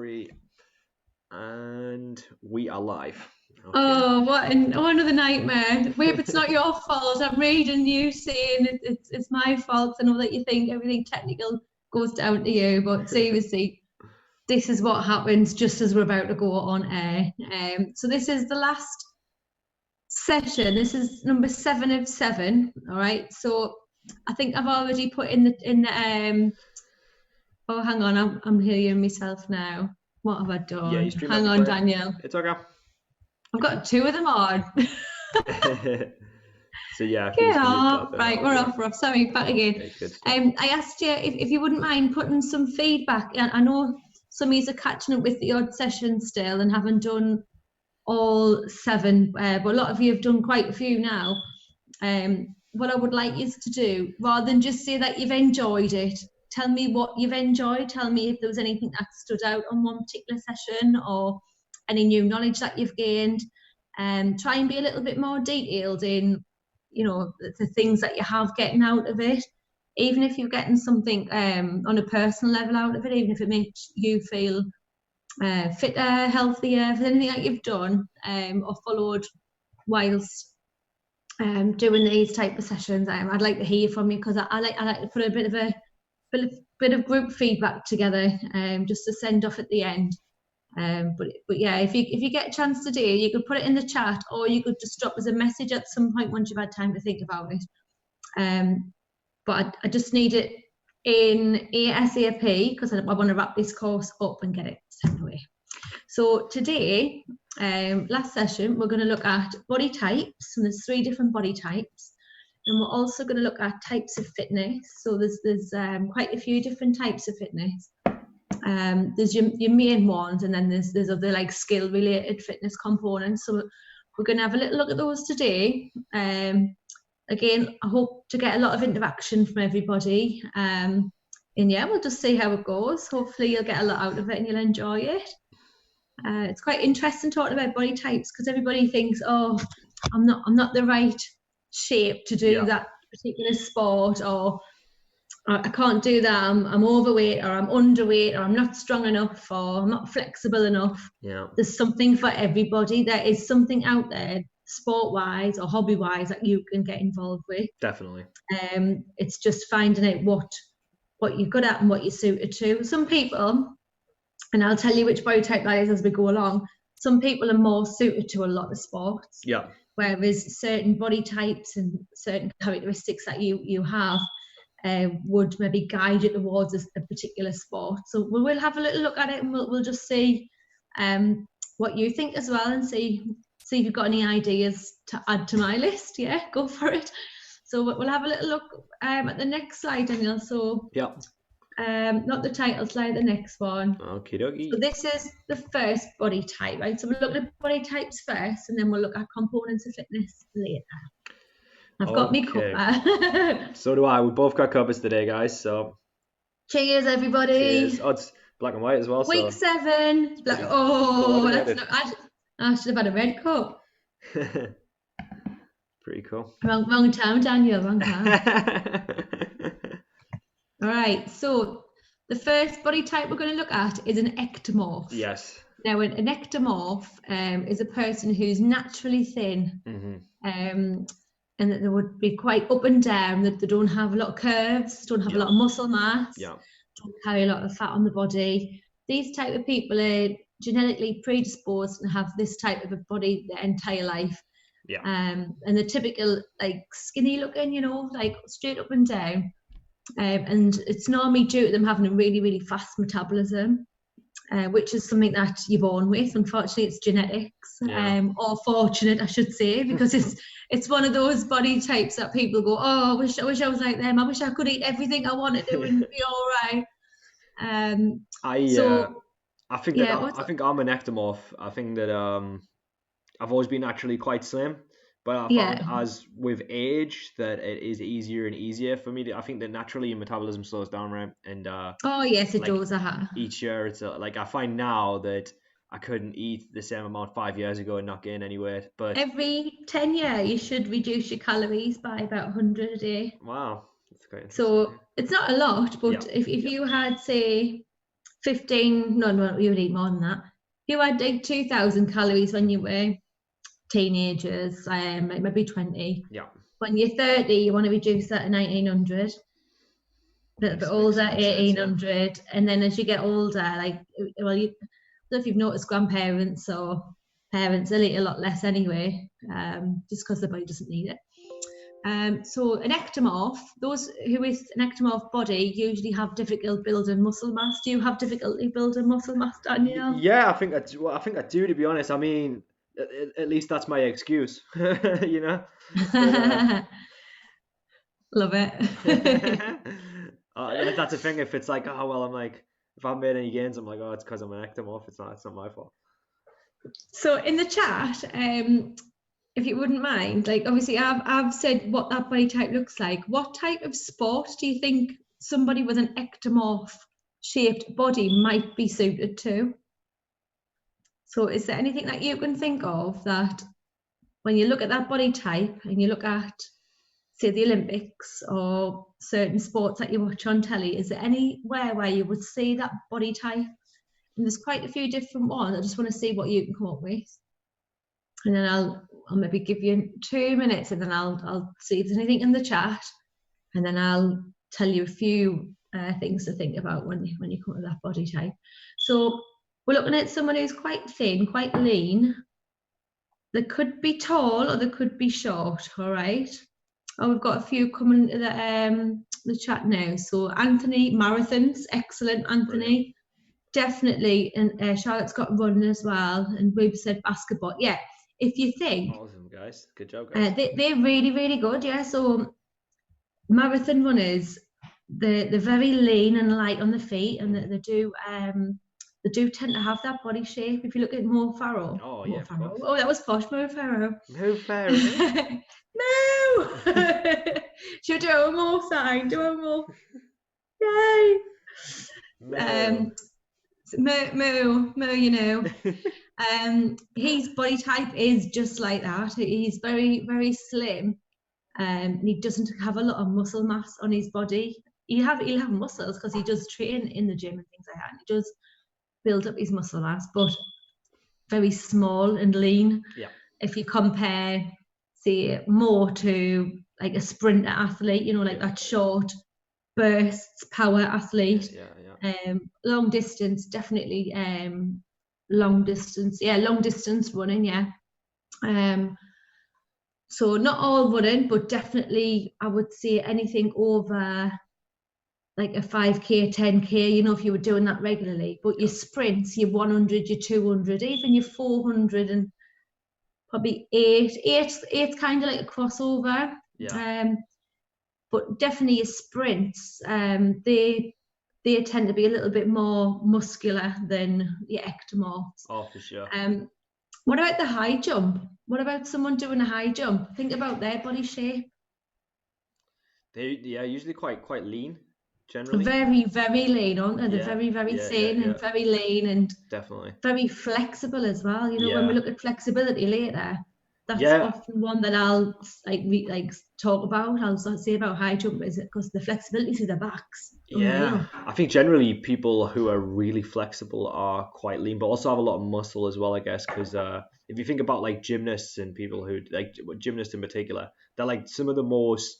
3, and we are live. Okay. Oh, what another nightmare. Wait, it's not your fault. I'm reading you saying it's my fault. I know that you think everything technical goes down to you, but seriously, this is what happens just as we're about to go on air. So this is the last session. This is number 7 of 7. All right. So I think I've already put in the oh, hang on, I'm hearing myself now. What have I done? Yeah, you stream. Hang on, Daniel. It's okay. I've got 2 of them on. So yeah, right, we're off. Sorry, back again. I asked you if you wouldn't mind putting some feedback. I know some of you are catching up with the odd session still and haven't done all 7, but a lot of you have done quite a few now. What I would like you to do, rather than just say that you've enjoyed it, tell me what you've enjoyed. Tell me if there was anything that stood out on one particular session or any new knowledge that you've gained. Try and be a little bit more detailed in, the things that you have getting out of it, even if you're getting something on a personal level out of it, even if it makes you feel fitter, healthier, if there's anything that you've done or followed whilst doing these type of sessions. I'd like to hear from you, because I like to put a bit of group feedback together, just to send off at the end. But yeah, if you get a chance to do it, you could put it in the chat, or you could just drop us a message at some point once you've had time to think about it. But I just need it in ASAP, because I want to wrap this course up and get it sent away. So today, last session, we're going to look at body types, and there's 3 different body types. And we're also going to look at types of fitness. So there's quite a few different types of fitness. There's your main ones, and then there's other like skill related fitness components. So we're going to have a little look at those today. Again, I hope to get a lot of interaction from everybody. And yeah, we'll just see how it goes. Hopefully you'll get a lot out of it and you'll enjoy it. It's quite interesting talking about body types, because everybody thinks, oh, I'm not the right shape to do that particular sport, or I can't do that, I'm overweight, or I'm underweight, or I'm not strong enough, or I'm not flexible enough. There's something for everybody. There is something out there, sport-wise or hobby-wise, that you can get involved with. Definitely. It's just finding out what you're good at and what you're suited to. Some people, and I'll tell you which body type that is as we go along, some people are more suited to a lot of sports. Yeah. Whereas certain body types and certain characteristics that you have would maybe guide you towards a particular sport. So we'll have a little look at it, and we'll just see what you think as well, and see if you've got any ideas to add to my list. Yeah, go for it. So we'll have a little look at the next slide, Daniel. So not the title slide, the next one. Okie dokie. So this is the first body type, right? So we'll look at body types first, and then we'll look at components of fitness later. I've got me cuppa. So do I. We both got cuppas today, guys. So cheers, everybody. Cheers. Oh, it's black and white as well. Week 7. Black. Oh, I should have had a red cup. Pretty cool. Wrong time, Daniel. Wrong time. All right. So the first body type we're going to look at is an ectomorph. Yes. Now, an ectomorph is a person who's naturally thin. Mm-hmm. And that they would be quite up and down, that they don't have a lot of curves, don't have a lot of muscle mass, don't carry a lot of fat on the body. These type of people are genetically predisposed and have this type of a body their entire life. And the typical like skinny looking, like straight up and down. And it's normally due to them having a really, really fast metabolism, which is something that you're born with. Unfortunately, it's genetics, or fortunate, I should say, because it's one of those body types that people go, oh, I wish I was like them. I wish I could eat everything I wanted to and be all right. I think I'm an ectomorph. I think that I've always been naturally quite slim, but I found as with age that it is easier and easier for me. I think that naturally your metabolism slows down, right? And oh yes, it does. Each year, it's like I find now that I couldn't eat the same amount 5 years ago and not gain any weight. But every 10 years, you should reduce your calories by about 100 a day. Wow, that's great. So it's not a lot, but if you had, say, 15, no, you would eat more than that. You had like 2,000 calories when you were teenagers, like maybe 20. Yeah. When you're 30, you want to reduce that to 1,900. A little bit older, 1,800. And then as you get older, like, well, I don't know if you've noticed grandparents or parents, they'll eat a lot less anyway, just because the body doesn't need it. So an ectomorph, those who with an ectomorph body usually have difficulty building muscle mass. Do you have difficulty building muscle mass, Daniel? Yeah, I think I do, to be honest. I mean, at least that's my excuse, you know. But, love it. That's the thing. If it's like, oh well, I'm like, if I made any gains, I'm like, oh, it's because I'm an ectomorph. It's not my fault. So in the chat, if you wouldn't mind, like obviously I've said what that body type looks like. What type of sport do you think somebody with an ectomorph shaped body might be suited to? So is there anything that you can think of that when you look at that body type and you look at, say, the Olympics or certain sports that you watch on telly, is there anywhere where you would see that body type? And there's quite a few different ones. I just want to see what you can come up with. And then I'll maybe give you 2 minutes, and then I'll see if there's anything in the chat, and then I'll tell you a few things to think about when you come to that body type. So we're looking at someone who's quite thin, quite lean. They could be tall or they could be short. All right. Oh, we've got a few coming to the chat now. So Anthony, marathons, excellent, Anthony. Brilliant. Definitely, and Charlotte's got running as well, and we've said basketball. Yeah. If you think, awesome, guys, good job, guys. They're really, really good, yeah. So marathon runners, they're very lean and light on the feet, and they do tend to have that body shape. If you look at Mo Farrow, oh yeah, Farrow. Oh, that was posh, Mo Farrow. Mo Farrow. No. Should we do a more sign? Do a more. Yay. Mo, you know. His body type is just like that. He's very, very slim, and he doesn't have a lot of muscle mass on his body. He'll have muscles because he does train in the gym and things like that. And he does build up his muscle mass, but very small and lean. Yeah. If you compare, say, more to like a sprinter athlete, you know, like that short bursts power athlete. Yeah. Long distance, definitely. Long distance running, yeah. So not all running, but definitely I would say anything over like a 5k, 10k, you know, if you were doing that regularly. But your sprints, your 100, your 200, even your 400 and probably 8's kind of like a crossover. Yeah. But definitely your sprints, they tend to be a little bit more muscular than your ectomorphs. Oh, for sure. What about the high jump? What about someone doing a high jump? Think about their body shape. They're usually quite lean, generally. Very, very lean, aren't they? They're very, very thin and very lean and definitely very flexible as well. You know, when we look at flexibility later, that's often one that I'll like talk about. I'll say about high jump is because the flexibility to the backs. Yeah, I think generally people who are really flexible are quite lean, but also have a lot of muscle as well, I guess. Because if you think about like gymnasts and people who like gymnasts in particular, they're like some of the most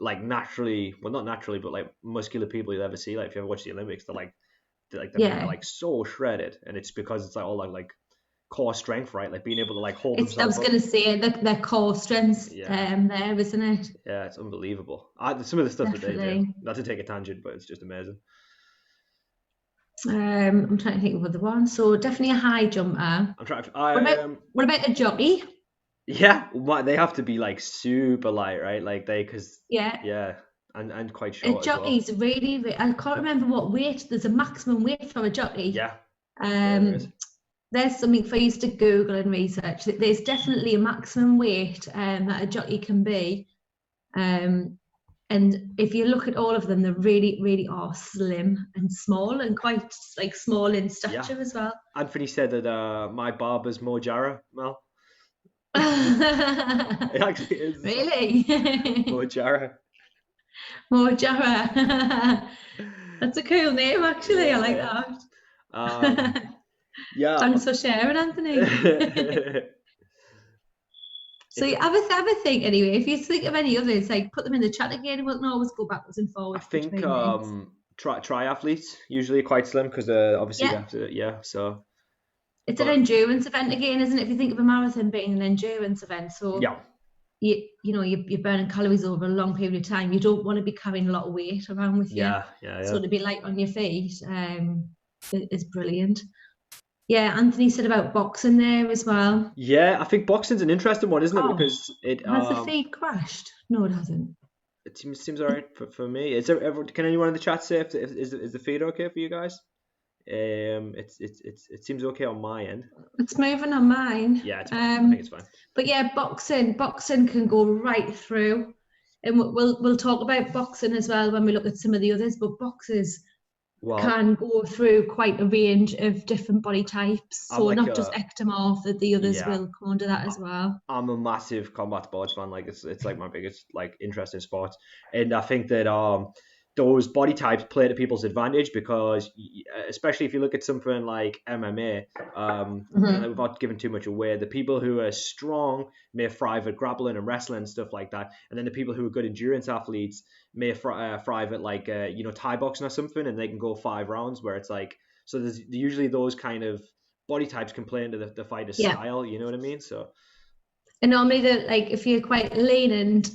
like naturally, well not naturally, but like muscular people you'll ever see. Like if you ever watch the Olympics, they're like so shredded, and it's because it's like all like core strength, right? Like being able to like hold themselves. I was going to say their core strength there, isn't it? Yeah, it's unbelievable. Some of the stuff that they do. Not to take a tangent, but it's just amazing. I'm trying to think of other one. So definitely a high jumper. What about a jockey? Yeah, they have to be like super light, right? Like and quite short. A jockey's really. I can't remember what weight. There's a maximum weight for a jockey. Yeah. There's something for you to Google and research. There's definitely a maximum weight that a jockey can be. And if you look at all of them, they really, really are slim and small and quite like small in stature as well. Anthony said that my barber's Mo Jarrah, Mel. It actually is. Really? Mo Jarrah. Mo Jarrah. That's a cool name, actually. I like that. Yeah. Thanks for sharing, Anthony. So you have a think anyway. If you think of any others, like put them in the chat again. We can always go backwards and forwards. I think triathletes usually quite slim because obviously you have to so. It's an endurance event again, isn't it? If you think of a marathon being an endurance event, so yeah, you're burning calories over a long period of time. You don't want to be carrying a lot of weight around with you. Yeah. So to be light on your feet is brilliant. Yeah, Anthony said about boxing there as well. Yeah, I think boxing's an interesting one, isn't it? Because it has the feed crashed? No, it hasn't. It seems alright for me. Is there ever? Can anyone in the chat say is the feed okay for you guys? It seems okay on my end. It's moving on mine. Yeah, it's fine. I think it's fine. But yeah, boxing can go right through, and we'll talk about boxing as well when we look at some of the others. But boxers can go through quite a range of different body types, so not just ectomorph. That the others will come under that as well. I'm a massive combat sports fan. Like it's like my biggest interest in sports, and I think that those body types play to people's advantage because, especially if you look at something like MMA, without giving too much away, the people who are strong may thrive at grappling and wrestling and stuff like that, and then the people who are good endurance athletes may thrive at Thai boxing or something, and they can go 5 rounds where it's like, so there's usually those kind of body types can play into the fighter's style. You know what I mean? So, and normally if you're quite lean and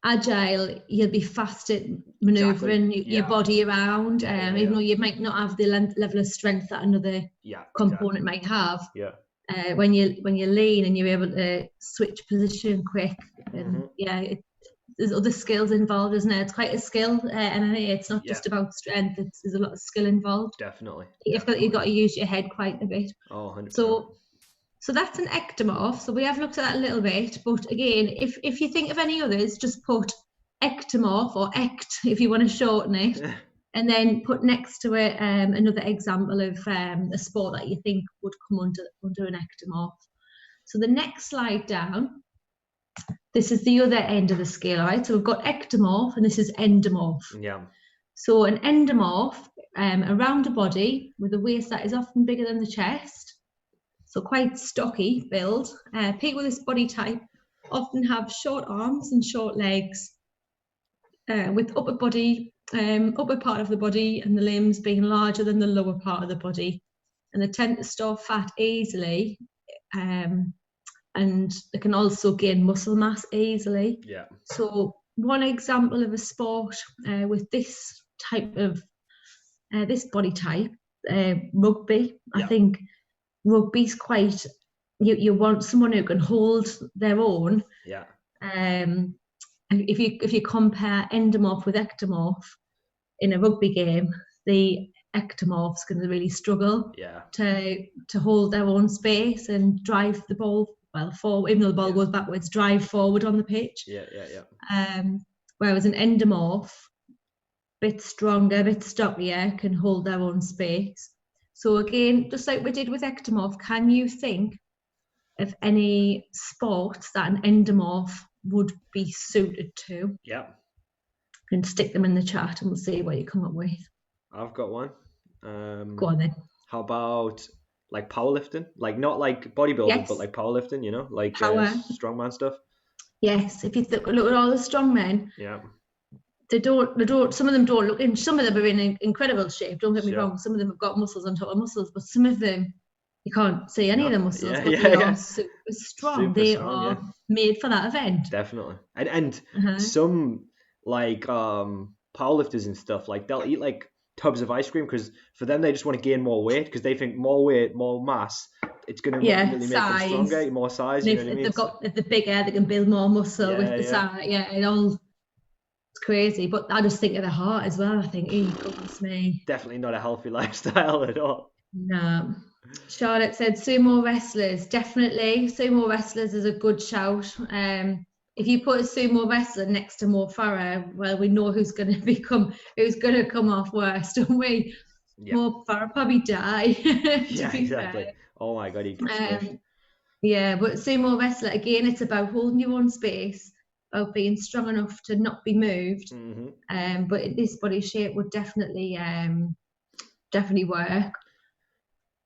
agile, you'll be fast at maneuvering your body around, even though you might not have the level of strength that another component might have. When you're lean and you're able to switch position quick, and there's other skills involved, isn't it? It's quite a skill, MMA. It's not just about strength. There's a lot of skill involved. Definitely. You've got to use your head quite a bit. Oh, 100%. So that's an ectomorph. So we have looked at that a little bit, but again, if you think of any others, just put ectomorph or ect if you want to shorten it, and then put next to it another example of a sport that you think would come under an ectomorph. So the next slide down, this is the other end of the scale, right? So we've got ectomorph and this is endomorph. Yeah. So an endomorph, a rounder body with a waist that is often bigger than the chest. So quite stocky build. People with this body type often have short arms and short legs, with upper part of the body and the limbs being larger than the lower part of the body. And they tend to store fat easily, and they can also gain muscle mass easily. Yeah. So one example of a sport with this type of this body type, rugby. I think rugby's quite, you want someone who can hold their own. Yeah. If you compare endomorph with ectomorph in a rugby game, the ectomorph's going to really struggle to hold their own space and drive the ball forward, even though the ball goes backwards, drive forward on the pitch. Whereas an endomorph, bit stronger, bit stockier, can hold their own space. So again, just like we did with ectomorph, can you think of any sports that an endomorph would be suited to? Yeah. And stick them in the chat and we'll see what you come up with. I've got one. Go on then. How about like powerlifting? Like not like bodybuilding, but like powerlifting, like strongman stuff? Yes, if you look at all the strongmen. Yeah. They don't, some of them don't look in, some of them are in incredible shape, don't get me wrong, some of them have got muscles on top of muscles, but some of them, you can't see any of the muscles, but they are super strong. They are made for that event. Definitely. And some like powerlifters and stuff, like they'll eat like tubs of ice cream because for them they just want to gain more weight because they think more weight, more mass, it's going to really make them stronger, more size. And if they're bigger, they can build more muscle with the size. Yeah, it all... crazy, but I just think of the heart as well. I think, goodness me, definitely not a healthy lifestyle at all. No. Charlotte said sumo wrestlers, definitely. Sumo wrestlers is a good shout. If you put a sumo wrestler next to Mo Farah, well, we know who's going to come off worse, don't we? Yeah. Mo Farah probably die. Yeah, exactly. Fair. Oh my god, he gets yeah, but sumo wrestler again, it's about holding your own space, of being strong enough to not be moved. But this body shape would definitely work.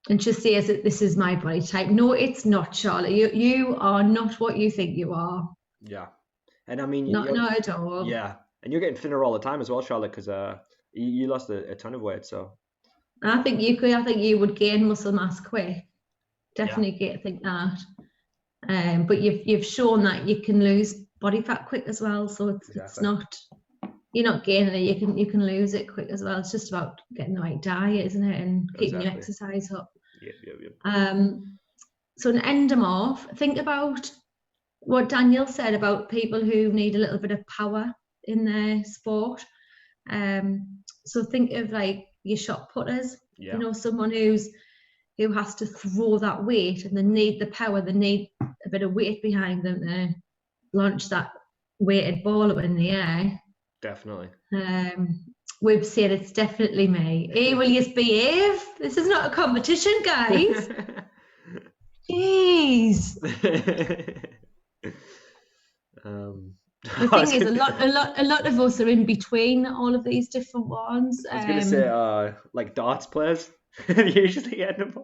And just says that this is my body type. No, it's not, Charlotte. You are not what you think you are. Yeah, and I mean, not at all. Yeah, and you're getting thinner all the time as well, Charlotte, because you lost a ton of weight. So I think you could. I think you would gain muscle mass quick. Definitely think that. But you've shown that you can lose body fat quick as well. So it's not, you're not gaining it. You can lose it quick as well. It's just about getting the right diet, isn't it, and keeping your exercise up. Yep. So an endomorph. Think about what Daniel said about people who need a little bit of power in their sport. So think of like your shot putters. Yeah. You know, someone who has to throw that weight, and they need the power. They need a bit of weight behind them to launch that weighted ball up in the air. Definitely. We've said it's definitely me. Hey, will you behave? This is not a competition, guys. Jeez. The thing is, a lot of us are in between all of these different ones. I was gonna say, like darts players usually end up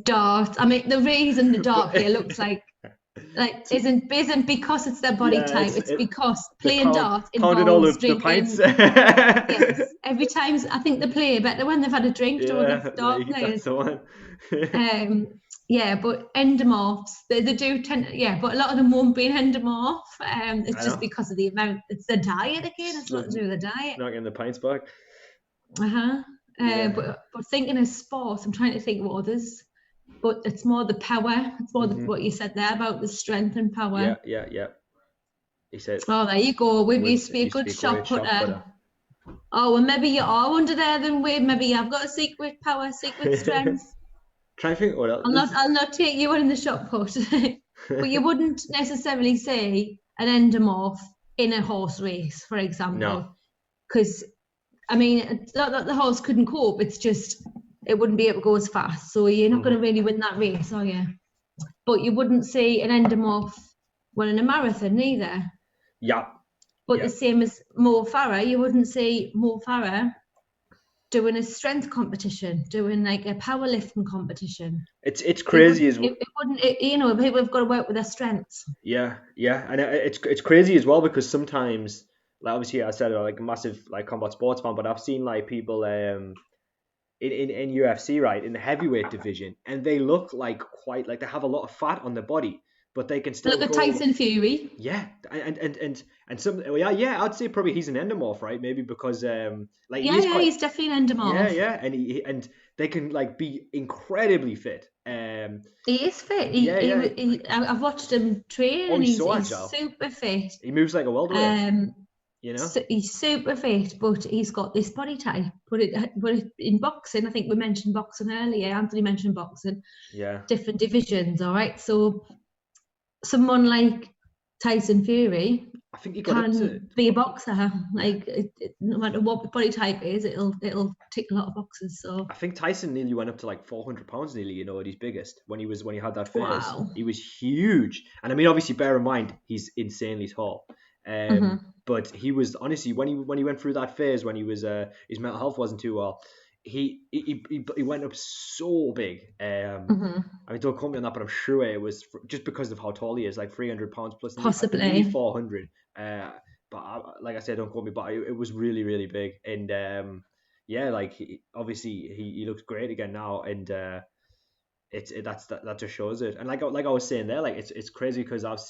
darts. I mean, the reason the dart player looks like isn't because it's their body type. It's because playing darts involves drinking. Yes, every time I think they play better when they've had a drink. Don't dart players. Yeah, but endomorphs, they do tend to, but a lot of them won't be an endomorph. It's just because of the amount. It's the diet again. It's not to do with the diet. Not getting the pints back. But thinking of sports, I'm trying to think what others. But it's more the power. It's more what you said there about the strength and power. Yeah. He said. Oh, there you go. We used to be a good shot putter. Oh, well, maybe you are under there then, Wade. Maybe you've got a secret power, secret strength. Try to think what else. I'll not take you on in the shot put. But you wouldn't necessarily say an endomorph in a horse race, for example. No. Because, I mean, it's not that the horse couldn't cope. It's just it wouldn't be able to go as fast. So you're not going to really win that race, are you? But you wouldn't see an endomorph winning a marathon neither. Yeah. But the same as Mo Farah, you wouldn't see Mo Farah doing a strength competition, doing like a powerlifting competition. It's crazy as well. It wouldn't, you know, people have got to work with their strengths. Yeah, and it's crazy as well because sometimes, like obviously I said I'm like a massive like combat sports fan, but I've seen like people in UFC, right, in the heavyweight division, and they look like quite like they have a lot of fat on their body, but they can still look at Tyson Fury. Yeah, and some I'd say probably he's an endomorph, right? Maybe because he's definitely an endomorph. Yeah, and they can like be incredibly fit. He is fit. I've watched him train, and he's super fit. He moves like a welterweight. You know, so he's super fit, but he's got this body type. But in boxing, I think we mentioned boxing earlier. Anthony mentioned boxing. Yeah. Different divisions, all right. So someone like Tyson Fury, I think he can be a boxer. Like no matter what the body type is, it'll tick a lot of boxes. So I think Tyson nearly went up to like 400 pounds nearly. You know, at his biggest when he had that phase. Wow. He was huge, and I mean, obviously, bear in mind he's insanely tall. But he was honestly when he went through that phase when he was his mental health wasn't too well. He went up so big. I mean, don't quote me on that, but I'm sure it was just because of how tall he is, like 300 pounds plus, possibly maybe 400. But like I said, don't quote me, but it was really, really big. And like obviously he looks great again now, and that just shows it. And like I was saying there, like it's crazy because I've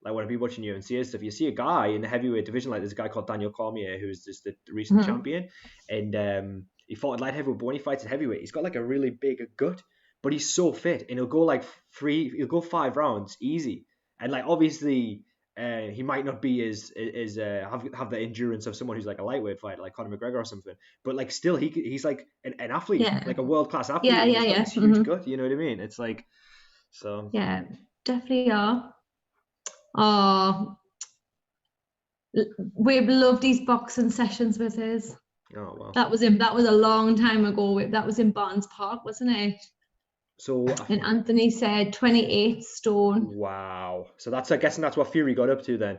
like when I be watching UFC and stuff, you see a guy in the heavyweight division, like there's a guy called Daniel Cormier, who's just the recent champion, and he fought at light heavyweight, but when he fights at heavyweight, he's got like a really big gut, but he's so fit, and he'll go 5 rounds easy, and like obviously he might not be as have the endurance of someone who's like a lightweight fighter, like Conor McGregor or something, but like still he's like an athlete, like a world class athlete. Yeah. Huge gut, you know what I mean? It's like so. Yeah, definitely are. Oh, we've loved these boxing sessions with us. Oh wow. That was a long time ago. That was in Barnes Park, wasn't it? So and Anthony said 28 stone. Wow. So I'm guessing that's what Fury got up to then.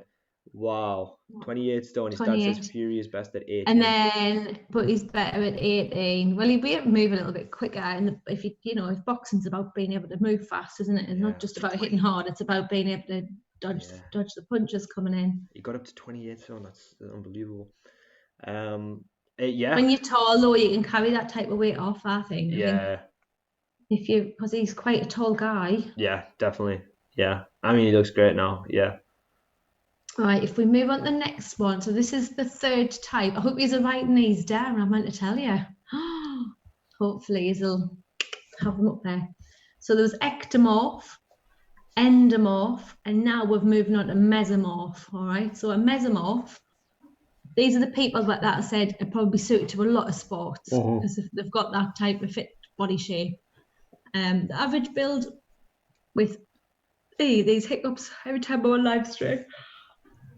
Wow, 28 stone. His dad says Fury is best at 18. And then, but he's better at 18. Well, he'll be able to move a little bit quicker. And if if boxing's about being able to move fast, isn't it? It's not just about hitting hard. It's about being able to dodge the punches coming in. He got up to 28 stone. That's unbelievable. When you're tall, though, you can carry that type of weight off, I think. Because he's quite a tall guy. Yeah, definitely. Yeah. I mean, he looks great now. Yeah. All right, if we move on to the next one. So this is the third type. I hope he's writing these down. I meant to tell you. Hopefully he'll have them up there. So there was ectomorph, endomorph, and now we're moving on to mesomorph. All right, so a mesomorph, these are the people that I said are probably suited to a lot of sports because they've got that type of fit body shape. The average build with these hiccups every time I'm on live stream.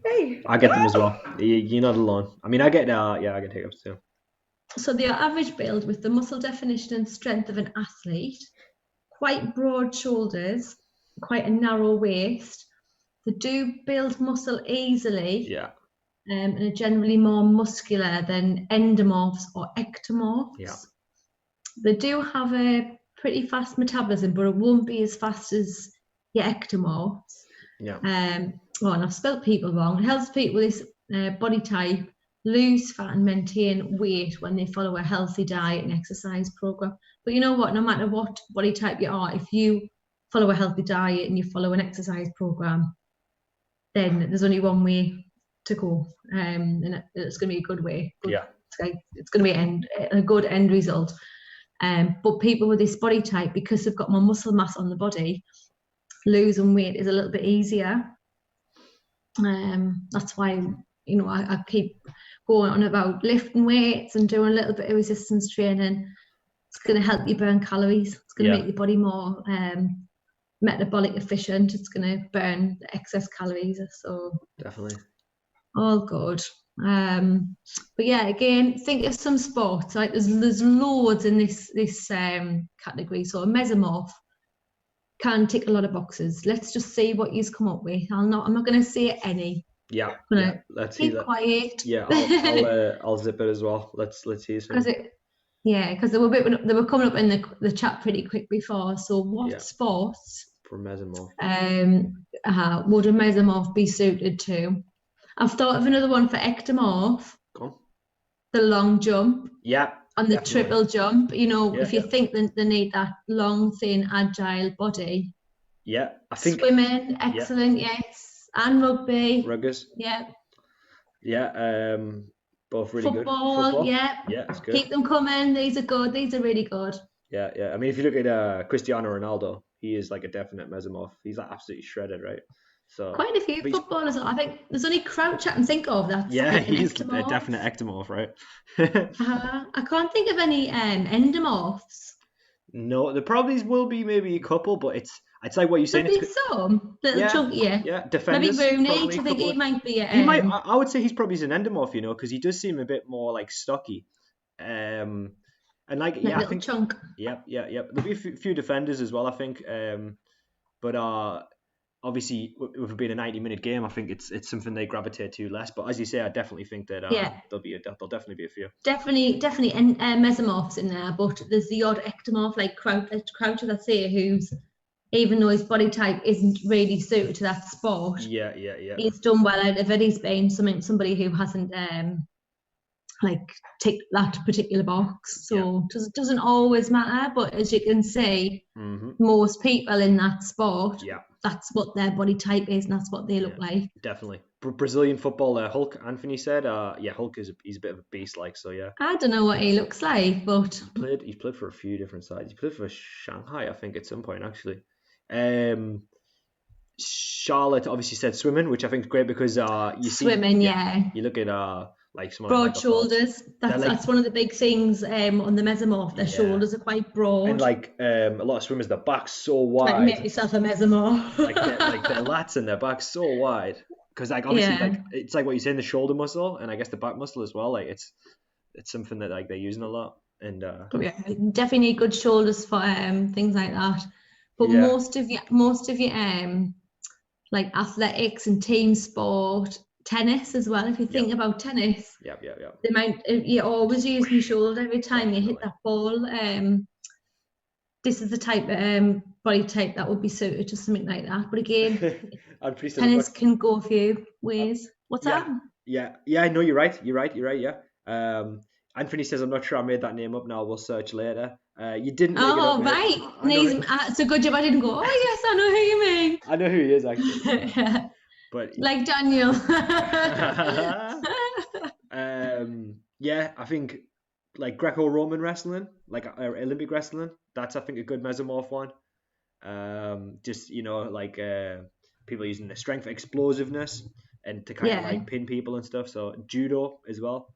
Hey. I get them as well. You're not alone. I mean, I get hiccups too. So the average build with the muscle definition and strength of an athlete, quite broad shoulders, quite a narrow waist. They do build muscle easily. Yeah. And are generally more muscular than endomorphs or ectomorphs. Yeah. They do have a pretty fast metabolism, but it won't be as fast as your ectomorphs. Yeah. And I've spelt people wrong. It helps people with this body type lose fat and maintain weight when they follow a healthy diet and exercise program. But you know what? No matter what body type you are, if you follow a healthy diet and you follow an exercise program, then there's only one way to go, and it's going to be a good way. It's going to be a good end result. But people with this body type, because they've got more muscle mass on the body, losing weight is a little bit easier. That's why I keep going on about lifting weights and doing a little bit of resistance training. It's going to help you burn calories. It's going to make your body more metabolic efficient. It's going to burn the excess calories. So definitely all good. But yeah, again, think of some sports. Like there's loads in this category. So a mesomorph can tick a lot of boxes. Let's just see what you've come up with. I'm not going to say any. Yeah. Let's see that. Quiet. Yeah, I'll zip it as well. Let's see. Because they were coming up in the chat pretty quick before. So what sports for mesomorph would a mesomorph be suited to? I've thought of another one for ectomorph. Go on. The long jump. Yeah. And the triple jump. If you think that they need that long, thin, agile body. Yeah, I think swimming, excellent, yes, and rugby. Ruggers. Yeah. Yeah. Both really Football, good. Football, yeah. Yeah, it's good. Keep them coming. These are good. These are really good. Yeah, yeah. I mean, if you look at Cristiano Ronaldo, he is like a definite mesomorph. He's like absolutely shredded, right? So quite a few footballers. I think there's only Crouch I can think of. He's a definite ectomorph, right? I can't think of any endomorphs. No, there probably will be maybe a couple, but it's like what you said. There'll be some little chunkier. Yeah, defenders. Maybe Rooney. I think he might be. He might. I would say he's probably an endomorph, because he does seem a bit more like stocky. And like I think chunk. Yep. There'll be a few defenders as well, I think. But obviously, with it being a 90-minute game, I think it's something they gravitate to less. But as you say, I definitely think that there'll definitely be a few. Definitely, mesomorphs in there. But there's the odd ectomorph like Croucher, I'd say, who's, even though his body type isn't really suited to that sport. Yeah. He's done well out of it. He's been somebody who hasn't ticked that particular box. So it doesn't always matter. But as you can see, most people in that sport. Yeah. That's what their body type is, and that's what they look like. Definitely. Brazilian football, Hulk, Anthony said. Hulk he's a bit of a beast, so yeah. I don't know what he looks like, but he's played for a few different sides. He played for Shanghai, I think, at some point actually. Charlotte obviously said swimming, which I think is great because you see swimming, you look at like broad shoulders. That's one of the big things on the mesomorph. Their shoulders are quite broad. And a lot of swimmers, their back's so wide. Like make yourself a mesomorph. their lats and their back's so wide. Because obviously it's like what you're saying, the shoulder muscle and I guess the back muscle as well. Like it's something that they're using a lot. And definitely need good shoulders for things like that. But most of your like athletics and team sport, tennis as well. If you think about tennis, yeah. They might you always use my shoulder every time you hit that ball. This is the type of body type that would be suited to something like that. But again, tennis can go a few ways. What's that? Yeah. No, you're right. Yeah. Anthony says, I'm not sure I made that name up now. We'll search later. You didn't make it up, mate. Right. It's a good job I didn't go, oh, yes, I know who you mean. I know who he is, actually. But like Daniel. Yeah, I think like Greco-Roman wrestling, like Olympic wrestling, that's, I think, a good mesomorph one. Just, like people using the strength, explosiveness, and to kind of like pin people and stuff. So judo as well.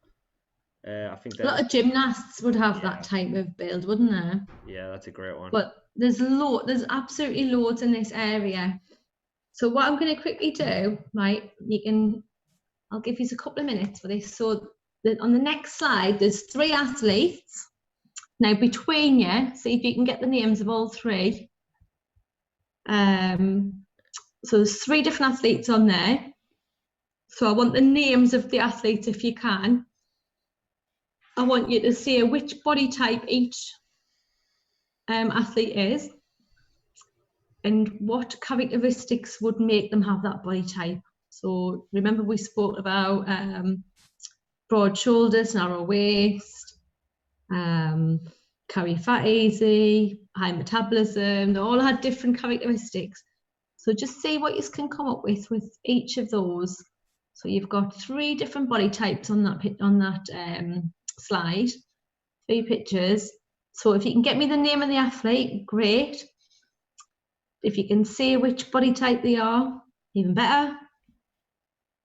I think a lot of gymnasts would have that type of build, wouldn't there? Yeah, that's a great one. But there's absolutely loads in this area. So what I'm going to quickly do, right? I'll give you a couple of minutes for this. So on the next slide, there's 3 athletes. Now between you, see if you can get the names of all 3. So there's 3 different athletes on there. So I want the names of the athletes if you can. I want you to say which body type each athlete is and what characteristics would make them have that body type. So remember we spoke about broad shoulders, narrow waist, carry fat easy, high metabolism. They all had different characteristics. So just see what you can come up with each of those. So you've got 3 different body types on that slide, 3 pictures. So if you can get me the name of the athlete, great. If you can say which body type they are, even better.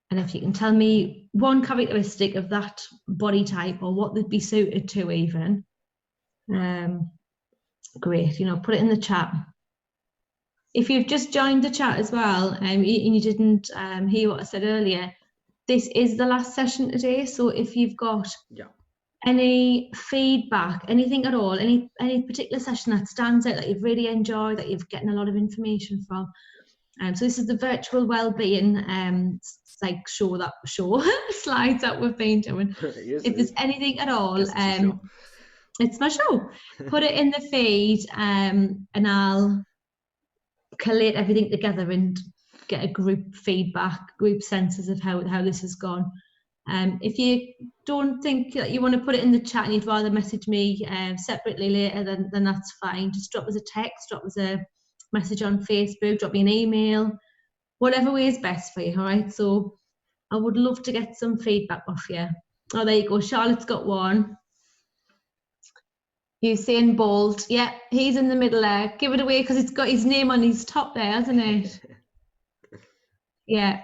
And if you can tell me one characteristic of that body type or what they'd be suited to even, great, put it in the chat. If you've just joined the chat as well and you didn't hear what I said earlier, this is the last session today. So if you've got any feedback, anything at all, any particular session that stands out that you've really enjoyed, that you've getting a lot of information from, so this is the virtual wellbeing show slides that we've been doing. If there's anything at all, it's my show. Put it in the feed, and I'll collate everything together and get a group feedback, group senses of how this has gone. If you don't think that you want to put it in the chat and you'd rather message me separately later, then that's fine. Just drop us a text, drop us a message on Facebook, drop me an email, whatever way is best for you, all right? So I would love to get some feedback off you. Oh, there you go. Charlotte's got one. Usain Bolt. Yeah, he's in the middle there. Give it away because it's got his name on his top there, hasn't it? Yeah.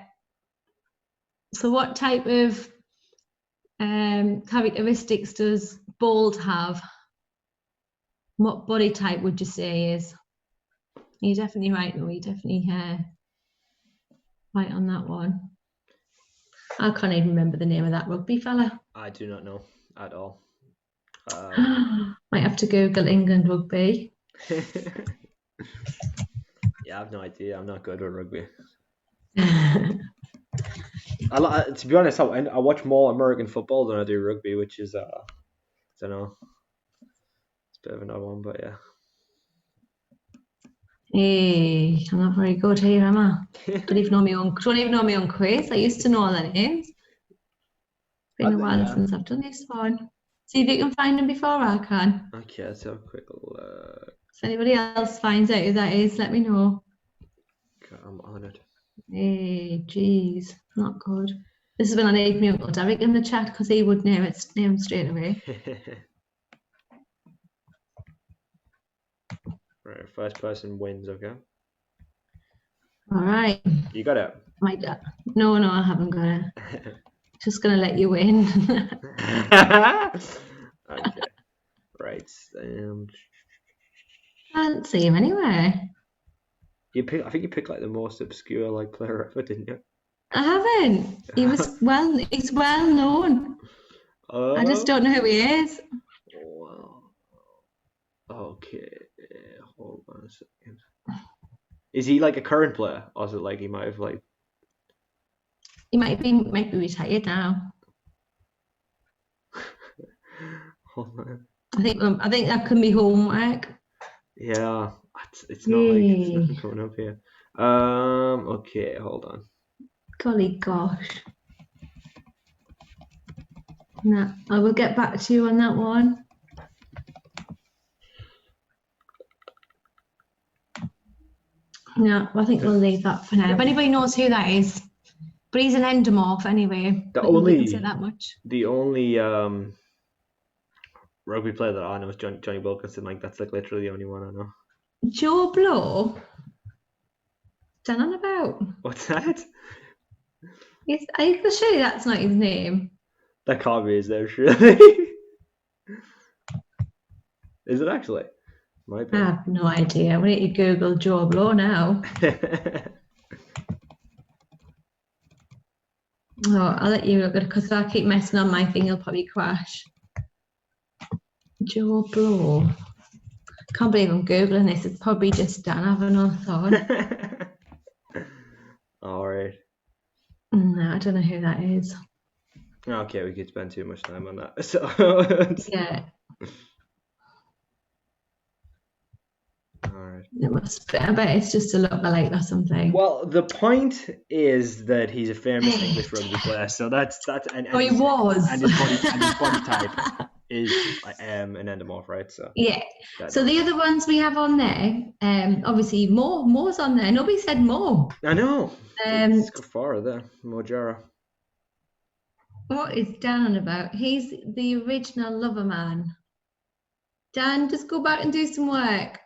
So what type of characteristics does Bolt have? What body type would you say is? You're definitely right, though. You're definitely right on that one. I can't even remember the name of that rugby fella. I do not know at all. Might have to Google England rugby. Yeah, I have no idea. I'm not good with rugby. To be honest, I watch more American football than I do rugby, which is I don't know. It's a bit of an odd one, but yeah. Hey, I'm not very good here, am I? Don't even know my own quiz. I used to know all the names. It's been a while since I've done this one. See if you can find them before I can. Okay, let's have a quick look. If anybody else finds out who that is, let me know. Okay, I'm on it. Hey, jeez, not good. This is when I need my Uncle Derek in the chat because he would know its name straight away. Right, first person wins, okay? All right. You got it? My dad. No, I haven't got it. Just gonna let you win. Okay. Right. Can't see him anywhere. I think you picked like the most obscure like player ever, didn't you? I haven't. He's well known. I just don't know who he is. Wow. Okay. Hold on a second. Is he like a current player, or is it like he might have like? He might be retired now. I think that can be homework. Yeah, it's not like it's nothing coming up here. Okay, hold on. Golly gosh. No, I will get back to you on that one. No, I think we'll leave that for now. If anybody knows who that is, but he's an endomorph anyway. We can say that much. The only rugby player that I know is Johnny Wilkinson. Like, that's like literally the only one I know. Joe Blow? Done on about? What's that? Yes, I can show you that's not his name. That can't be his name, surely. Is it actually? Might be. I have no idea. We need to Google Joe Blow now. Oh, I'll let you look at it because if I keep messing on my thing, it'll probably crash. Joe Blow. Can't believe I'm Googling this. It's probably just Dan having a thought. All right. No, I don't know who that is. Okay, we could spend too much time on that. So yeah. All right. It must be. I bet it's just a lookalike or something. Well, the point is that he's a famous English rugby player, so that's and he was, and his body type is an endomorph, right? So yeah. So the other ones we have on there, obviously More's on there. Nobody said More. I know. Let's go far there, Mojara. What is Dan on about? He's the original lover man. Dan, just go back and do some work.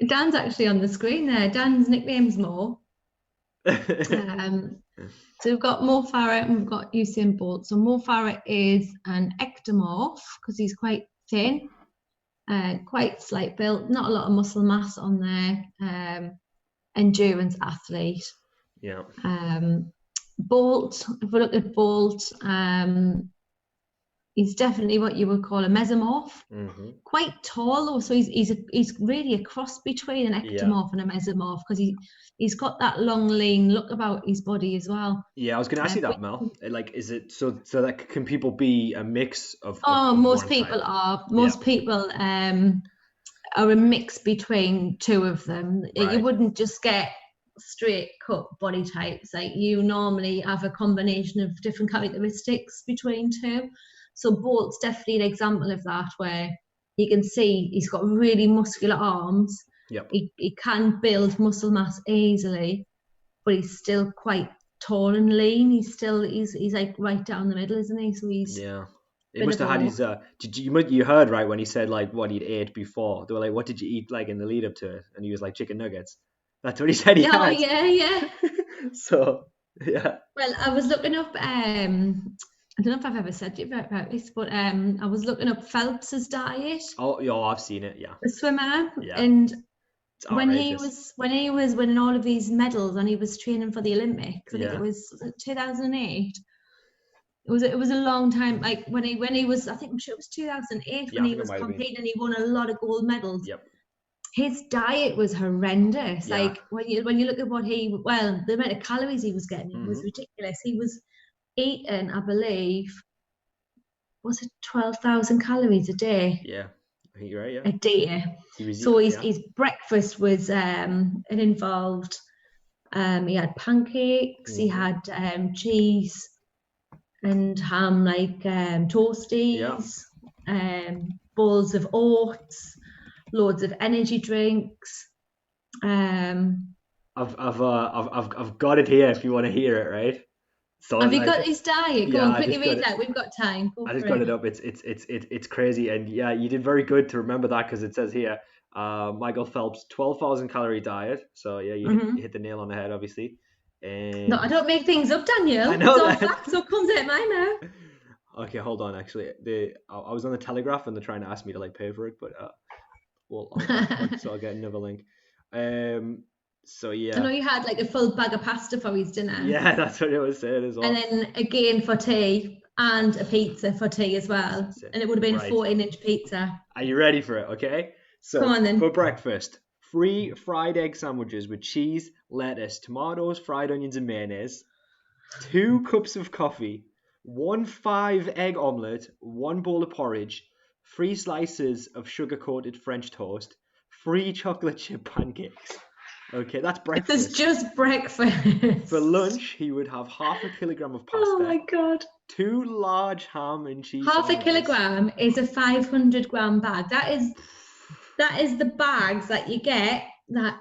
Dan's actually on the screen there. Dan's nickname's Mo. So we've got Mo Farah and we've got Usain Bolt. So Mo Farah is an ectomorph because he's quite thin, quite slight build, not a lot of muscle mass on there. Endurance athlete. Yeah. Bolt, if we look at Bolt, he's definitely what you would call a mesomorph. Quite tall though, so he's really a cross between an ectomorph and a mesomorph because he's got that long lean look about his body as well. Yeah, I was going to ask you that, Mel. Like, is it so that can people be a mix of? Most people are. Most people are a mix between two of them. Right. You wouldn't just get straight cut body types. Like, you normally have a combination of different characteristics between two. So Bolt's definitely an example of that, where you can see he's got really muscular arms. Yep. He can build muscle mass easily, but he's still quite tall and lean. He's like right down the middle, isn't he? So he's He must have had his. You heard right when he said like what he'd ate before. They were like, "What did you eat like in the lead up to it?" And he was like, "Chicken nuggets." That's what he said he had. Oh yeah. So yeah. Well, I was looking up. I don't know if I've ever said to you about this, but I was looking up Phelps's diet. Oh, I've seen it. Yeah. The swimmer. Yeah. And when he was winning all of these medals and he was training for the Olympics, I think it was 2008. It was a long time. Like when he was, I think I'm sure it was 2008 when he was competing and he won a lot of gold medals. Yep. His diet was horrendous. Yeah. Like when you look at the amount of calories he was getting, it was ridiculous. He was eating, I believe, was it 12,000 calories a day? Yeah, I think you're right. Yeah, a day. His breakfast was it involved. He had pancakes. He had cheese and ham, like toasties. Bowls of oats. Loads of energy drinks. I've got it here if you want to hear it, right? So have you got his diet? Go on, quickly read that. We've got time. I just got it up. It's crazy, and yeah, you did very good to remember that because it says here, Michael Phelps 12,000 calorie diet. So yeah, you hit the nail on the head, obviously. And no, I don't make things up, Daniel. I know it's all facts, so it comes out my mouth. Okay, hold on. Actually, I was on the Telegraph and they're trying to ask me to like pay for it, but so I'll get another link. So yeah. I know you had like a full bag of pasta for his dinner. Yeah, that's what it was saying as well. And then again for tea and a pizza for tea as well. And it would have been a 14-inch pizza. Are you ready for it? Okay. So come on then. For breakfast, 3 fried egg sandwiches with cheese, lettuce, tomatoes, fried onions, and mayonnaise. 2 cups of coffee. 1 5-egg omelette. 1 bowl of porridge. 3 slices of sugar-coated French toast. 3 chocolate chip pancakes. Okay, that's breakfast. It's just breakfast. For lunch, he would have 1/2 kilogram of pasta. Oh my God. 2 large ham and cheese 1/2 sandwiches. kilogram is a 500-gram bag. That is the bags that you get that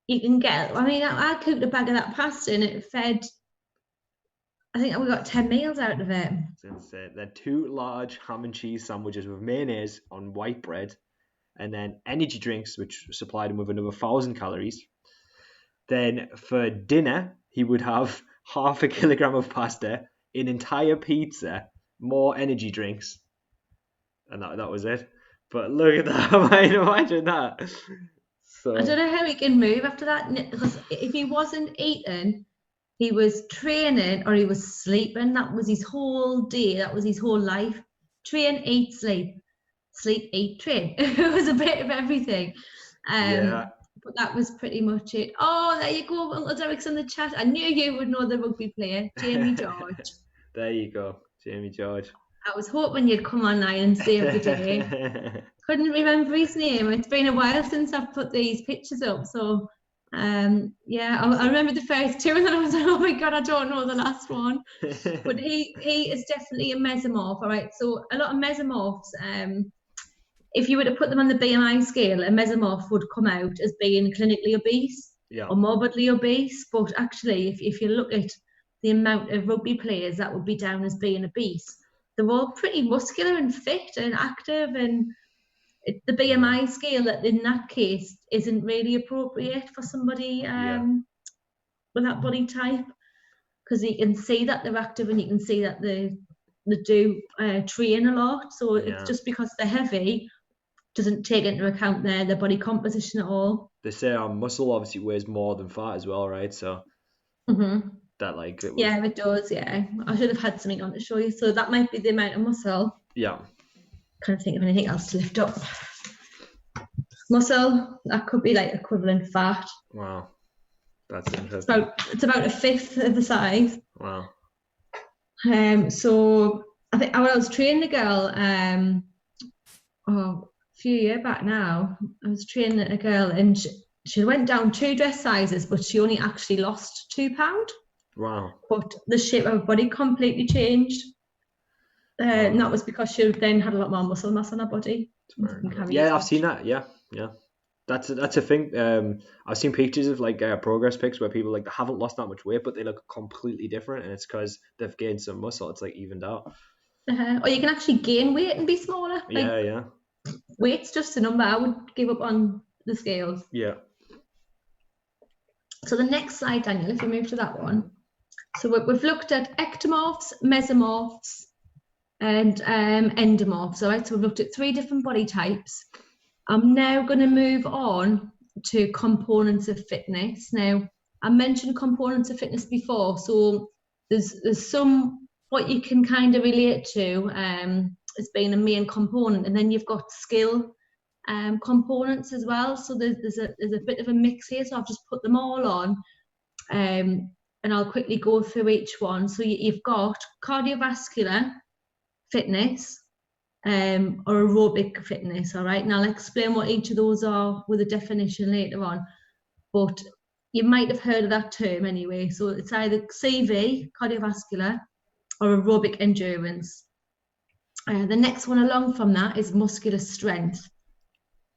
you can get. I mean, I cooked a bag of that pasta and it fed, I think we got 10 meals out of it. Then 2 large ham and cheese sandwiches with mayonnaise on white bread, and then energy drinks, which supplied him with another 1,000 calories. Then for dinner, he would have 1/2 kilogram of pasta, an entire pizza, more energy drinks, and that was it. But look at that! Imagine that. So I don't know how he can move after that, because if he wasn't eating, he was training or he was sleeping. That was his whole day. That was his whole life. Train, eat, sleep. Sleep, eat, train. It was a bit of everything. Yeah. But that was pretty much it. Oh, there you go. Uncle Derek's in the chat. I knew you would know the rugby player, Jamie George. There you go, Jamie George. I was hoping you'd come online and save the day. Couldn't remember his name. It's been a while since I've put these pictures up. So, yeah, I remember the first two, and then I was like, oh my God, I don't know the last one. But he is definitely a mesomorph. All right. So a lot of mesomorphs, if you were to put them on the BMI scale, a mesomorph would come out as being clinically obese or morbidly obese. But actually, if you look at the amount of rugby players that would be down as being obese, they're all pretty muscular and fit and active, and the BMI scale that in that case isn't really appropriate for somebody with that body type, because you can see that they're active and you can see that they do train a lot. So it's just because they're heavy doesn't take into account their body composition at all. They say muscle obviously weighs more than fat as well, right? So that it does. Yeah, I should have had something on to show you. So that might be the amount of muscle. Yeah. Can't think of anything else to lift up. Muscle, that could be like equivalent fat. Wow, that's interesting. It's about 1/5 of the size. Wow. So I think I was training a girl a few years back now. I was training a girl and she went down 2 dress sizes, but she only actually lost 2 pounds. Wow. But the shape of her body completely changed. And that was because she then had a lot more muscle mass on her body. Yeah, I've seen that. Yeah. That's a thing. I've seen pictures of progress pics where people they haven't lost that much weight, but they look completely different, and it's because they've gained some muscle. It's evened out. Or you can actually gain weight and be smaller. Yeah. Weight's just a number. I would give up on the scales. Yeah. So the next slide, Daniel, if you move to that one. So we've looked at ectomorphs, mesomorphs, and endomorphs. All right, so we've looked at 3 different body types. I'm now going to move on to components of fitness. Now, I mentioned components of fitness before, so there's some what you can kind of relate to as being a main component, and then you've got skill components as well. So there's a bit of a mix here. So I've just put them all on, and I'll quickly go through each one. So you've got cardiovascular fitness or aerobic fitness. All right, and I'll explain what each of those are with a definition later on, but you might have heard of that term anyway. So it's either CV, cardiovascular, or aerobic endurance. The next one along from that is muscular strength.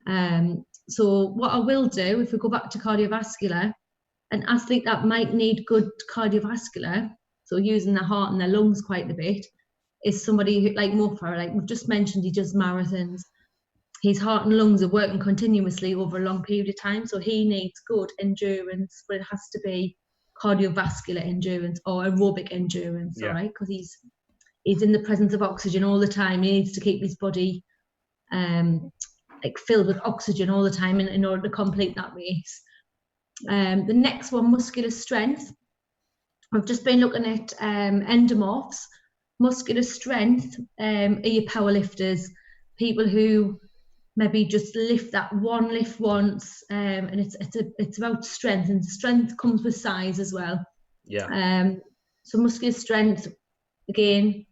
So what I will do, if we go back to cardiovascular, an athlete that might need good cardiovascular, so using their heart and their lungs quite a bit, is somebody who, like Mo Farah, like we've just mentioned, he does marathons. His heart and lungs are working continuously over a long period of time, so he needs good endurance, but it has to be cardiovascular endurance or aerobic endurance, all right? Because he's in the presence of oxygen all the time. He needs to keep his body filled with oxygen all the time in order to complete that race. The next one, muscular strength. We've just been looking at endomorphs. Muscular strength are your powerlifters, people who maybe just lift that one lift once, and it's about strength, and strength comes with size as well. So muscular strength, again,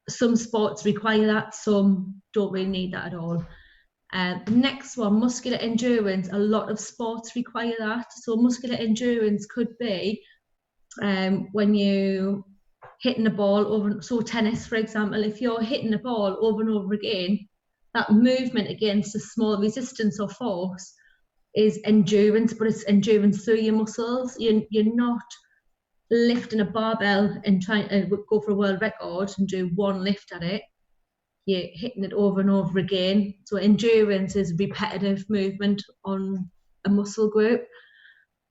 some sports require that, some don't really need that at all. The next one, muscular endurance, a lot of sports require that. So muscular endurance could be when you hitting a ball over, so tennis, for example, if you're hitting a ball over and over again, that movement against a small resistance or force is endurance, but it's endurance through your muscles. You're not lifting a barbell and trying to go for a world record and do one lift at it. You're hitting it over and over again. So endurance is repetitive movement on a muscle group.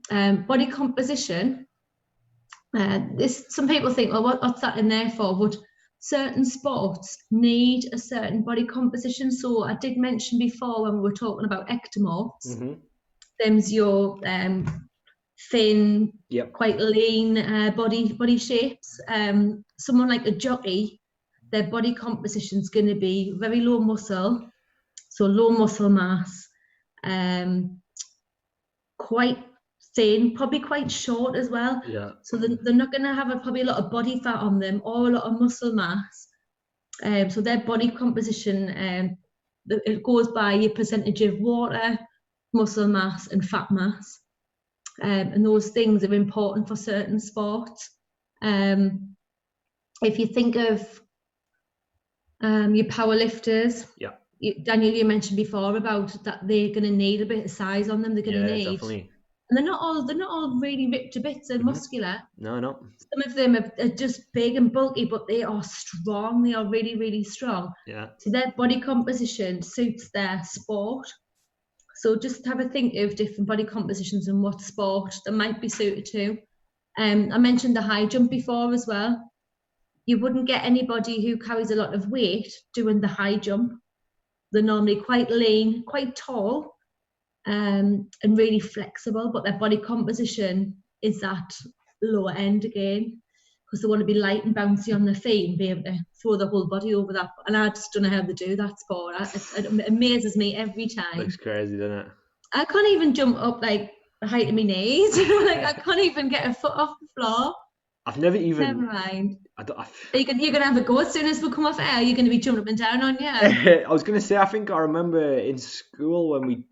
Body composition. Some people think, well, what's that in there for? But certain sports need a certain body composition. So I did mention before when we were talking about ectomorphs, them's your thin, quite lean body shapes. Someone like a jockey, their body composition is going to be very low muscle, so low muscle mass, quite thin, probably quite short as well. So they're not going to have probably a lot of body fat on them or a lot of muscle mass. So their body composition, it goes by your percentage of water, muscle mass and fat mass. And those things are important for certain sports. If you think of your power lifters, Daniel, you mentioned before about that they're going to need a bit of size on them. They're going to need, definitely. And they're not all really ripped to bits and muscular. No. Some of them are just big and bulky, but they are strong. They are really, really strong. So their body composition suits their sport. So just have a think of different body compositions and what sport that might be suited to. I mentioned the high jump before as well. You wouldn't get anybody who carries a lot of weight doing the high jump. They're normally quite lean, quite tall, and really flexible, but their body composition is that lower end again, because they want to be light and bouncy on their feet and be able to throw the whole body over that. And I just don't know how they do that sport. It amazes me every time. Looks crazy, doesn't it? I can't even jump up like the height of my knees. Like I can't even get a foot off the floor. I've never even. Never mind. You're going to have a go as soon as we come off air. You're going to be jumping up and down on you. I was going to say, I think I remember in school when we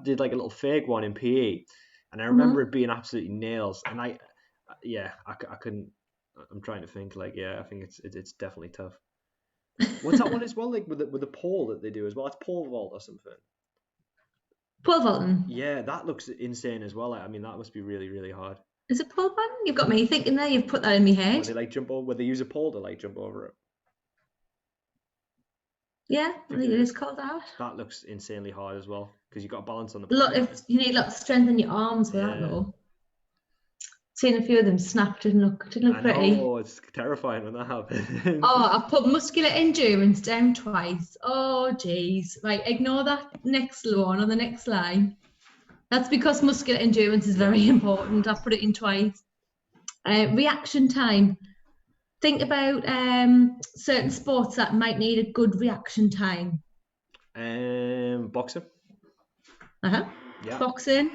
did like a little fake one in PE, and I remember it being absolutely nails. And I couldn't. I'm trying to think. I think it's definitely tough. What's that one as well? Like with the pole that they do as well. It's pole vault or something. Pole vaulting. Yeah, that looks insane as well. I mean, that must be really, really hard. Is it pole vaulting? You've got me thinking there. You've put that in my head. Where they jump over. Where they use a pole to jump over it. Yeah, I think it is called that. That looks insanely hard as well because you've got to balance on the pole. You need a lot of strength in your arms for that though. Seen a few of them snap, didn't look pretty. Oh, it's terrifying when that happens. I put muscular endurance down twice. Oh geez. Right, ignore that next one on the next line. That's because muscular endurance is very important. I've put it in twice. Reaction time. Think about certain sports that might need a good reaction time. Boxing. Yeah. Boxing.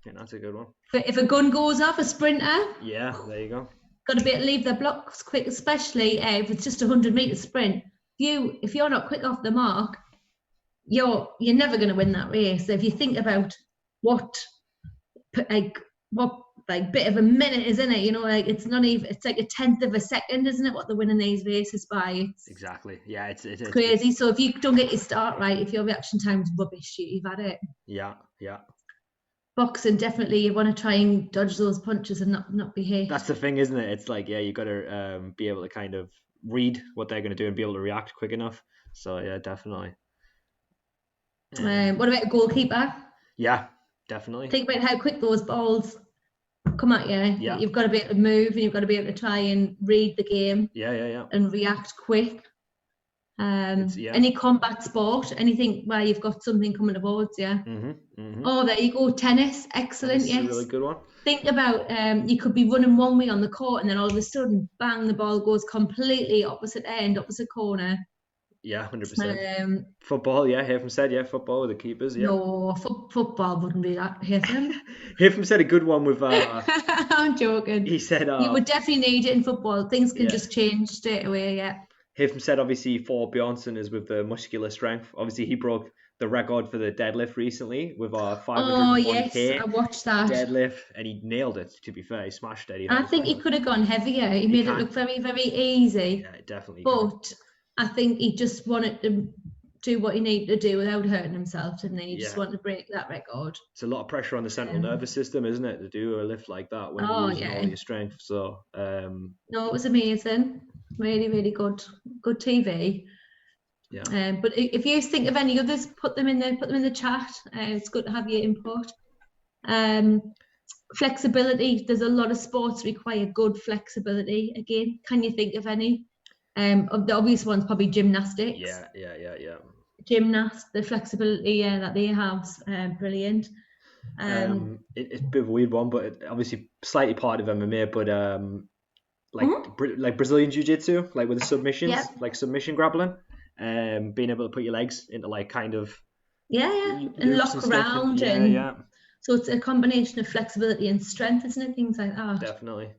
Yeah, that's a good one. If a gun goes off, a sprinter. Yeah, there you go. Got to be able to leave their blocks quick, especially if it's just a 100-meter sprint. If you're not quick off the mark, you're never going to win that race. So if you think about what bit of a minute is in it, it's not even, it's like a 1/10 of a second, isn't it, what they're winning these races by? Exactly. Yeah, it's crazy. So if you don't get your start right, if your reaction time's rubbish, you've had it. Yeah. Boxing, definitely you want to try and dodge those punches and not be hit. That's the thing, isn't it? It's like, you got to be able to kind of read what they're going to do and be able to react quick enough. So yeah, definitely. What about a goalkeeper? Yeah, definitely. Think about how quick those balls come at you. Yeah. You've got to be able to move and you've got to be able to try and read the game. Yeah. And react quick. Any combat sport, anything where you've got something coming towards you. Oh, there you go. Tennis, excellent. That's a really good one. Think about you could be running one way on the court and then all of a sudden, bang, the ball goes completely opposite end, opposite corner. Yeah, 100%. Football, yeah. Haytham said, yeah, football with the keepers, yeah. No, football wouldn't be that, Haytham. Haytham said a good one with... I'm joking. He said... you would definitely need it in football. Things can just change straight away, yeah. Haytham said, obviously, for Bjornsson is with the muscular strength. Obviously, he broke the record for the deadlift recently with our 501k. Oh, yes, I watched that. Deadlift, and he nailed it, to be fair. He smashed it. I think he could have gone heavier. He made it look very, very easy. Yeah, definitely. But I think he just wanted to do what he needed to do without hurting himself, didn't he? He just wanted to break that record. It's a lot of pressure on the central nervous system, isn't it, to do a lift like that when you're using all your strength. So no, it was amazing. Really, really good TV. Yeah. But if you think of any others, put them in the chat. It's good to have your input. Flexibility. There's a lot of sports require good flexibility. Again, can you think of any? Of the obvious ones, probably gymnastics. Yeah. Gymnast, the flexibility that they have, brilliant. It's a bit of a weird one, but obviously slightly part of MMA, but like Brazilian Jiu-Jitsu, like with the submissions, like submission grappling, being able to put your legs into like kind of and lock around so it's a combination of flexibility and strength, isn't it? Things like that. Definitely.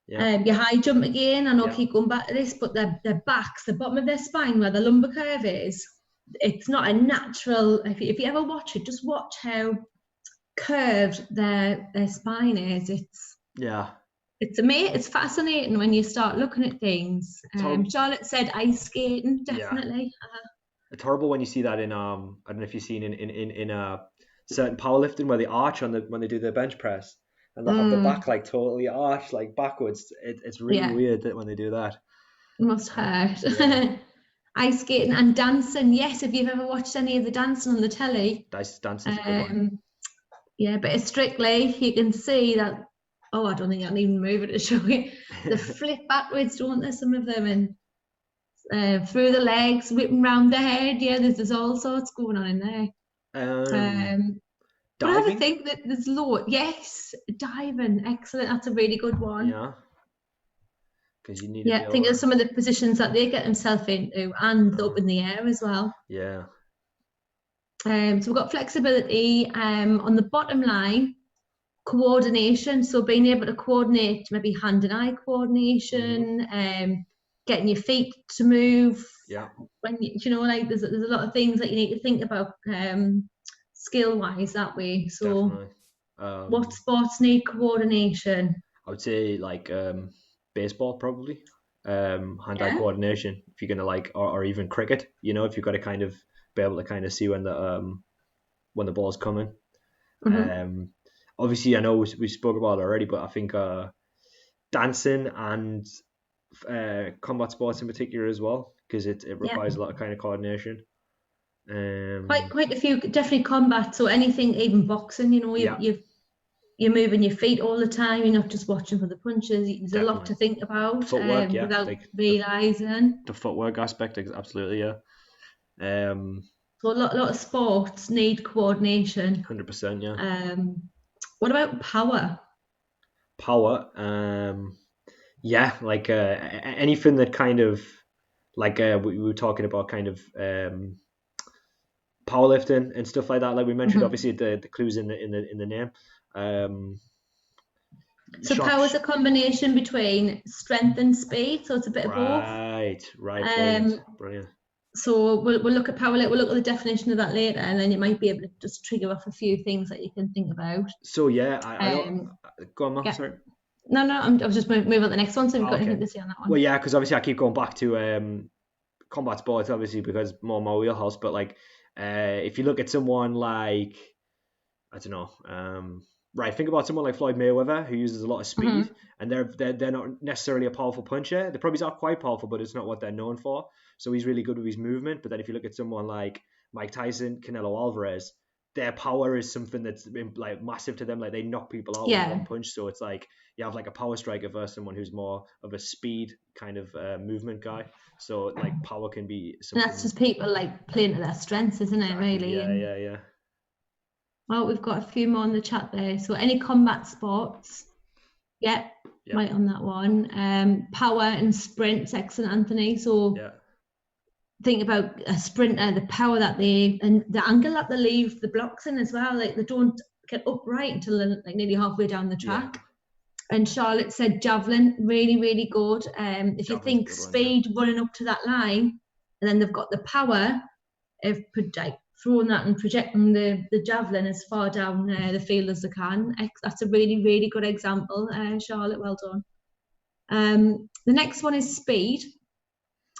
Yeah. Your high jump again, I know I keep going back to this, but their backs, the bottom of their spine where the lumbar curve is, it's not a natural. If you ever watch it, just watch how curved their spine is. It's amazing. It's fascinating when you start looking at things. Charlotte said ice skating, definitely. It's horrible when you see that in I don't know if you've seen in certain powerlifting where they arch when they do their bench press and they'll have the back like totally arched like backwards. It's really weird that when they do that. It must hurt. Ice skating and dancing. Yes, if you've ever watched any of the dancing on the telly. Dancing's a good one. Yeah, but it's Strictly, you can see that. Oh, I don't think I can even move it to show you. They flip backwards, don't they? Some of them, and through the legs, whipping round the head. Yeah, there's all sorts going on in there. Diving. But I think that there's loads. Yes, diving, excellent. That's a really good one. Yeah. Because you need. Yeah, think of some of the positions that they get themselves into, and up in the air as well. Yeah. So we've got flexibility. On the bottom line, coordination. So being able to coordinate, maybe hand and eye coordination, getting your feet to move. Yeah. When like there's a lot of things that you need to think about skill wise that way. So definitely. What sports need coordination? I would say like baseball probably. Hand-eye coordination. If you're gonna or even cricket, if you've got to kind of be able to kind of see when the ball's coming. Obviously, I know we spoke about it already, but I think dancing and combat sports in particular as well, because it requires a lot of kind of coordination. Quite a few, definitely combat. So anything, even boxing, you're moving your feet all the time. You're not just watching for the punches. There's a lot to think about footwork, without realizing. The footwork aspect, absolutely, yeah. So a lot of sports need coordination. 100%, yeah. What about power? Power, like anything that kind of like we were talking about, kind of powerlifting and stuff like that. Like we mentioned, obviously the clues in the name. So power is a combination between strength and speed, so it's a bit of both. Right. Brilliant. So we'll look at power. We'll look at the definition of that later, and then you might be able to just trigger off a few things that you can think about. So I go on, Mark. Sorry. No, I was just moving on to the next one. So we've got anything to say on that one? Well, yeah, because obviously I keep going back to combat sports, obviously, because more my wheelhouse. But like, if you look at someone like, I don't know, think about someone like Floyd Mayweather, who uses a lot of speed, and they're not necessarily a powerful puncher. They probably are quite powerful, but it's not what they're known for. So he's really good with his movement. But then if you look at someone like Mike Tyson, Canelo Alvarez, their power is something that's like massive to them. Like they knock people out with one punch. So it's like you have like a power striker versus someone who's more of a speed kind of movement guy. So like power can be something. And that's just people like playing to their strengths, isn't it? Really? Yeah. Well, we've got a few more in the chat there. So any combat sports? Right on that one. Power and sprints, excellent, Anthony. So think about a sprinter, the power that and the angle that they leave the blocks in as well. Like they don't get upright until they're like nearly halfway down the track. Yeah. And Charlotte said javelin, really, really good. If you think speed running up to that line, and then they've got the power of like throwing that and projecting the javelin as far down the field as they can. That's a really, really good example, Charlotte. Well done. The next one is speed.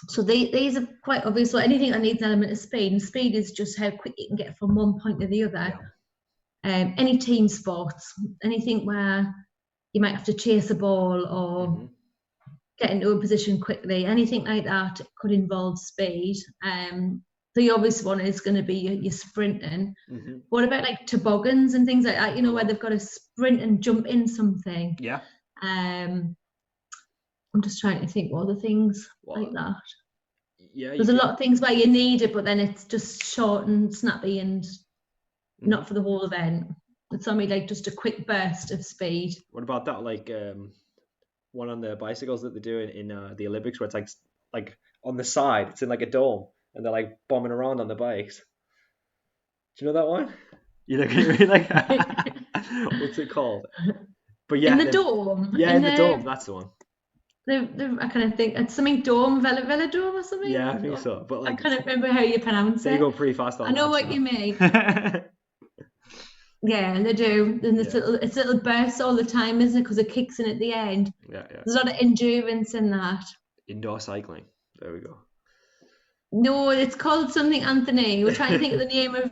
So these are quite obvious. So anything that needs an element of speed, and speed is just how quick you can get from one point to the other. Yeah. Any team sports, anything where you might have to chase a ball or get into a position quickly, anything like that could involve speed. The obvious one is going to be your sprinting. What about like toboggans and things like that, where they've got to sprint and jump in something? Yeah. I'm just trying to think what other things like that. Yeah. There's a lot of things where you need it, but then it's just short and snappy and not for the whole event. It's something like just a quick burst of speed. What about that, like one on the bicycles that they do in the Olympics, where it's like on the side, it's in like a dome, and they're like bombing around on the bikes. Do you know that one? You look at me like, what's it called? But yeah, in the dome. Yeah, in the dome. That's the one. I kind of think it's something dome, velodrome or something. Yeah, I think so. But like, I can't remember how you pronounce it. They go pretty fast on. I know what you mean. Yeah, they do. And it's little bursts all the time, isn't it? Because it kicks in at the end. Yeah. There's a lot of endurance in that. Indoor cycling. There we go. No, it's called something, Anthony. We're trying to think of the name of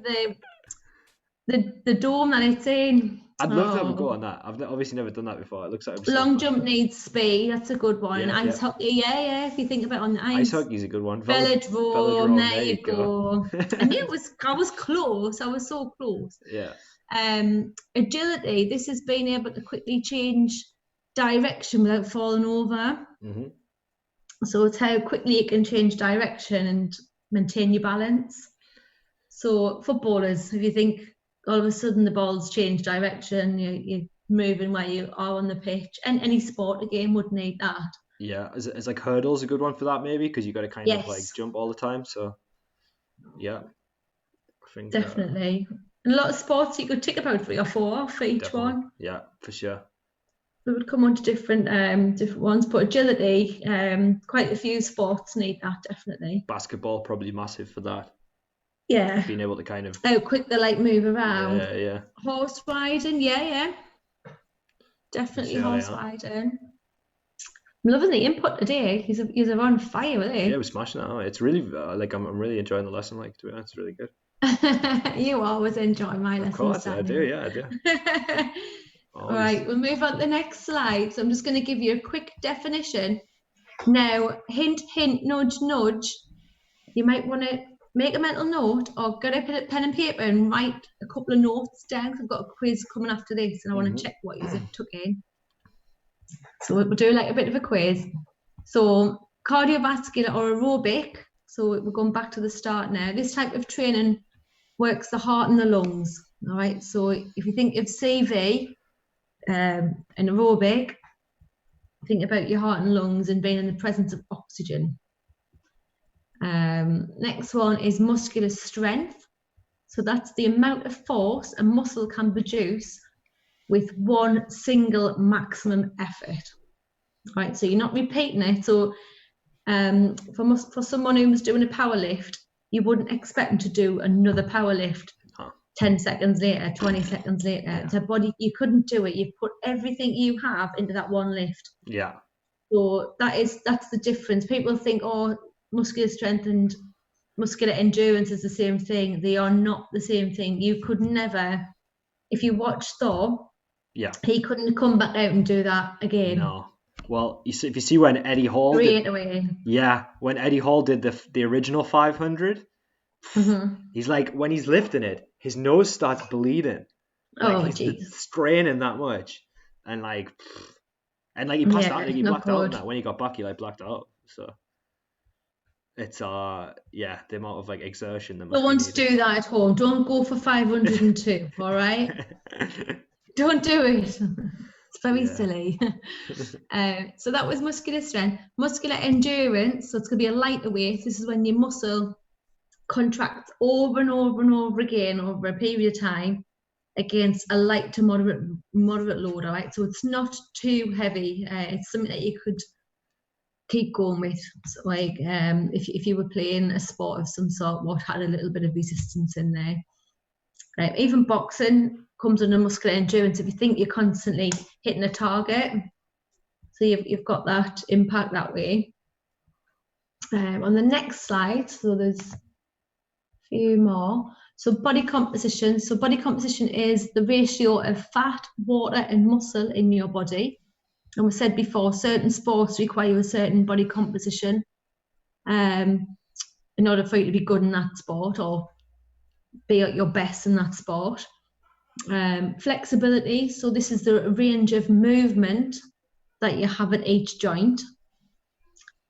the dome that it's in. I'd love to have a go on that. I've obviously never done that before. It looks like long jump needs speed. That's a good one. Yeah, ice hockey, yeah. If you think about it on the ice. Ice hockey's a good one. Velodrome, there you go. I knew I was close. I was so close. Yeah. Agility. This is being able to quickly change direction without falling over. So it's how quickly you can change direction and maintain your balance. So footballers, if you think all of a sudden the ball's changed direction, you're moving where you are on the pitch, and any sport again would need that. Yeah, is like hurdles a good one for that maybe, because you got to kind of like jump all the time. So yeah, I think definitely. And a lot of sports you could tick about 3 or 4 for each one. Yeah, for sure. We would come on to different ones, but agility, quite a few sports need that, definitely. Basketball probably massive for that. Yeah. Being able to kind of how quick they like move around. Yeah. Horse riding, yeah. Definitely horse riding. I'm loving the input today. He's on fire with it. Yeah, we're smashing it out. It's really I'm really enjoying the lesson. Like, to be honest, it's really good. You always enjoy my lessons. Of course, I do. Yeah, I do. All right, we'll move on to the next slide. So I'm just going to give you a quick definition. Now, hint, nudge, nudge. You might want to make a mental note or get a pen and paper and write a couple of notes down, because I've got a quiz coming after this and I want to check what you took in. So we'll do like a bit of a quiz. So cardiovascular or aerobic. So we're going back to the start now. This type of training works the heart and the lungs. All right. So if you think of CV and aerobic, think about your heart and lungs and being in the presence of oxygen. Next one is muscular strength. So that's the amount of force a muscle can produce with one single maximum effort. Right, so you're not repeating it. So for someone who was doing a power lift, you wouldn't expect them to do another power lift 10 seconds later, 20 seconds later. Yeah. So body, you couldn't do it. You put everything you have into that one lift. Yeah. So that's the difference. People think, muscular strength and muscular endurance is the same thing. They are not the same thing. You could never, if you watch Thor, he couldn't come back out and do that again. No. Well, if you see when Eddie Hall when Eddie Hall did the original 500, he's like, when he's lifting it, his nose starts bleeding. He's straining that much, and he passed out. Like, he blacked out on that. When he got back, he blacked out. So it's the amount of exertion that. Don't want to do that at home. Don't go for 502. All right. Don't do it. It's very silly. So that was muscular strength. Muscular endurance, so it's going to be a lighter weight. This is when your muscle contracts over and over and over again over a period of time against a light to moderate load, all right? So it's not too heavy. It's something that you could keep going with, so like if you were playing a sport of some sort what had a little bit of resistance in there. Even boxing comes under muscular endurance if you think you're constantly hitting a target, so you've got that impact that way. On the next slide, so there's a few more. So body composition. So body composition is the ratio of fat, water and muscle in your body. And we said before, certain sports require a certain body composition in order for you to be good in that sport or be at your best in that sport. Flexibility, so this is the range of movement that you have at each joint.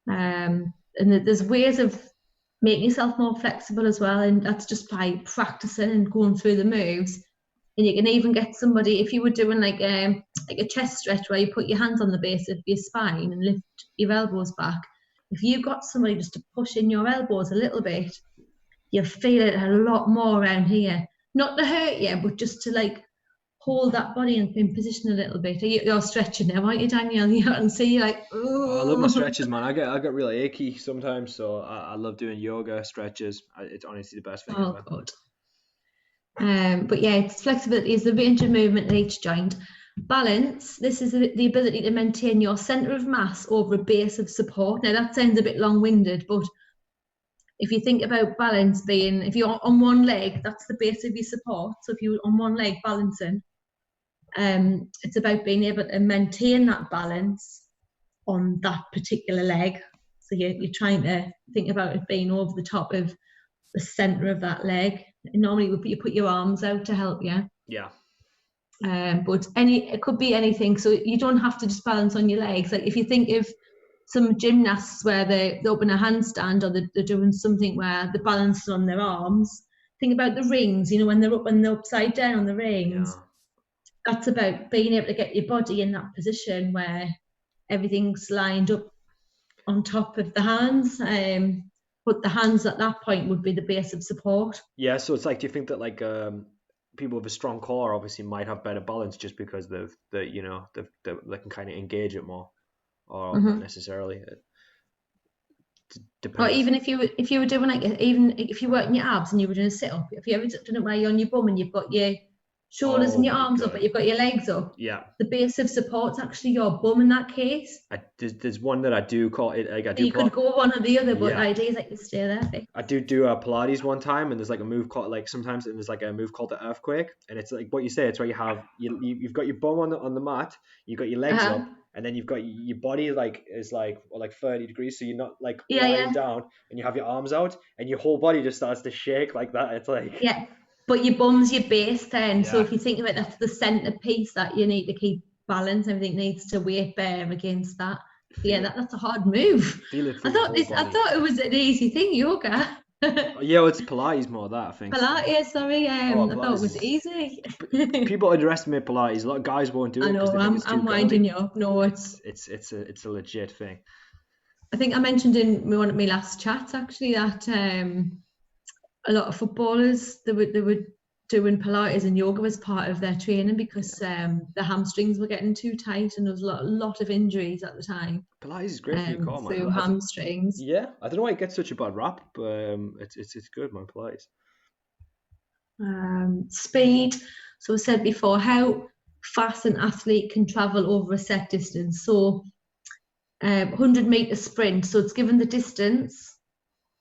And there's ways of making yourself more flexible as well, and that's just by practicing and going through the moves. And you can even get somebody, if you were doing like a chest stretch where you put your hands on the base of your spine and lift your elbows back, if you got somebody just to push in your elbows a little bit, you'll feel it a lot more around here. Not to hurt you, but just to like hold that body in position a little bit. You're stretching now, aren't you, Danielle? You can see like, oh, I love my stretches, man. I get really achy sometimes, so I love doing yoga stretches. It's honestly the best thing ever. God. But yeah, it's flexibility is the range of movement in each joint. Balance, this is the ability to maintain your centre of mass over a base of support. Now that sounds a bit long-winded, but if you think about balance being, if you're on one leg, that's the base of your support. So if you're on one leg balancing, it's about being able to maintain that balance on that particular leg. So you're trying to think about it being over the top of the centre of that leg. Normally you put your arms out to help you. Yeah. But it could be anything. So you don't have to just balance on your legs. Like if you think of some gymnasts where they open a handstand or they're doing something where they're balancing on their arms, think about the rings, when they're up and they're upside down on the rings. Yeah. That's about being able to get your body in that position where everything's lined up on top of the hands. But the hands at that point would be the base of support. Yeah, so it's like, do you think that like people with a strong core obviously might have better balance just because they can kind of engage it more, or not necessarily? Or even if you were doing like, even if you're working your abs and you were doing a sit up, if you ever done it where you're on your bum and you've got your shoulders and your arms up, but you've got your legs up. Yeah. The base of support's actually your bum in that case. There's one that I do call it. Like I do. You could go one or the other, but the idea is like you stay there. I do a Pilates one time, and there's like a move called sometimes there's like a move called the earthquake, and it's like what you say. It's where you've got your bum on the mat, you've got your legs up, and then you've got your body is 30 degrees, so you're not like lying down, and you have your arms out, and your whole body just starts to shake like that. It's like But your bum's your base then. Yeah. So if you think of it, that's the centerpiece that you need to keep balance. Everything needs to weight bear against that. That's a hard move. I thought it was an easy thing, yoga. Well, it's Pilates more that I think. Pilates, sorry. I thought it was easy. People underestimate Pilates. A lot of guys won't do it. I know. I'm winding you up. No, it's a legit thing. I think I mentioned in one of my last chats actually that a lot of footballers they were doing Pilates and yoga as part of their training because the hamstrings were getting too tight and there was a lot of injuries at the time. Pilates is great for your core, man. Through hamstrings. Yeah, I don't know why it gets such a bad rap, but it's good, man. Pilates. Speed. So I said before, how fast an athlete can travel over a set distance. So 100-meter sprint. So it's given the distance.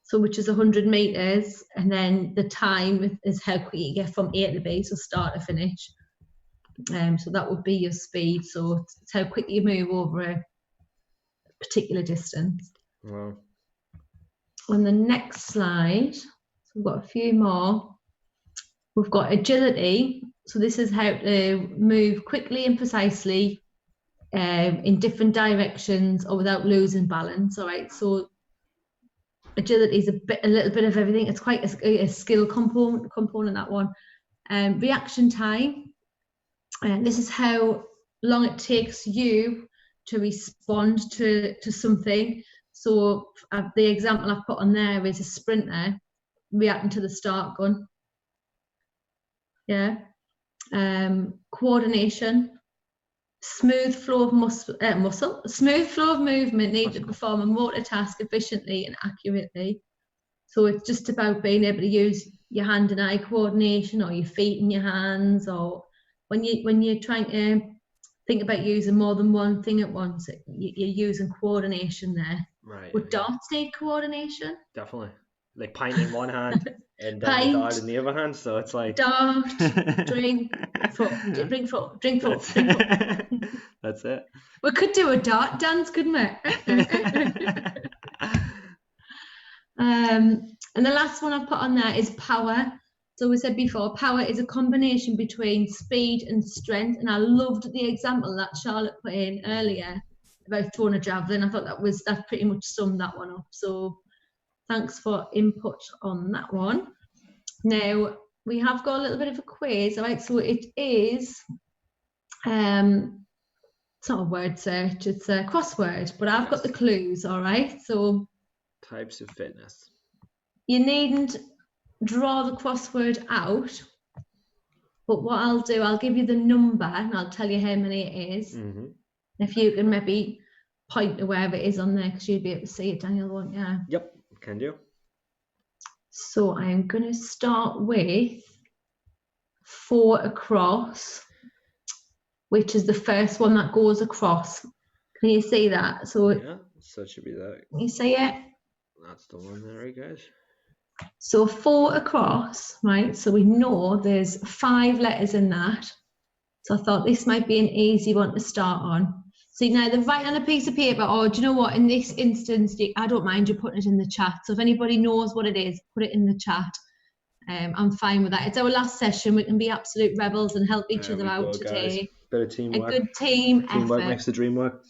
So which is 100 meters, and then the time is how quick you get from A to B, so start to finish. So that would be your speed. So it's how quick you move over a particular distance. Wow. On the next slide, so we've got a few more. We've got agility. So this is how to move quickly and precisely in different directions or without losing balance. All right. So agility is a little bit of everything. It's quite a skill component that one. Reaction time. This is how long it takes you to respond to something. So the example I've put on there is a sprinter reacting to the start gun. Yeah. Coordination, smooth flow of smooth flow of movement needed to perform a motor task efficiently and accurately. So it's just about being able to use your hand and eye coordination, or your feet and your hands, or when you're trying to think about using more than one thing at once, you're using coordination there. Right. Would darts need coordination? Definitely. Like pint in one hand and then the dart in the other hand. So it's like dart, drink, foot, drink, foot, drink, foot, drink, foot. That's it. We could do a dart dance, couldn't we? And the last one I've put on there is power. So we said before, power is a combination between speed and strength. And I loved the example that Charlotte put in earlier about throwing a javelin. I thought that pretty much summed that one up. So thanks for input on that one. Now we have got a little bit of a quiz, all right? So it is, it's not a word search, it's a crossword, but I've got the clues, all right? So types of fitness. You needn't draw the crossword out, but what I'll do, I'll give you the number and I'll tell you how many it is. Mm-hmm. If you can maybe point to wherever it is on there, because you'd be able to see it, Daniel, won't you? Yep, can do. So I'm going to start with 4 across, which is the first one that goes across. Can you see that? So yeah, so it should be that. Can you see it? That's the one there, right, guys? So 4 across, right? So we know there's 5 letters in that. So I thought this might be an easy one to start on. So you either write on a piece of paper, or do you know what? In this instance, I don't mind you putting it in the chat. So if anybody knows what it is, put it in the chat. I'm fine with that. It's our last session. We can be absolute rebels and help each other out today. Guys. Bit of teamwork. A good teamwork effort. Makes the dream work.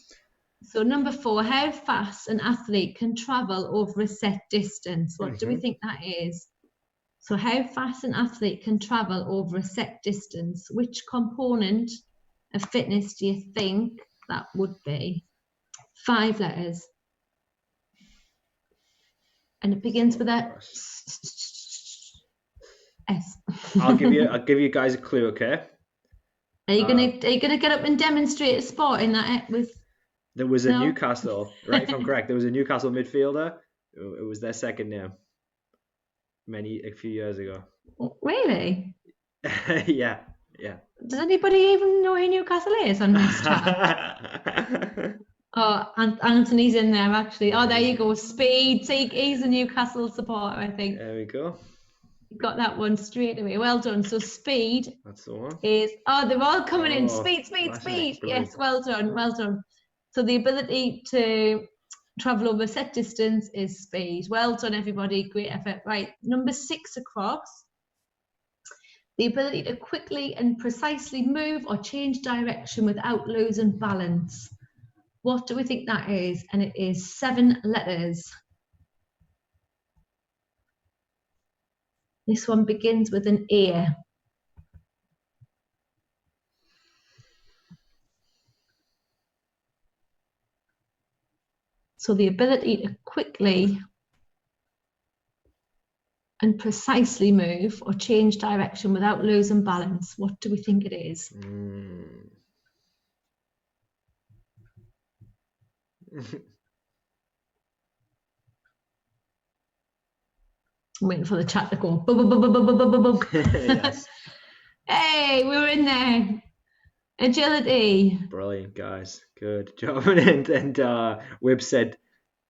So number 4, how fast an athlete can travel over a set distance. What do we think that is? So how fast an athlete can travel over a set distance. Which component of fitness do you think that would be? 5 letters. And it begins with a S. I'll give you guys a clue, okay? Are you gonna get up and demonstrate a sport in that with? There was a Newcastle, right? If I'm correct, there was a Newcastle midfielder. It was their second name. A few years ago. Really? Yeah. Does anybody even know who Newcastle is on this chat? Oh, Anthony's in there actually. Oh, there you go. Speed. See, he's a Newcastle supporter, I think. There we go. You got that one straight away. Well done. So speed. That's the one. They're all coming in. Speed. Yes, well done. So the ability to travel over a set distance is speed. Well done, everybody. Great effort. Right, number 6 across. The ability to quickly and precisely move or change direction without losing balance. What do we think that is? And it is 7 letters. This one begins with an A. So the ability to quickly and precisely move or change direction without losing balance. What do we think it is? I'm waiting for the chat to go. Yes. Hey, we were in there. Agility. Brilliant, guys. Good job. And Wib said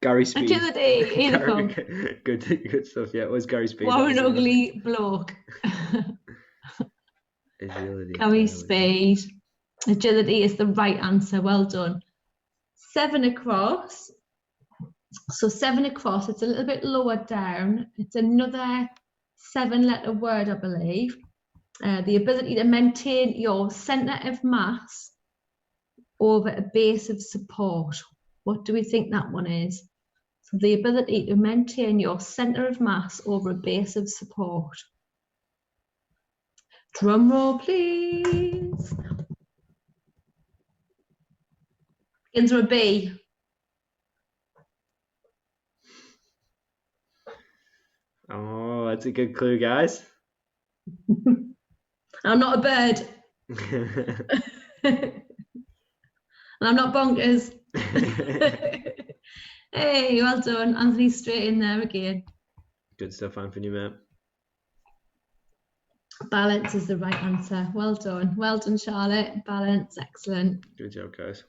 Gary Speed. Agility. Good stuff. Yeah, it was Gary Speed. What an ugly bloke. Agility. Gary Speed. Agility is the right answer. Well done. 7 across. So 7 across, it's a little bit lower down. It's another 7-letter word, I believe. The ability to maintain your centre of mass over a base of support. What do we think that one is? So the ability to maintain your centre of mass over a base of support. Drum roll, please. Begins with a B. Oh, that's a good clue, guys. I'm not a bird. And I'm not bonkers. Hey, well done. Anthony's straight in there again. Good stuff, Anthony, mate. Balance is the right answer. Well done. Well done, Charlotte. Balance, excellent. Good job, guys.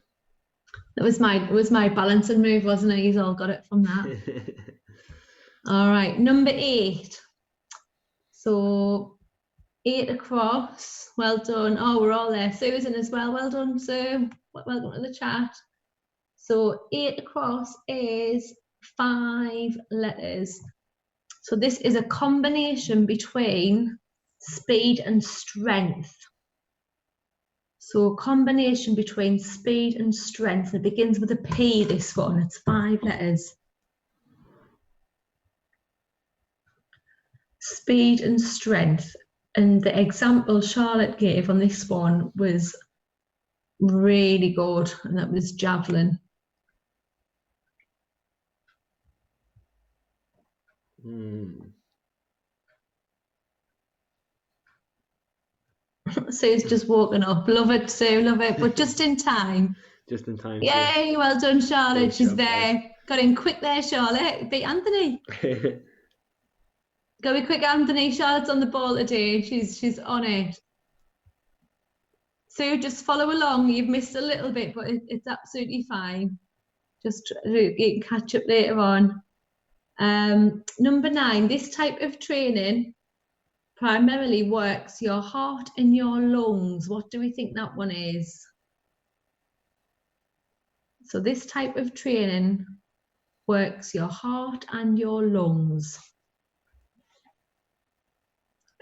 It was my balancing move, wasn't it? You've all got it from that. All right, number 8. So 8 across. Well done. Oh, we're all there. Susan as well. Well done, Sue. Welcome to the chat. So 8 across is 5 letters. So this is a combination between speed and strength. So a combination between speed and strength. It begins with a P, this one. It's 5 letters. Speed and strength. And the example Charlotte gave on this one was really good, and that was javelin. Sue's just walking up. Love it, Sue, love it. But just in time. Just in time. Yay, Sue. Well done, Charlotte. She's there. Guys. Got in quick there, Charlotte. Beat Anthony. Go be quick, Anthony. Charlotte's on the ball today. She's on it. Sue, just follow along. You've missed a little bit, but it's absolutely fine. Just you can catch up later on. Number 9, this type of training primarily works your heart and your lungs. What do we think that one is? So this type of training works your heart and your lungs.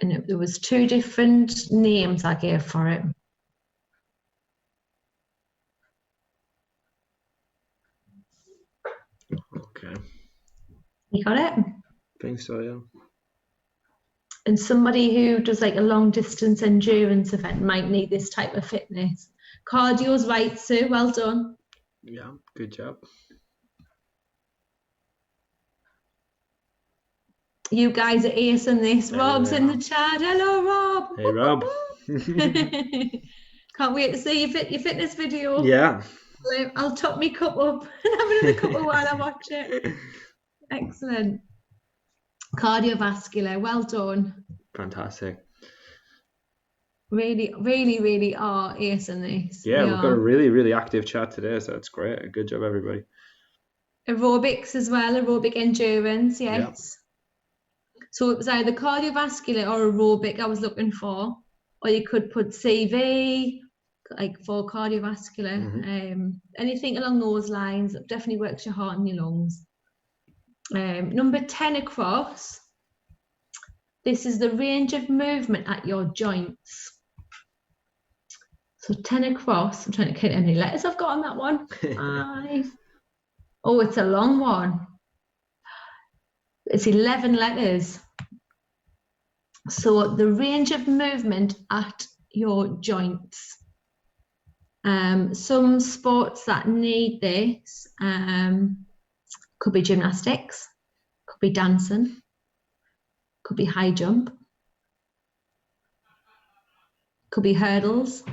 And there was 2 different names I gave for it. Okay. You got it? I think so, yeah. And somebody who does like a long distance endurance event might need this type of fitness. Cardio's right, Sue. Well done. Yeah, good job. You guys are acing this. Rob's in the chat. Hello, Rob. Hey, Rob. Can't wait to see your fitness video. Yeah. I'll top my cup up and have another cup while I watch it. Excellent. Cardiovascular. Well done. Fantastic. Really, really, really are acing this. Yeah, we've got a really, really active chat today, so it's great. Good job, everybody. Aerobics as well. Aerobic endurance. Yes. Yeah. So it was either cardiovascular or aerobic I was looking for, or you could put CV, like for cardiovascular. Anything along those lines definitely works your heart and your lungs. Number 10 across, this is the range of movement at your joints. So 10 across, I'm trying to count how many letters I've got on that one. 5. Oh, it's a long one. It's 11 letters. So the range of movement at your joints. Some sports that need this could be gymnastics, could be dancing, could be high jump, could be hurdles.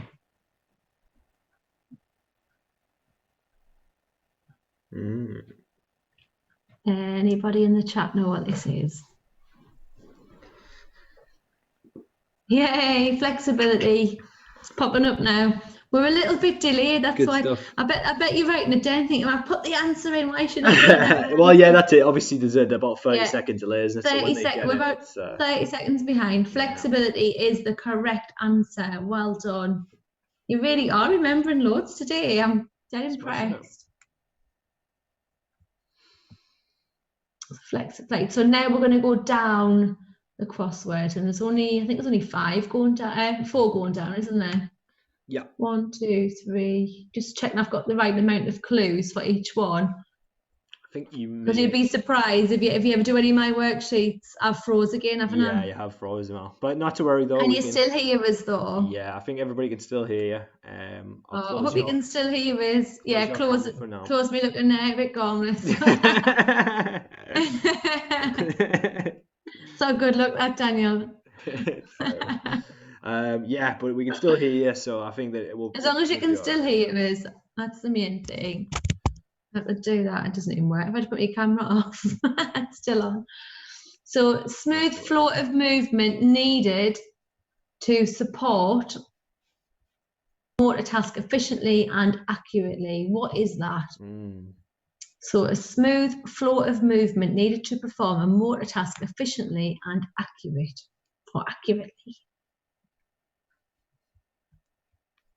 Anybody in the chat know what this is? Yay, flexibility. It's popping up now. We're a little bit delayed, that's why. I bet you're writing it down thinking, I've put the answer in, why should I? Well, yeah, that's it. Obviously, there's about 30 second delay, isn't it? 30 seconds. We're about 30 seconds behind. Flexibility is the correct answer. Well done. You really are remembering loads today. I'm dead impressed. Flexibility. So now we're going to go down the crossword, and there's only, I think there's only 5 going down, 4 going down, isn't there? Yeah. 1, 2, 3. Just checking I've got the right amount of clues for each one. think you may. Because you'd be surprised if you ever do any of my worksheets, I've froze again, haven't I? Yeah, you have froze now. But not to worry though. And you still hear us though? Yeah, I think everybody can still hear you. I hope you can still hear us. Yeah, close me looking a bit harmless. So good luck that, Daniel. Yeah, but we can still hear you, so I think that it will. As long as you can still hear us, that's the main thing. I have to do that. It doesn't even work. If I just put your camera off, it's still on. So smooth flow of movement needed to support motor task efficiently and accurately. What is that? So a smooth flow of movement needed to perform a motor task efficiently and accurately.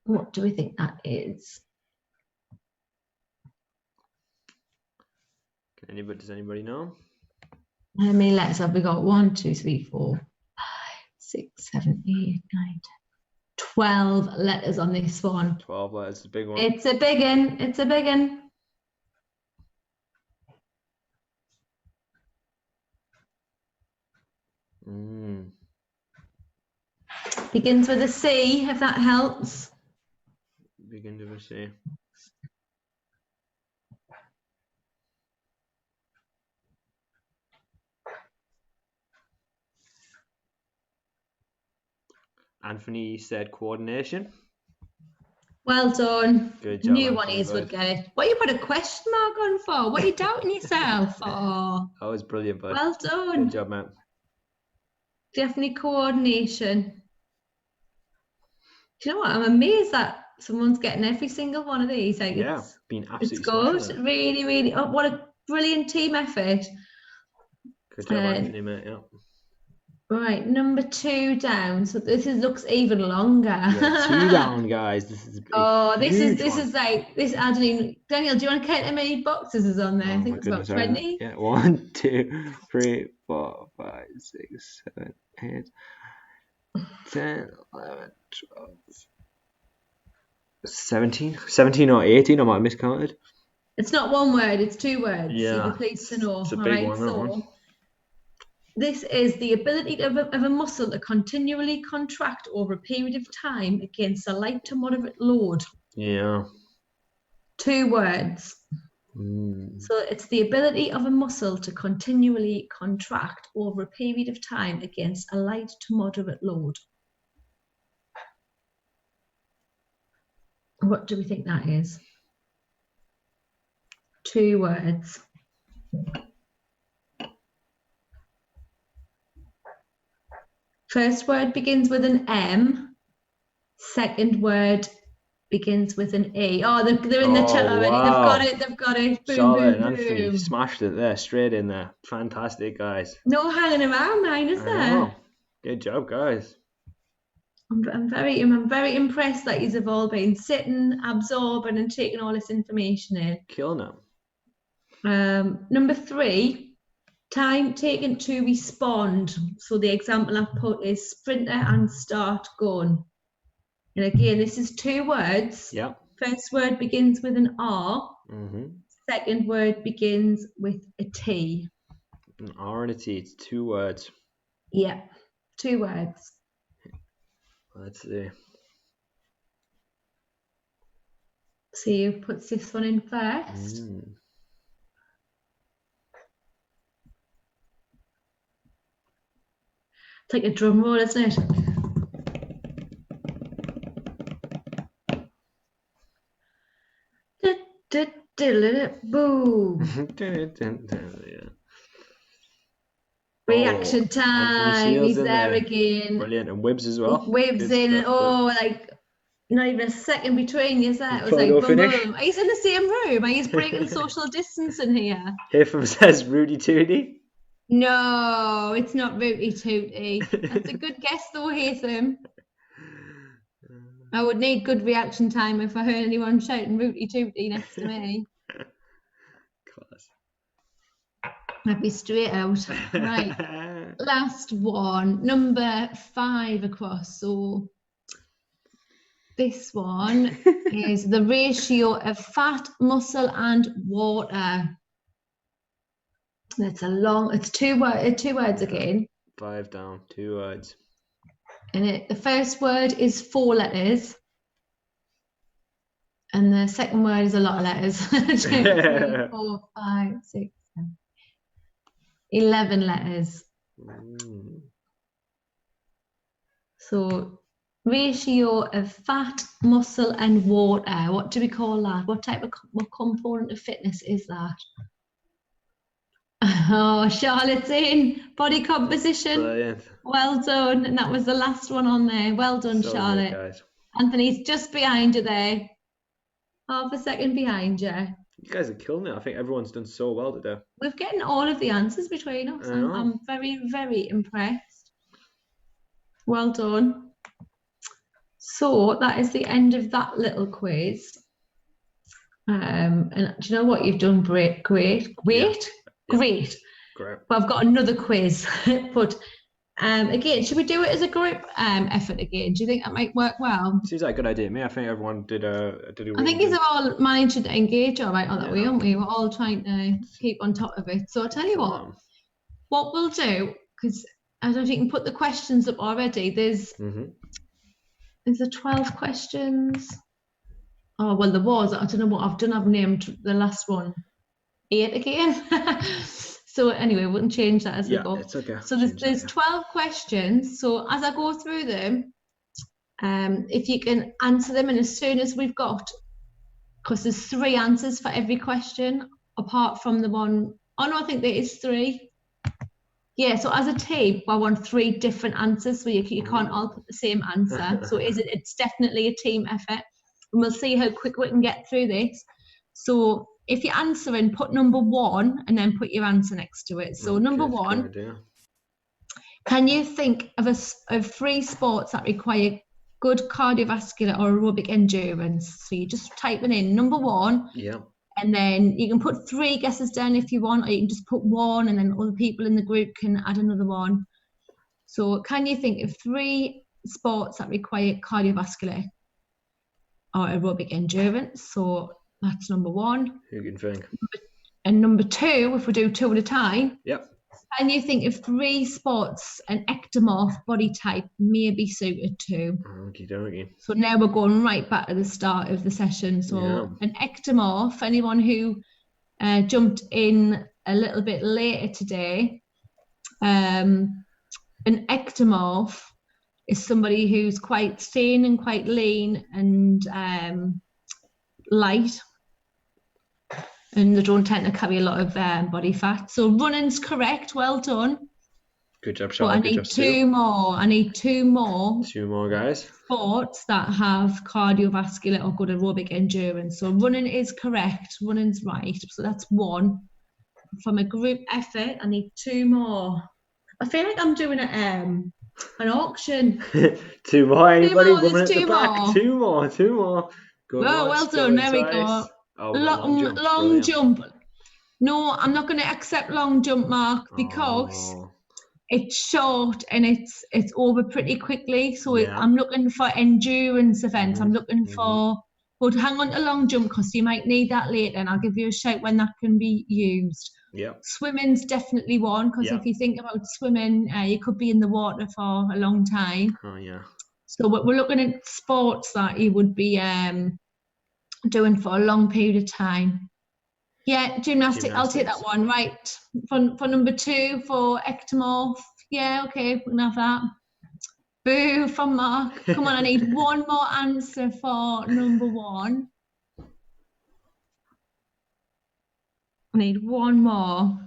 What do we think that is? Does anybody know? How many letters have we got? 1, 2, 3, 4, 5, 6, 7, 8, 9, 10. 12 letters on this one. 12 letters, it's a big one. It's a big one. It's a big one. Begins with a C, if that helps. Begins with a C. Anthony said coordination. Well done. Good job. New one is would get it. What you put a question mark on for? What are you doubting yourself for? That was brilliant, bud. Well done. Good job, man. Definitely coordination. Do you know what? I'm amazed that someone's getting every single one of these. Like, yeah, it's been absolutely good. Really, really. Oh, what a brilliant team effort. Good job, Anthony, mate. Yeah. Right, number 2 down. So this looks even longer. Yeah, 2 down, guys. This is this is like this. I don't even. Daniel, do you want to count how many boxes is on there? I think it's about 20. Yeah, 1, 2, 3, 4, 5, 6, 7, 8, 10, 11, 12, 17 or 18. I might have miscounted. It's not one word, it's 2 words. Yeah, so you're pleased to know. It's a big one, that one. This is the ability of a muscle to continually contract over a period of time against a light to moderate load. Yeah. 2 words. So it's the ability of a muscle to continually contract over a period of time against a light to moderate load. What do we think that is? 2 words. First word begins with an M. Second word begins with an E. Oh, they're in the chat already. Wow. They've got it. Boom, Solid, boom, Anthony. boom. Smashed it there, straight in there. Fantastic, guys. No hanging around, mine, is there? Good job, guys. I'm very impressed that you've all been sitting, absorbing, and taking all this information in. Killing it. Number 3. Time taken to respond. So the example I've put is sprinter and start gun. And again, this is 2 words. Yeah. First word begins with an R. Mm-hmm. Second word begins with a T. An R and a T. It's 2 words. Yeah, 2 words. Let's see. So you put this one in first. It's like a drum roll, isn't it? Boom. Reaction time. He's there again. Brilliant. And Wibbs as well. Wibbs in. Like not even a second between you. It was like boom, boom. Are you in the same room? Are you breaking social distance in here? Haytham says Rudy Tooty. No, it's not Rooty Tooty. That's a good guess though, Haytham. I would need good reaction time if I heard anyone shouting Rooty Tooty next to me. Class. I'd be straight out. Right. Last one. Number 5 across. So this one is the ratio of fat, muscle, and water. It's two words again. 5 down, 2 words. And the first word is 4 letters. And the second word is a lot of letters. 2, 3, 4, 5, 6, 7, 11 letters. So ratio of fat, muscle and water. What do we call that? What component of fitness is that? Oh, Charlotte's in. Body composition. Brilliant. Well done. And that was the last one on there. Well done, so Charlotte. Good, guys. Anthony's just behind you there. Half a second behind you. You guys are killing it. I think everyone's done so well today. We're getting all of the answers between us. I'm very, very impressed. Well done. So that is the end of that little quiz. And do you know what? You've done great. Great. But I've got another quiz. But again, should we do it as a group effort again? Do you think that might work well? Seems like a good idea to me. I think everyone did a really I think these are all managed to engage all right on that way, aren't we? We're all trying to keep on top of it. So I'll tell you what we'll do, because I don't know if you can put the questions up already. There's 12 questions. Oh, well, there was. I don't know what I've done. I've named the last one 8 again. So anyway, we can change that as we go. It's okay. So there's 12 questions. So as I go through them, if you can answer them, and as soon as we've got, because there's 3 answers for every question, apart from the one, oh no, I think there is 3. Yeah, so as a team, I want 3 different answers, so you can't all put the same answer. So it's definitely a team effort, and we'll see how quick we can get through this. So if you're answering, put number 1 and then put your answer next to it. So number 1, can you think of 3 sports that require good cardiovascular or aerobic endurance? So you're just typing in number 1. Yeah. And then you can put 3 guesses down if you want, or you can just put 1 and then other people in the group can add another one. So can you think of 3 sports that require cardiovascular or aerobic endurance? So that's number 1. Who can think? And number 2, if we do 2 at a time. Yep. Can you think of 3 sports an ectomorph body type may be suited to? Okie dokie. So now we're going right back to the start of the session. So an ectomorph, anyone who jumped in a little bit later today, an ectomorph is somebody who's quite thin and quite lean and light, and they don't tend to carry a lot of body fat. So running's correct. Well done. Good job, Charlotte. But I need 2 more. I need 2 more. 2 more, guys. Sports that have cardiovascular or good aerobic endurance. So running is correct. Running's right. So that's 1. From a group effort, I need 2 more. I feel like I'm doing an auction. 2 more. Anybody? 2 more. There's 2 more. 2 more. 2 more. Good. Well done. There we go. Oh, long jump. No, I'm not going to accept long jump, Mark, because it's short and it's over pretty quickly. So I'm looking for endurance events. I'm looking for, but hang on to long jump because you might need that later, and I'll give you a shout when that can be used. Yeah. Swimming's definitely one, because if you think about swimming, you could be in the water for a long time. Oh yeah. So we're looking at sports that you would be doing for a long period of time. Yeah, gymnastics. I'll take that one. Right, for number 2 for ectomorph. Yeah, okay, we can have that. Boo from Mark. Come on, I need 1 more answer for number 1. I need 1 more.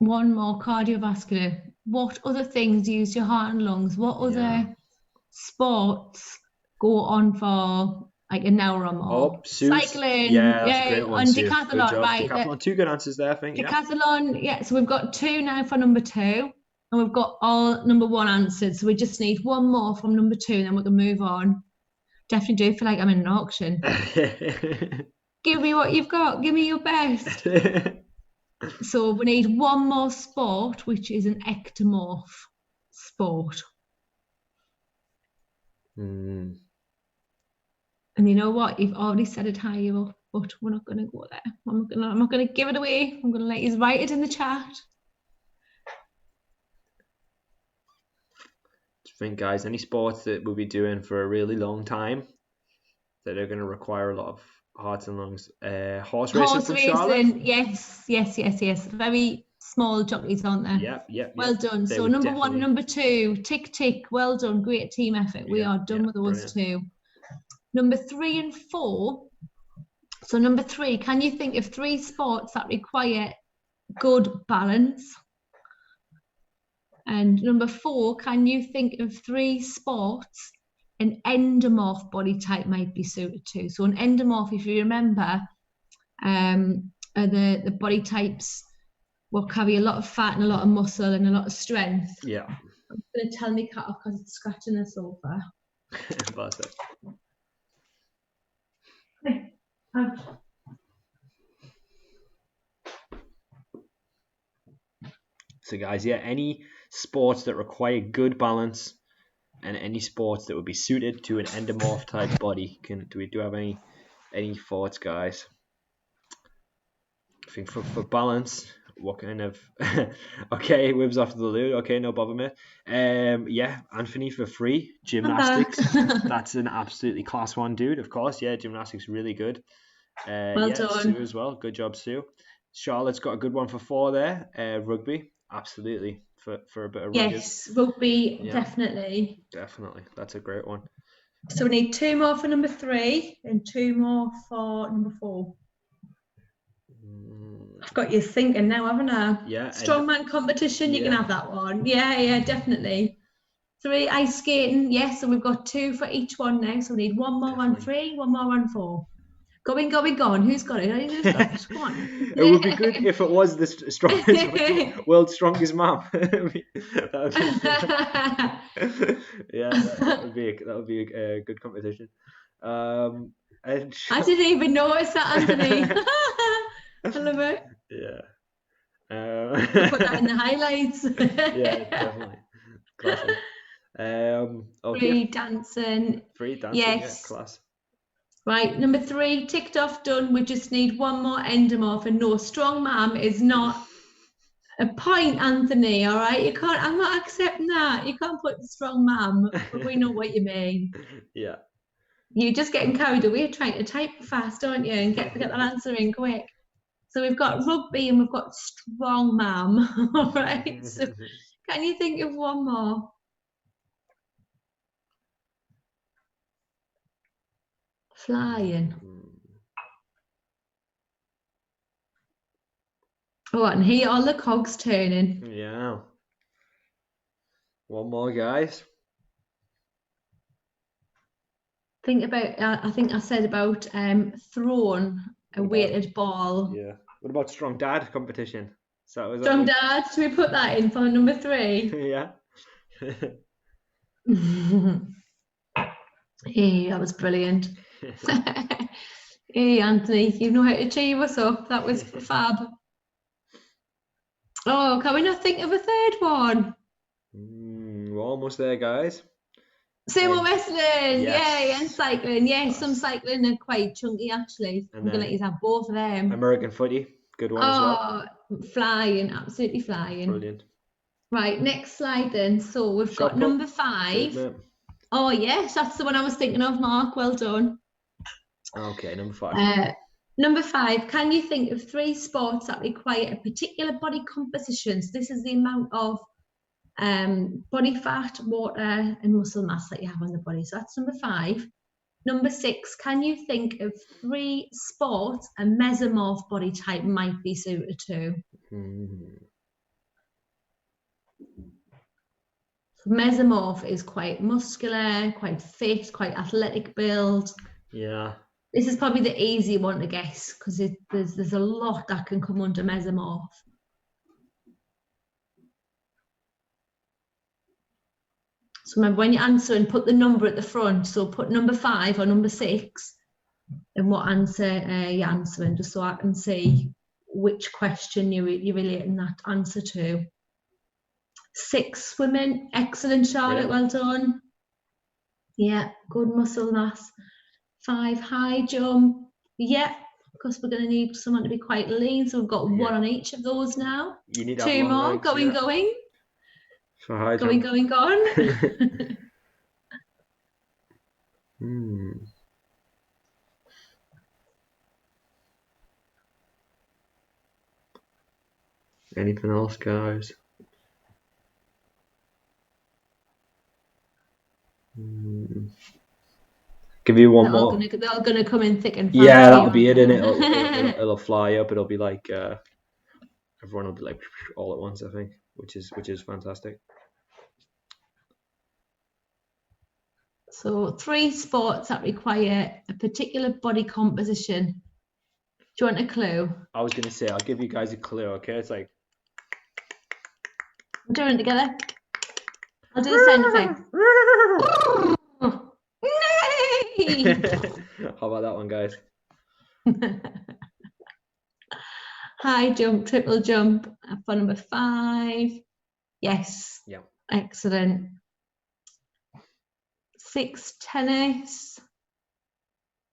One more cardiovascular. What other things use your heart and lungs? What other sports go on for like an hour or more? Cycling, that's a great one, and decathlon, right? Decathlon, 2 good answers there, I think. Decathlon, so we've got 2 now for number 2, and we've got all number 1 answered. So we just need 1 more from number 2, and then we can move on. Definitely do feel like I'm in an auction. Give me what you've got. Give me your best. So we need 1 more sport, which is an ectomorph sport. And you know what? You've already said it higher up. but we're not going to go there. I'm not going to give it away. I'm going to let you write it in the chat. I think, guys, any sports that we'll be doing for a really long time that are going to require a lot of hearts and lungs. Horse racing, Charlotte? Yes. Very small jockeys, aren't there? Yep. Well done. So number one, number two, tick. Well done. Great team effort. We are done with those two. Number 3 and 4. So number 3, can you think of 3 sports that require good balance? And number 4, can you think of 3 sports an endomorph body type might be suited to? So an endomorph, if you remember, are the body types will carry a lot of fat and a lot of muscle and a lot of strength. Yeah. I'm going to tell me cat off because it's scratching the sofa. Perfect. So guys, any sports that require good balance and any sports that would be suited to an endomorph type body. Do we have any thoughts, guys? I think for balance, what kind of okay, whips off the loo. Okay, no bother, mate. Anthony for free. Gymnastics. That's an absolutely class one, dude. Of course, gymnastics really good. Well done. Sue as well. Good job, Sue. Charlotte's got a good one for 4 there. Rugby, absolutely for a bit of rugby. Yes, rugby, definitely. Definitely, that's a great one. So we need 2 more for number 3 and 2 more for number 4. I've got you thinking now, haven't I? Yeah. Strongman competition, you can have that one. Yeah, definitely. 3 ice skating, yes. So we've got 2 for each one now. So we need 1 more on 3, 1 more on 4. Going. Who's got it? Come on. It would be good if it was the strongest, world's strongest mom. That would be a good competition. I didn't even notice that, Anthony. I love it. Yeah. Put that in the highlights. Yeah, definitely. Classic. Free dancing. Yes. Yeah, class. Right, number 3 ticked off, done. We just need 1 more endomorph, and no, strong ma'am is not a point, Anthony. All right, I'm not accepting that. You can't put strong ma'am, but we know what you mean. Yeah. You're just getting carried away trying to type fast, aren't you? And get that answer in quick. So we've got rugby and we've got strong ma'am. All right. So can you think of 1 more? Flying. Oh, and here all the cogs turning. Yeah. 1 more, guys. Think about. I think I said about throwing a weighted ball. Yeah. What about strong dad competition? Strong dad. Should we put that in for number 3? Yeah. Hey, that was brilliant. Hey, Anthony, you know how to cheer us up. That was fab. Oh, can we not think of a 3rd one? We're almost there, guys. Sumo wrestling, and cycling. Some cycling are quite chunky, actually. I'm going to let you have both of them. American footy, good one as well. Flying, absolutely flying. Brilliant. Right, next slide then. So we've got number 5. Oh, yes, that's the one I was thinking of, Mark. Well done. Okay, number 5. Number 5, can you think of 3 sports that require a particular body composition? So this is the amount of body fat, water, and muscle mass that you have on the body. So that's number 5. Number 6, can you think of 3 sports a mesomorph body type might be suited to? Mesomorph is quite muscular, quite fit, quite athletic build. Yeah. This is probably the easy one to guess because there's a lot that can come under mesomorph. So remember, when you answer and put the number at the front, so put number 5 or number 6 and what answer you're answering, just so I can see which question you're relating that answer to. 6 swimming, excellent, Charlotte, well done. Yeah, good muscle mass. 5 high jump, yeah, because we're going to need someone to be quite lean. So we've got one on each of those now. You need 2 more. Legs, going. For high going, jump. going. Anything else, guys? Give you one more. They're all gonna come in thick and fast. Yeah, that'll be it, innit? It'll fly up. It'll be like everyone will be like all at once, I think, which is fantastic. So 3 sports that require a particular body composition. Do you want a clue? I was gonna say I'll give you guys a clue. Okay, it's like we're doing it together. I'll do the sound effect. How about that one, guys? High jump, triple jump. For number 5. Yes. Yeah. Excellent. 6, tennis.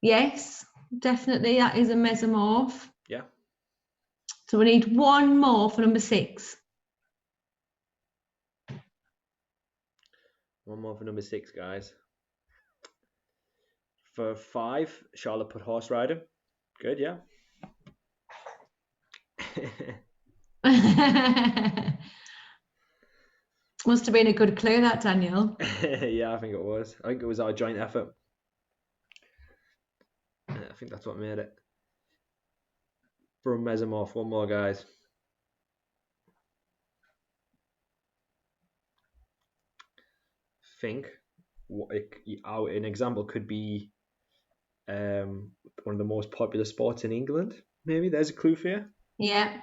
Yes, definitely. That is a mesomorph. Yeah. So we need one more for number 6. One more for number 6, guys. For 5, Charlotte put horse rider. Good, yeah. Must have been a good clue, that, Daniel. Yeah, I think it was. I think it was our joint effort. I think that's what made it. For a mesomorph, one more, guys. Think an example could be one of the most popular sports in England. Maybe there's a clue for you. Yeah.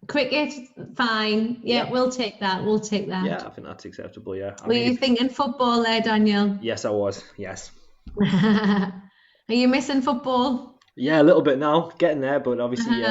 Cricket, fine. Yeah, we'll take that. Yeah, I think that's acceptable. Yeah. Were you thinking football there, Daniel? Yes, I was. Yes. Are you missing football? Yeah, a little bit now. Getting there, but obviously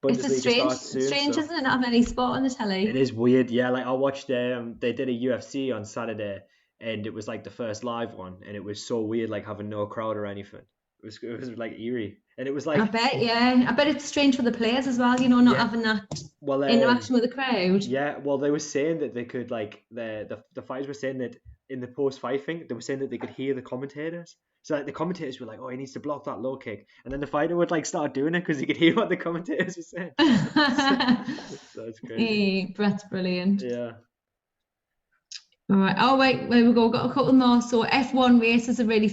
Bundesliga starts soon. Strange, isn't it, not have any sport on the telly? It is weird. Yeah, like I watched they did a UFC on Saturday, and it was like the first live one, and it was so weird, like having no crowd or anything. It was like eerie, and it was like I bet it's strange for the players as well, not having that interaction with the crowd. Yeah, well, they were saying that they could, like, the fighters were saying that in the post-fight thing, they were saying that they could hear the commentators. So like the commentators were like, "Oh, he needs to block that low kick," and then the fighter would like start doing it because he could hear what the commentators were saying. So it's crazy. That's brilliant. Yeah. All right. Oh wait, there we go. Got a couple more. So F1 races are really,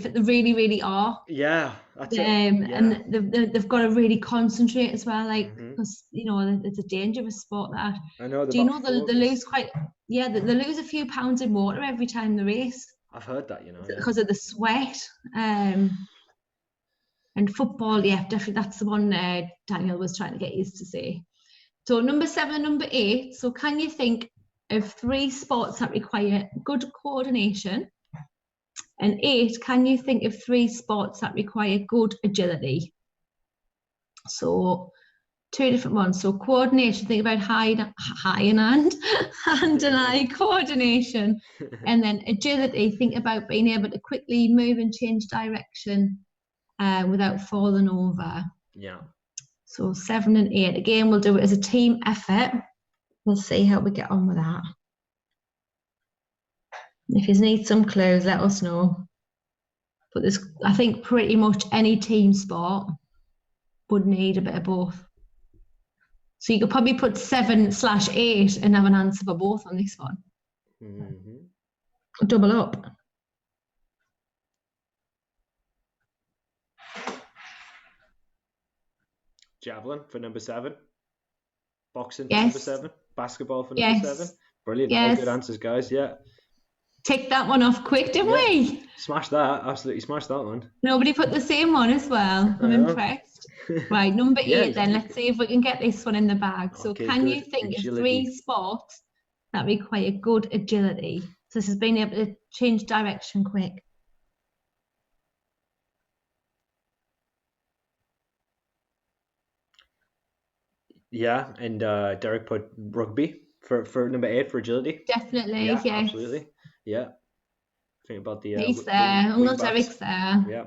really are. Yeah, that's it. And they've got to really concentrate as well, like because it's a dangerous sport. That I know. Do you know they lose they lose a few pounds in water every time they race. I've heard that, because of the sweat. And football, definitely that's the one Daniel was trying to get used to say. So number 7 and number 8. So can you think of 3 sports that require good coordination? And 8, can you think of 3 sports that require good agility? So 2 different ones. So coordination, think about hand and eye coordination. And then agility, think about being able to quickly move and change direction without falling over. Yeah. So 7 and 8. Again, we'll do it as a team effort. We'll see how we get on with that. If you need some clues, let us know. But I think pretty much any team sport would need a bit of both. So you could probably put 7/8 and have an answer for both on this one. Double up. Javelin for number 7. Boxing for number 7. Basketball for number 7. Brilliant. All good answers, guys. Yeah. Tick that one off quick, didn't we? Smashed that. Absolutely smashed that one. Nobody put the same one as well. I'm impressed. Right, number 8 then. Let's see if we can get this one in the bag. So can you think of 3 sports that require good agility? So this is being able to change direction quick. Yeah, and Derek put rugby for number 8 for agility. Definitely, yes. Absolutely. Yeah. Think about the... He's there. I'm not Derek's there. Yeah.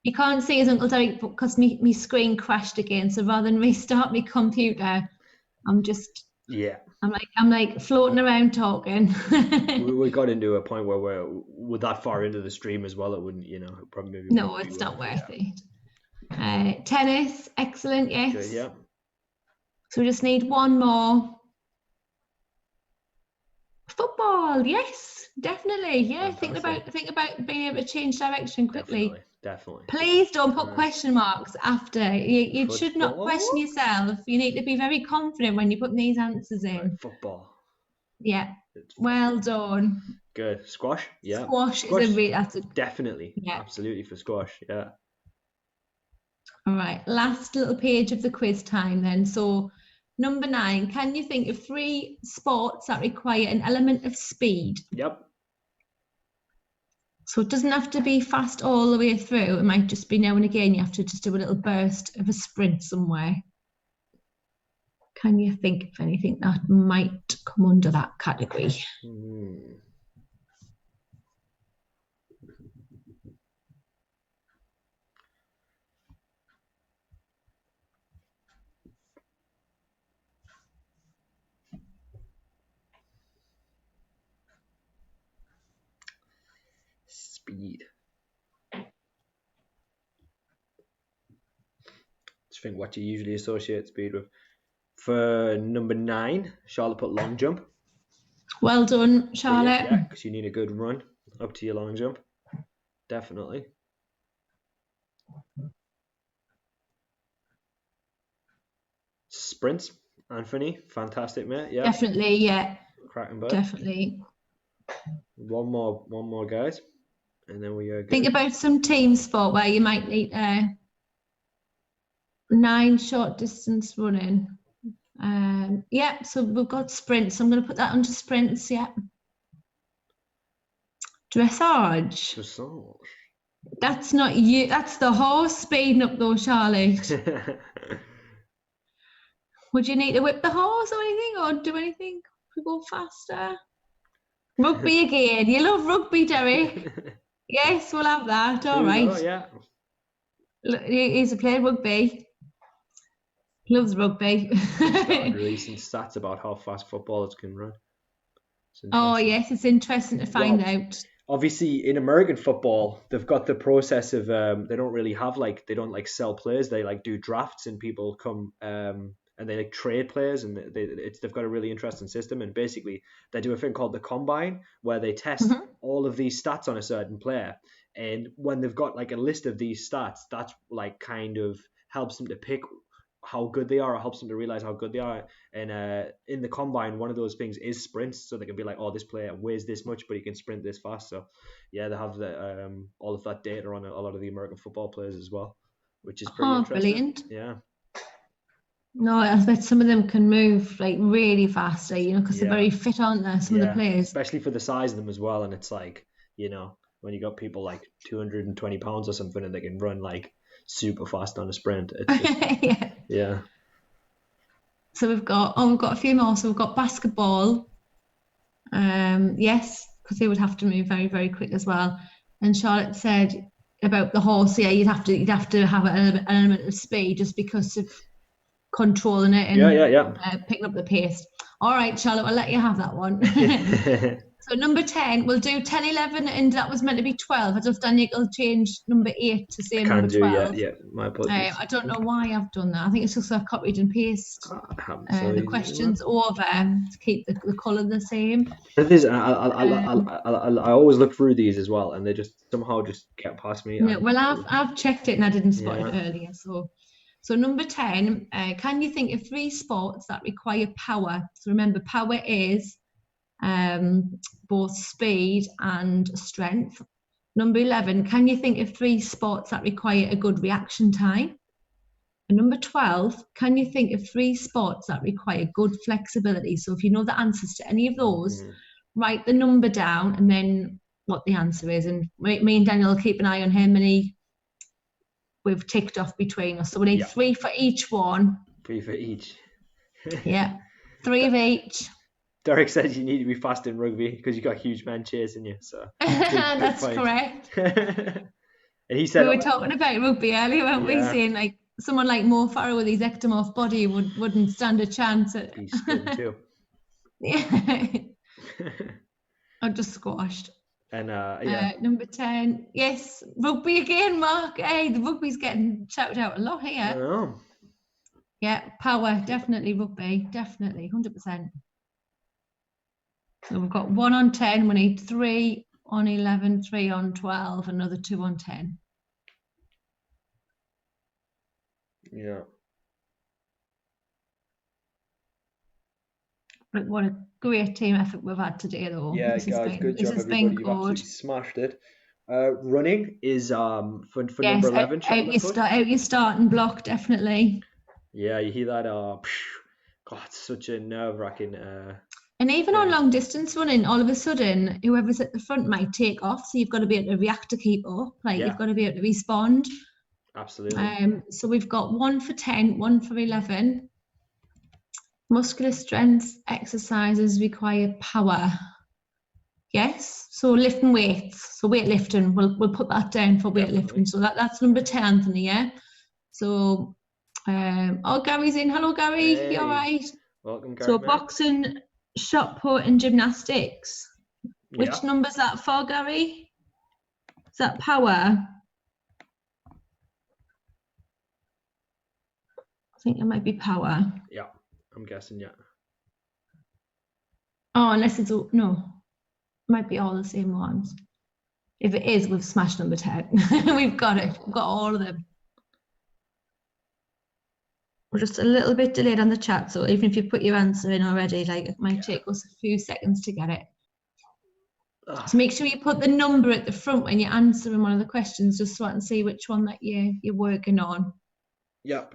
You can't see his Uncle Derek because my screen crashed again. So rather than restart my computer, I'm just I'm like floating around talking. we got into a point where we're that far into the stream as well. It wouldn't, probably maybe. No, it's not worth it. Tennis, excellent. Yes. Good, yeah. So we just need one more. Football, yes, definitely. Yeah, think about being able to change direction quickly. Definitely. Please don't put question marks after. You should not question yourself. You need to be very confident when you're putting these answers in. Right, football. Yeah. Well done. Good. Squash? Yeah. Squash is definitely. Yeah. Absolutely for squash. Yeah. All right. Last little page of the quiz time then. So number 9, can you think of 3 sports that require an element of speed? Yep. So it doesn't have to be fast all the way through. It might just be now and again you have to just do a little burst of a sprint somewhere. Can you think of anything that might come under that category? Speed. Just think what you usually associate speed with. For number 9, Charlotte put long jump. Well done, Charlotte. Yeah, because you need a good run up to your long jump. Definitely. Sprints, Anthony, fantastic, mate. Yeah. Definitely, yeah. Cracking bird. Definitely. One more, guys, and then we are good. Think about some team sport where you might need 9 short distance running. Yeah, so we've got sprints. I'm going to put that under sprints. Yeah. Dressage. That's not you. That's the horse speeding up though, Charlotte. Would you need to whip the horse or anything, or do anything to go faster? Rugby again. You love rugby, Derek. Yes, we'll have that. All right. Oh, yeah. He's a player rugby. Loves rugby. Recent stats about how fast footballers can run. Oh yes, it's interesting to find out. Obviously, in American football, they've got the process of they don't really have they don't sell players. They do drafts and people come and they trade players, and they've got a really interesting system. And basically, they do a thing called the combine where they test all of these stats on a certain player. And when they've got a list of these stats, that's kind of helps them to pick how good they are, or helps them to realize how good they are. And in the combine, one of those things is sprints, so they can be like, oh, this player weighs this much, but he can sprint this fast. So yeah, they have all of that data on a lot of the American football players as well, which is pretty interesting. Brilliant. Yeah. No, I bet some of them can move really faster, because they're very fit, aren't they? Some of the players, especially for the size of them as well. And it's when you got people 220 pounds or something, and they can run super fast on a sprint. It's just, yeah. So we've got a few more. So we've got basketball. Yes, because they would have to move very, very quick as well. And Charlotte said about the horse, yeah, you'd have to have an element of speed just because of controlling it and picking up the pace. All right, Charlotte, I'll let you have that one. So number 10, we'll do 10, 11, and that was meant to be 12. I don't know if Daniel will change number 8 to say number 12. Yeah, my apologies. I don't know why I've done that. I think it's just I copied and pasted the questions over to keep the colour the same. I always look through these as well, and they just somehow just get past me. Yeah, well, I've checked it and I didn't spot it earlier. So number 10, can you think of 3 sports that require power? So remember, power is both speed and strength. Number 11, can you think of 3 sports that require a good reaction time? And number 12, can you think of 3 sports that require good flexibility? So if you know the answers to any of those, write the number down and then what the answer is. And me and Daniel will keep an eye on how many we've ticked off between us. So we need 3 for each one. 3 for each. Yeah, 3 of each. Derek says you need to be fast in rugby because you got huge men chasing you. So that's correct. And he said we were talking about rugby earlier, weren't we? Saying like someone like Mo Farah with his ectomorph body wouldn't stand a chance at. Be split too. Yeah. I just squashed. And number 10, yes, rugby again, Mark. Hey, the rugby's getting shouted out a lot here. I know. Yeah, power, definitely rugby, definitely, 100%. So we've got 1 on 10, we need 3 on 11, 3 on 12, another 2 on 10. Yeah. But what a great team effort we've had today, though. Yeah, guys, good job, everybody. You've absolutely smashed it. Running is for number 11. Out your starting block, definitely. Yeah, you hear that? God, it's such a nerve-wracking. And even on long distance running, all of a sudden, whoever's at the front might take off. So you've got to be able to react to keep up. You've got to be able to respond. Absolutely. So we've got 1 for 10, 1 for 11. Muscular strength exercises require power. Yes. So lifting weights. So weightlifting. We'll put that down for weightlifting. So that's number 10, Anthony. Yeah. So, Gary's in. Hello, Gary. Hey. You all right? Welcome, Gary. So boxing, shot put, and gymnastics. Which number's that for, Gary? Is that power? I think it might be power. Yeah, I'm guessing, yeah. Oh, unless it's no. It might be all the same ones. If it is, we've smashed number 10. We've got it. We've got all of them. We're just a little bit delayed on the chat, so even if you put your answer in already, it might take us a few seconds to get it. So make sure you put the number at the front when you're answering one of the questions, just so I can see which one that you're working on. Yep.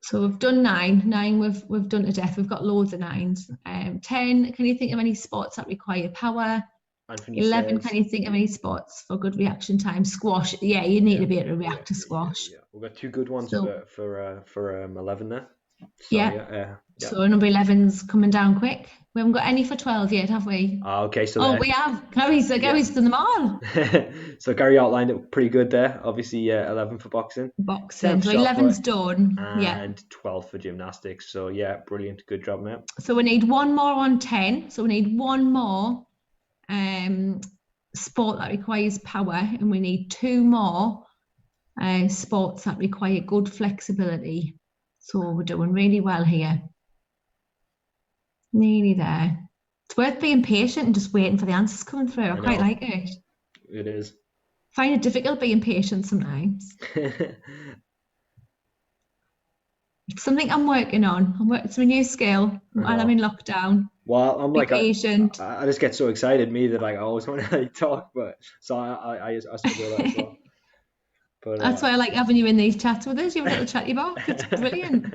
So we've done 9. 9 we've done to death. We've got loads of 9s. 10. Can you think of any sports that require power? 11. Can you think of any sports for good reaction time? Squash. Yeah, you need to be able to react to squash. Yeah. We've got 2 good ones for 11 there. So, so number 11's coming down quick. We haven't got any for 12 yet, have we? Okay, so we have. Gary's done them all. So Gary outlined it pretty good there. Obviously, 11 for boxing. Boxing. So 11's done. And 12 for gymnastics. So yeah, brilliant. Good job, mate. So we need 1 more on 10. So we need 1 more sport that requires power, and we need 2 more sports that require good flexibility. So we're doing really well here. Nearly there. It's worth being patient and just waiting for the answers coming through. I quite like it. It is. Find it difficult being patient sometimes. It's something I'm working on. It's my new skill while I'm in lockdown. Well, I'm patient. I just get so excited, that I always want to talk, but so I struggle with that as well. But that's why I like having you in these chats with us. You're a little chatty box. It's brilliant.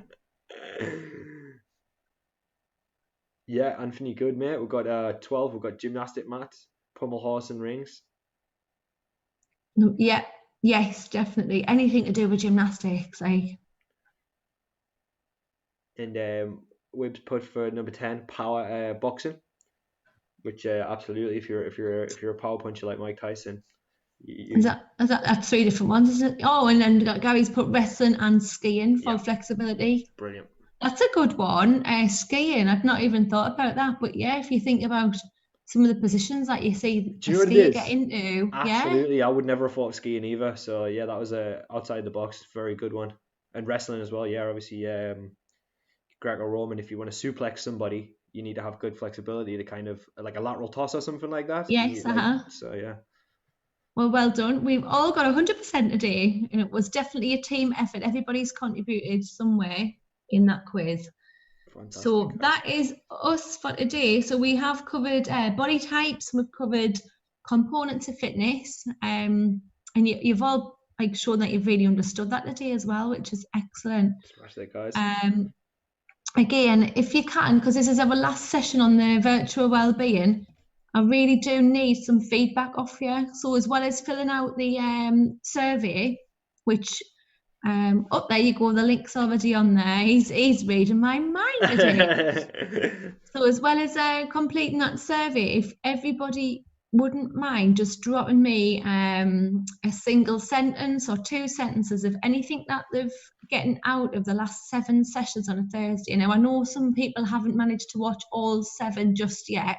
Yeah, Anthony, good, mate. We've got 12. We've got gymnastic mats, pommel horse and rings. Yeah, yes, definitely. Anything to do with gymnastics, And Wibbs put for number 10, power boxing, which absolutely, if you're a power puncher like Mike Tyson. Is that's 3 different ones, isn't it? Oh, and then Gary's put wrestling and skiing for flexibility. Brilliant. That's a good one. Skiing, I've not even thought about that, but yeah, if you think about some of the positions that you see a skier get into, absolutely. I would never have thought of skiing either. So yeah, that was a outside the box, very good one. And wrestling as well. Yeah, obviously, Greco-Roman. If you want to suplex somebody, you need to have good flexibility to kind of like a lateral toss or something like that. Yes, so yeah. Well done. We've all got 100% today, and it was definitely a team effort. Everybody's contributed some way in that quiz. Fantastic. So that is us for today. So we have covered body types, we've covered components of fitness, and you've all shown that you've really understood that today as well, which is excellent. Smash that, guys. Again, if you can, because this is our last session on the virtual wellbeing, I really do need some feedback off you. So as well as filling out the survey, which there you go, the link's already on there. He's reading my mind today. So as well as completing that survey, if everybody wouldn't mind just dropping me a single sentence or 2 sentences of anything that they've getting out of the last 7 sessions on a Thursday. Now, I know some people haven't managed to watch all 7 just yet,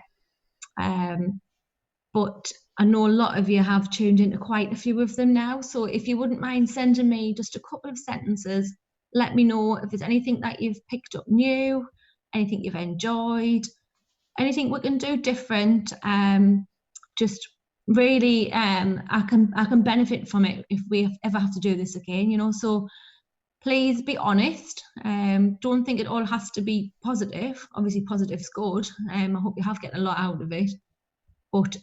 but I know a lot of you have tuned into quite a few of them now. So if you wouldn't mind sending me just a couple of sentences, let me know if there's anything that you've picked up new, anything you've enjoyed, anything we can do different. Just really, I can benefit from it if we ever have to do this again, you know. So please be honest. Don't think it all has to be positive. Obviously, positive's good. I hope you have getting a lot out of it. But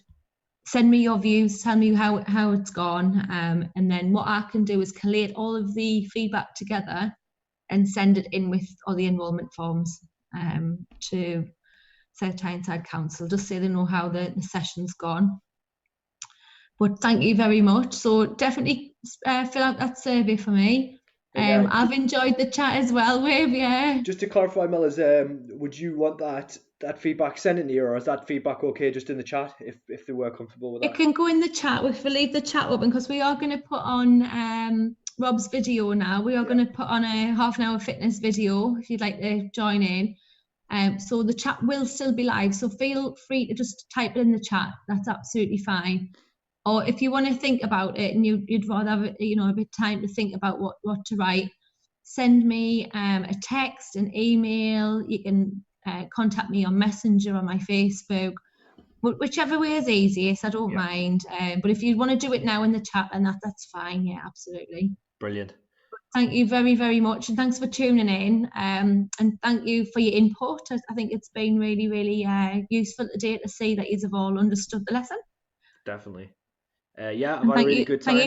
send me your views, tell me how it's gone, and then what I can do is collate all of the feedback together and send it in with all the enrolment forms to South Tyneside Council, just so they know how the session's gone. But thank you very much. So definitely fill out that survey for me. I've enjoyed the chat as well, Wave, yeah. Just to clarify, Mellors, would you want that feedback sent in here, or is that feedback okay just in the chat if they were comfortable with that? It can go in the chat. We'll leave the chat open because we are going to put on Rob's video now. We are going to put on a half-an-hour fitness video if you'd like to join in. So the chat will still be live. So feel free to just type it in the chat. That's absolutely fine. Or if you want to think about it and you'd rather have a bit of time to think about what to write, send me a text, an email. You can contact me on Messenger or my Facebook. Whichever way is easiest, I don't mind. But if you want to do it now in the chat, then that's fine. Yeah, absolutely. Brilliant. Thank you very, very much. And thanks for tuning in. And thank you for your input. I think it's been really, really useful today to see that you've all understood the lesson. Definitely. I've had a really good time.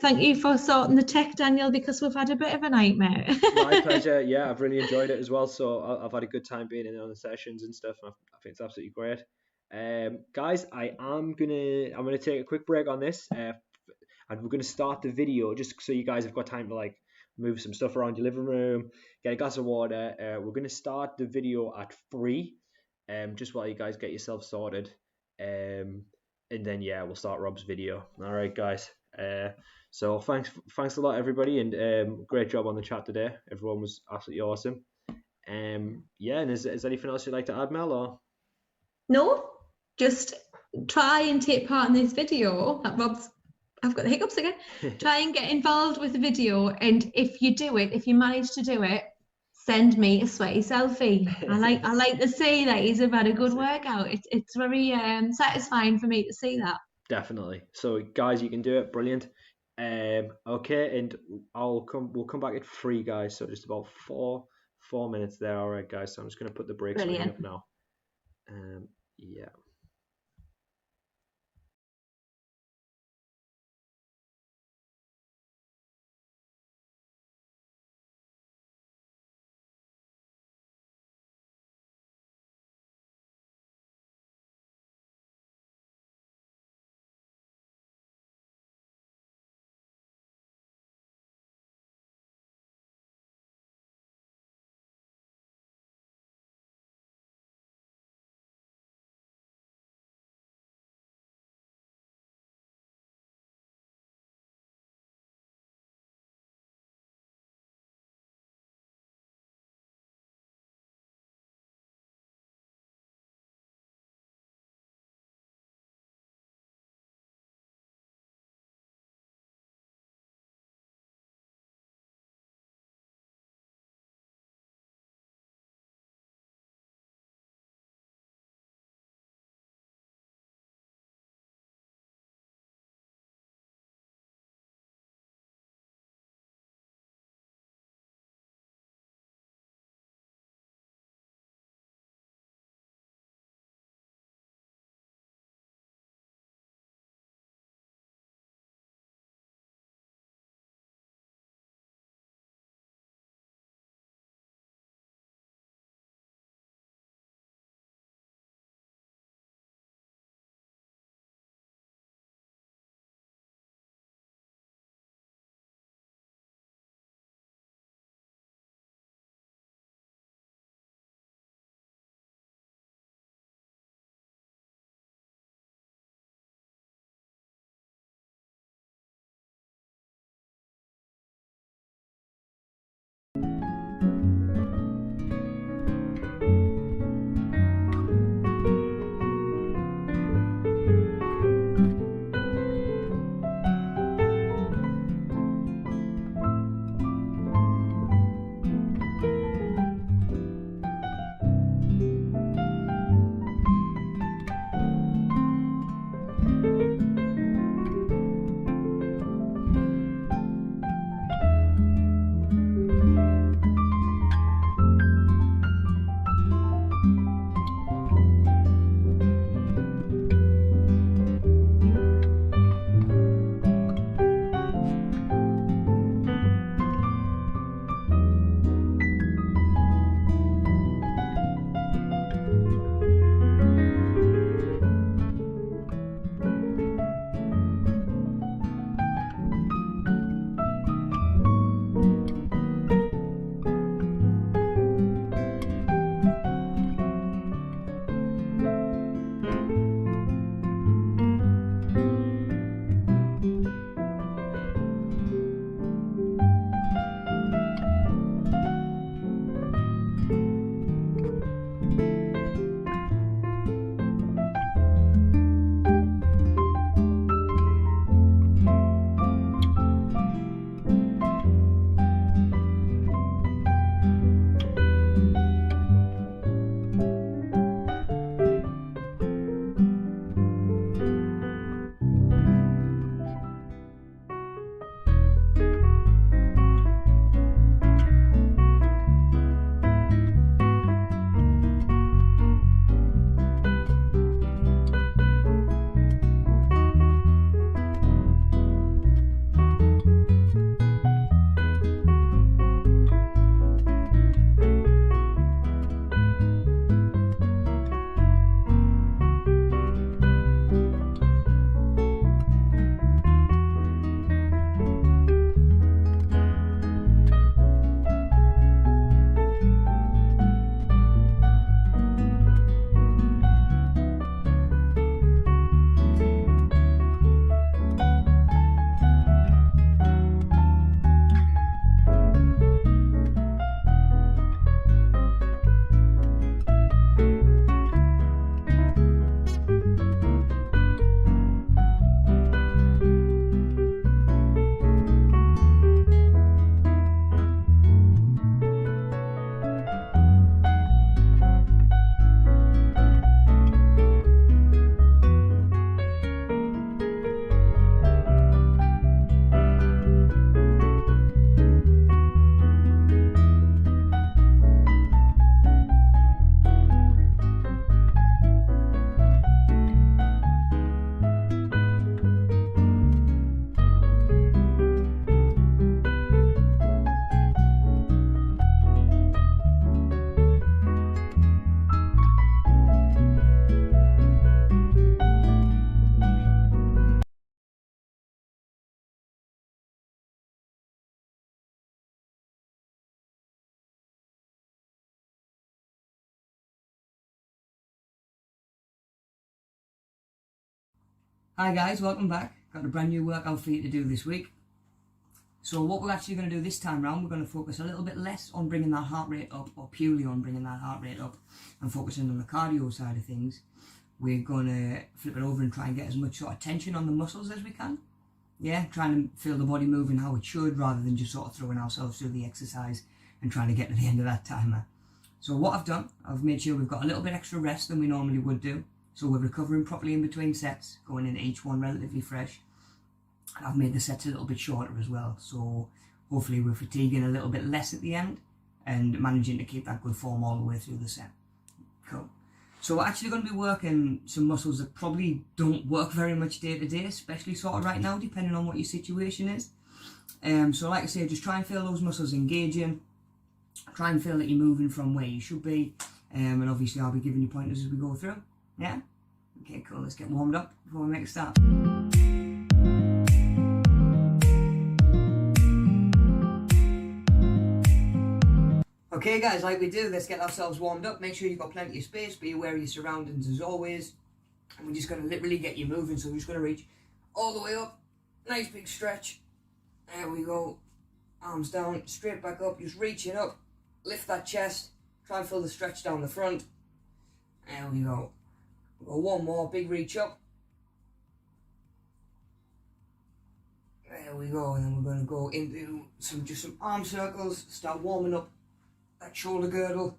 Thank you for sorting the tech, Daniel, because we've had a bit of a nightmare. My pleasure. Yeah, I've really enjoyed it as well. So I've had a good time being in on the sessions and stuff. I think it's absolutely great. Guys, I'm gonna take a quick break on this, and we're gonna start the video just so you guys have got time to like move some stuff around your living room, get a glass of water. We're gonna start the video at 3, just while you guys get yourself sorted. And then we'll start Rob's video. All right, guys. So thanks a lot, everybody, and great job on the chat today. Everyone was absolutely awesome. And is there anything else you'd like to add, Mel? Or no, just try and take part in this video. I've got the hiccups again. Try and get involved with the video, and if you manage to do it, send me a sweaty selfie. I like to see that you've had a good workout. It's very satisfying for me to see that. Definitely. So guys, you can do it. Brilliant. Okay, and we'll come back at 3, guys. So just about 4 minutes there. All right, guys. So I'm just gonna put the brakes on up now. Hi guys, welcome back. Got a brand new workout for you to do this week. So what we're actually going to do this time round, we're going to focus a little bit less on bringing that heart rate up, or purely on bringing that heart rate up, and focusing on the cardio side of things. We're going to flip it over and try and get as much sort of tension on the muscles as we can. Yeah, trying to feel the body moving how it should, rather than just sort of throwing ourselves through the exercise and trying to get to the end of that timer. So what I've done, I've made sure we've got a little bit extra rest than we normally would do. So we're recovering properly in between sets, going into each one relatively fresh. And I've made the sets a little bit shorter as well. So hopefully we're fatiguing a little bit less at the end and managing to keep that good form all the way through the set. Cool. So we're actually going to be working some muscles that probably don't work very much day to day, especially sort of right now, depending on what your situation is. So like I say, just try and feel those muscles engaging. Try and feel that you're moving from where you should be. And obviously I'll be giving you pointers as we go through. Yeah? Okay, cool. Let's get warmed up before we make a start. Okay guys, like we do, let's get ourselves warmed up. Make sure you've got plenty of space. Be aware of your surroundings as always. And we're just going to literally get you moving. So we're just going to reach all the way up. Nice big stretch. There we go. Arms down, straight back up. Just reaching up. Lift that chest. Try and feel the stretch down the front. There we go. We'll go one more, big reach up. There we go, and then we're going to go into some arm circles, start warming up that shoulder girdle.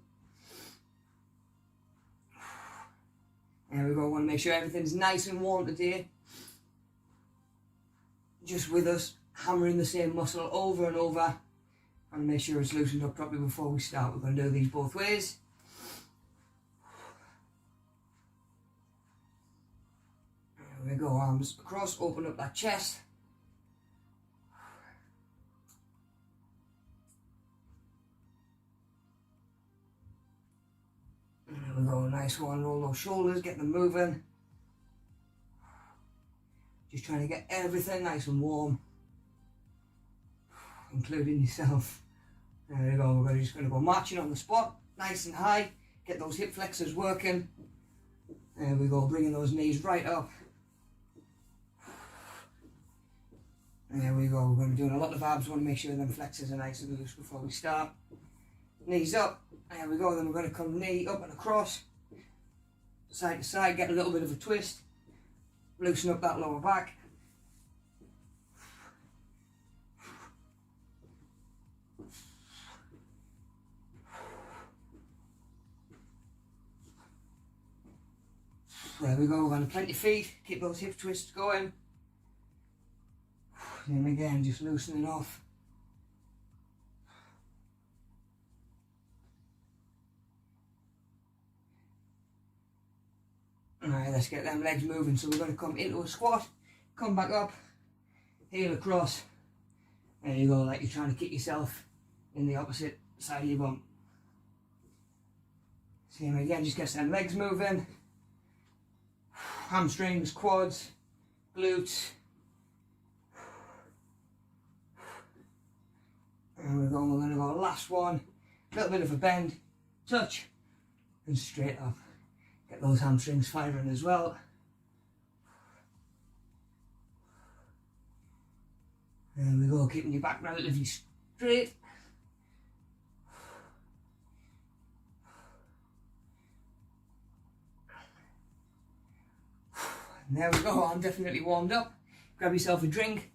There we go, want to make sure everything's nice and warm today. Just with us, hammering the same muscle over and over, and make sure it's loosened up properly before we start. We're going to do these both ways. There we go, arms across, open up that chest. There we go, nice one, roll those shoulders, get them moving. Just trying to get everything nice and warm, including yourself. There we go, we're just going to go marching on the spot, nice and high, get those hip flexors working. There we go, bringing those knees right up. There we go, we're going to be doing a lot of abs, want to make sure them flexors are nice and loose before we start. Knees up, there we go, then we're going to come knee up and across, side to side, get a little bit of a twist, loosen up that lower back. There we go, we're going to plant your feet, keep those hip twists going. And again, just loosening off. Alright, let's get them legs moving. So we're going to come into a squat, come back up, heel across. There you go, like you're trying to kick yourself in the opposite side of your bum. Same again, just get them legs moving. Hamstrings, quads, glutes. There we go, we're going to go last one, a little bit of a bend, touch, and straight up. Get those hamstrings firing as well. There we go, keeping your back relatively straight. And there we go, I'm definitely warmed up. Grab yourself a drink,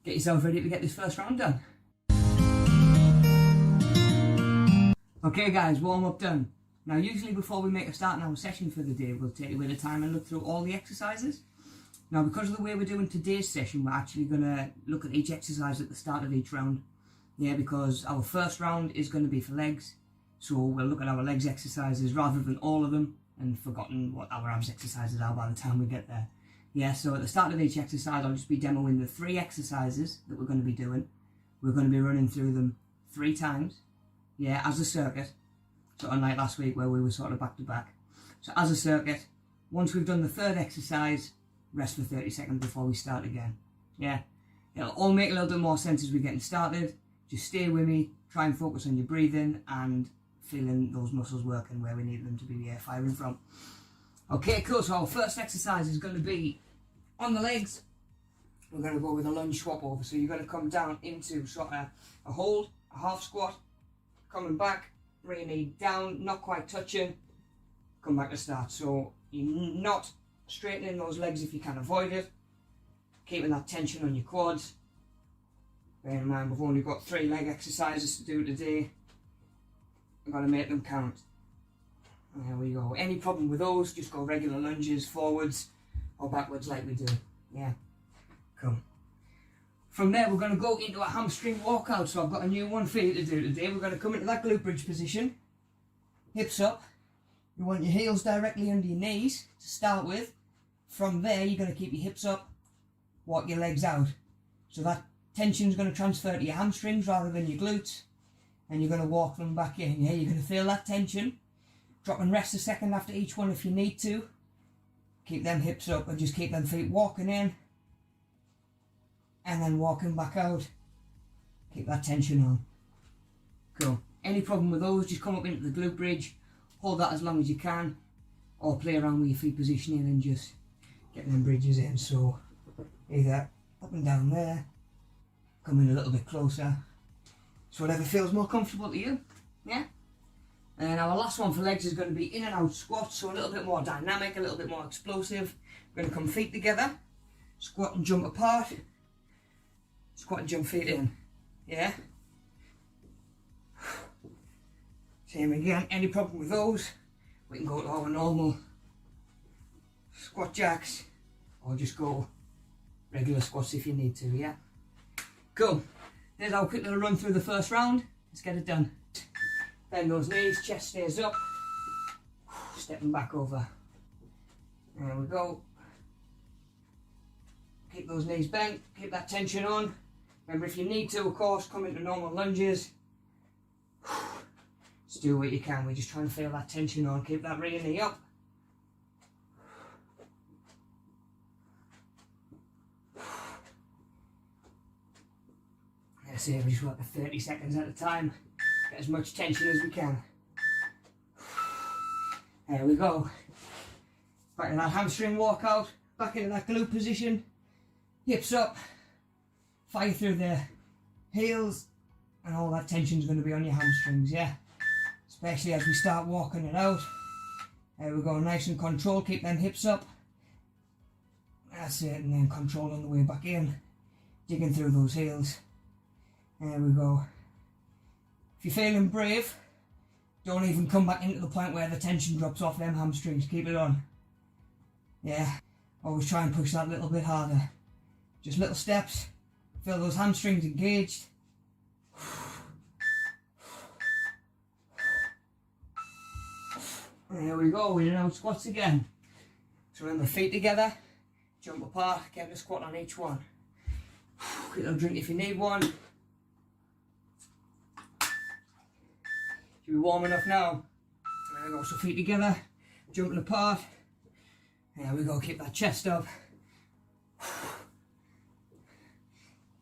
get yourself ready to get this first round done. Okay guys, warm up done. Now usually before we make a start in our session for the day, we'll take a bit of time and look through all the exercises. Now because of the way we're doing today's session, we're actually going to look at each exercise at the start of each round. Yeah, because our first round is going to be for legs. So we'll look at our legs exercises rather than all of them, and forgotten what our abs exercises are by the time we get there. Yeah, so at the start of each exercise, I'll just be demoing the 3 exercises that we're going to be doing. We're going to be running through them 3 times. Yeah, as a circuit. So unlike last week where we were sort of back to back. So as a circuit, once we've done the 3rd exercise, rest for 30 seconds before we start again. Yeah, it'll all make a little bit more sense as we're getting started. Just stay with me, try and focus on your breathing and feeling those muscles working where we need them to be firing from. Okay, cool, so our first exercise is going to be On the legs, we're going to go with a lunge swap over. So you're going to come down into sort of a hold, a half squat, coming back, bring your knee down, not quite touching, come back to start. So you're not straightening those legs if you can avoid it, keeping that tension on your quads. Bear in mind we've only got 3 leg exercises to do today. We've got to make them count. There we go. Any problem with those, just go regular lunges, forwards or backwards like we do. Yeah, cool. From there we're going to go into a hamstring walkout. So I've got a new one for you to do today. We're going to come into that glute bridge position, hips up. You want your heels directly under your knees to start with. From there you're going to keep your hips up, walk your legs out. So that tension is going to transfer to your hamstrings rather than your glutes, and you're going to walk them back in. Yeah, you're going to feel that tension. Drop and rest a second after each one if you need to. Keep them hips up and just keep them feet walking in and then walking back out. Keep that tension on. Cool. Any problem with those, just come up into the glute bridge, hold that as long as you can, or play around with your feet positioning and just get them bridges in. So either up and down there, come in a little bit closer. So whatever feels more comfortable to you. Yeah? And our last one for legs is going to be in and out squats, so a little bit more dynamic, a little bit more explosive. We're going to come feet together, squat and jump apart, squat and jump feet in. Yeah? Same again, any problem with those, we can go to our normal squat jacks, or just go regular squats if you need to, yeah? Cool. There's our quick little run through the first round. Let's get it done. Bend those knees, chest stays up. Stepping back over. There we go. Keep those knees bent, keep that tension on. Remember, if you need to, of course, come into normal lunges. Just do what you can. We're just trying to feel that tension on. Keep that rear knee up. Let's see, we just work for 30 seconds at a time. Get as much tension as we can. There we go. Back in that hamstring walkout. Back into that glute position. Hips up. Fire through the heels. And all that tension's going to be on your hamstrings, yeah? Especially as we start walking it out. There we go, nice and controlled. Keep them hips up. That's it, and then control on the way back in. Digging through those heels. There we go. If you're feeling brave, don't even come back into the point where the tension drops off them hamstrings. Keep it on. Yeah, always try and push that a little bit harder. Just little steps. Feel those hamstrings engaged. There we go, we're in out squats again. So remember, feet together, jump apart, get a squat on each one. Quick little drink if you need one. Should be warm enough now. There we go, so feet together, jumping apart. There we go, keep that chest up.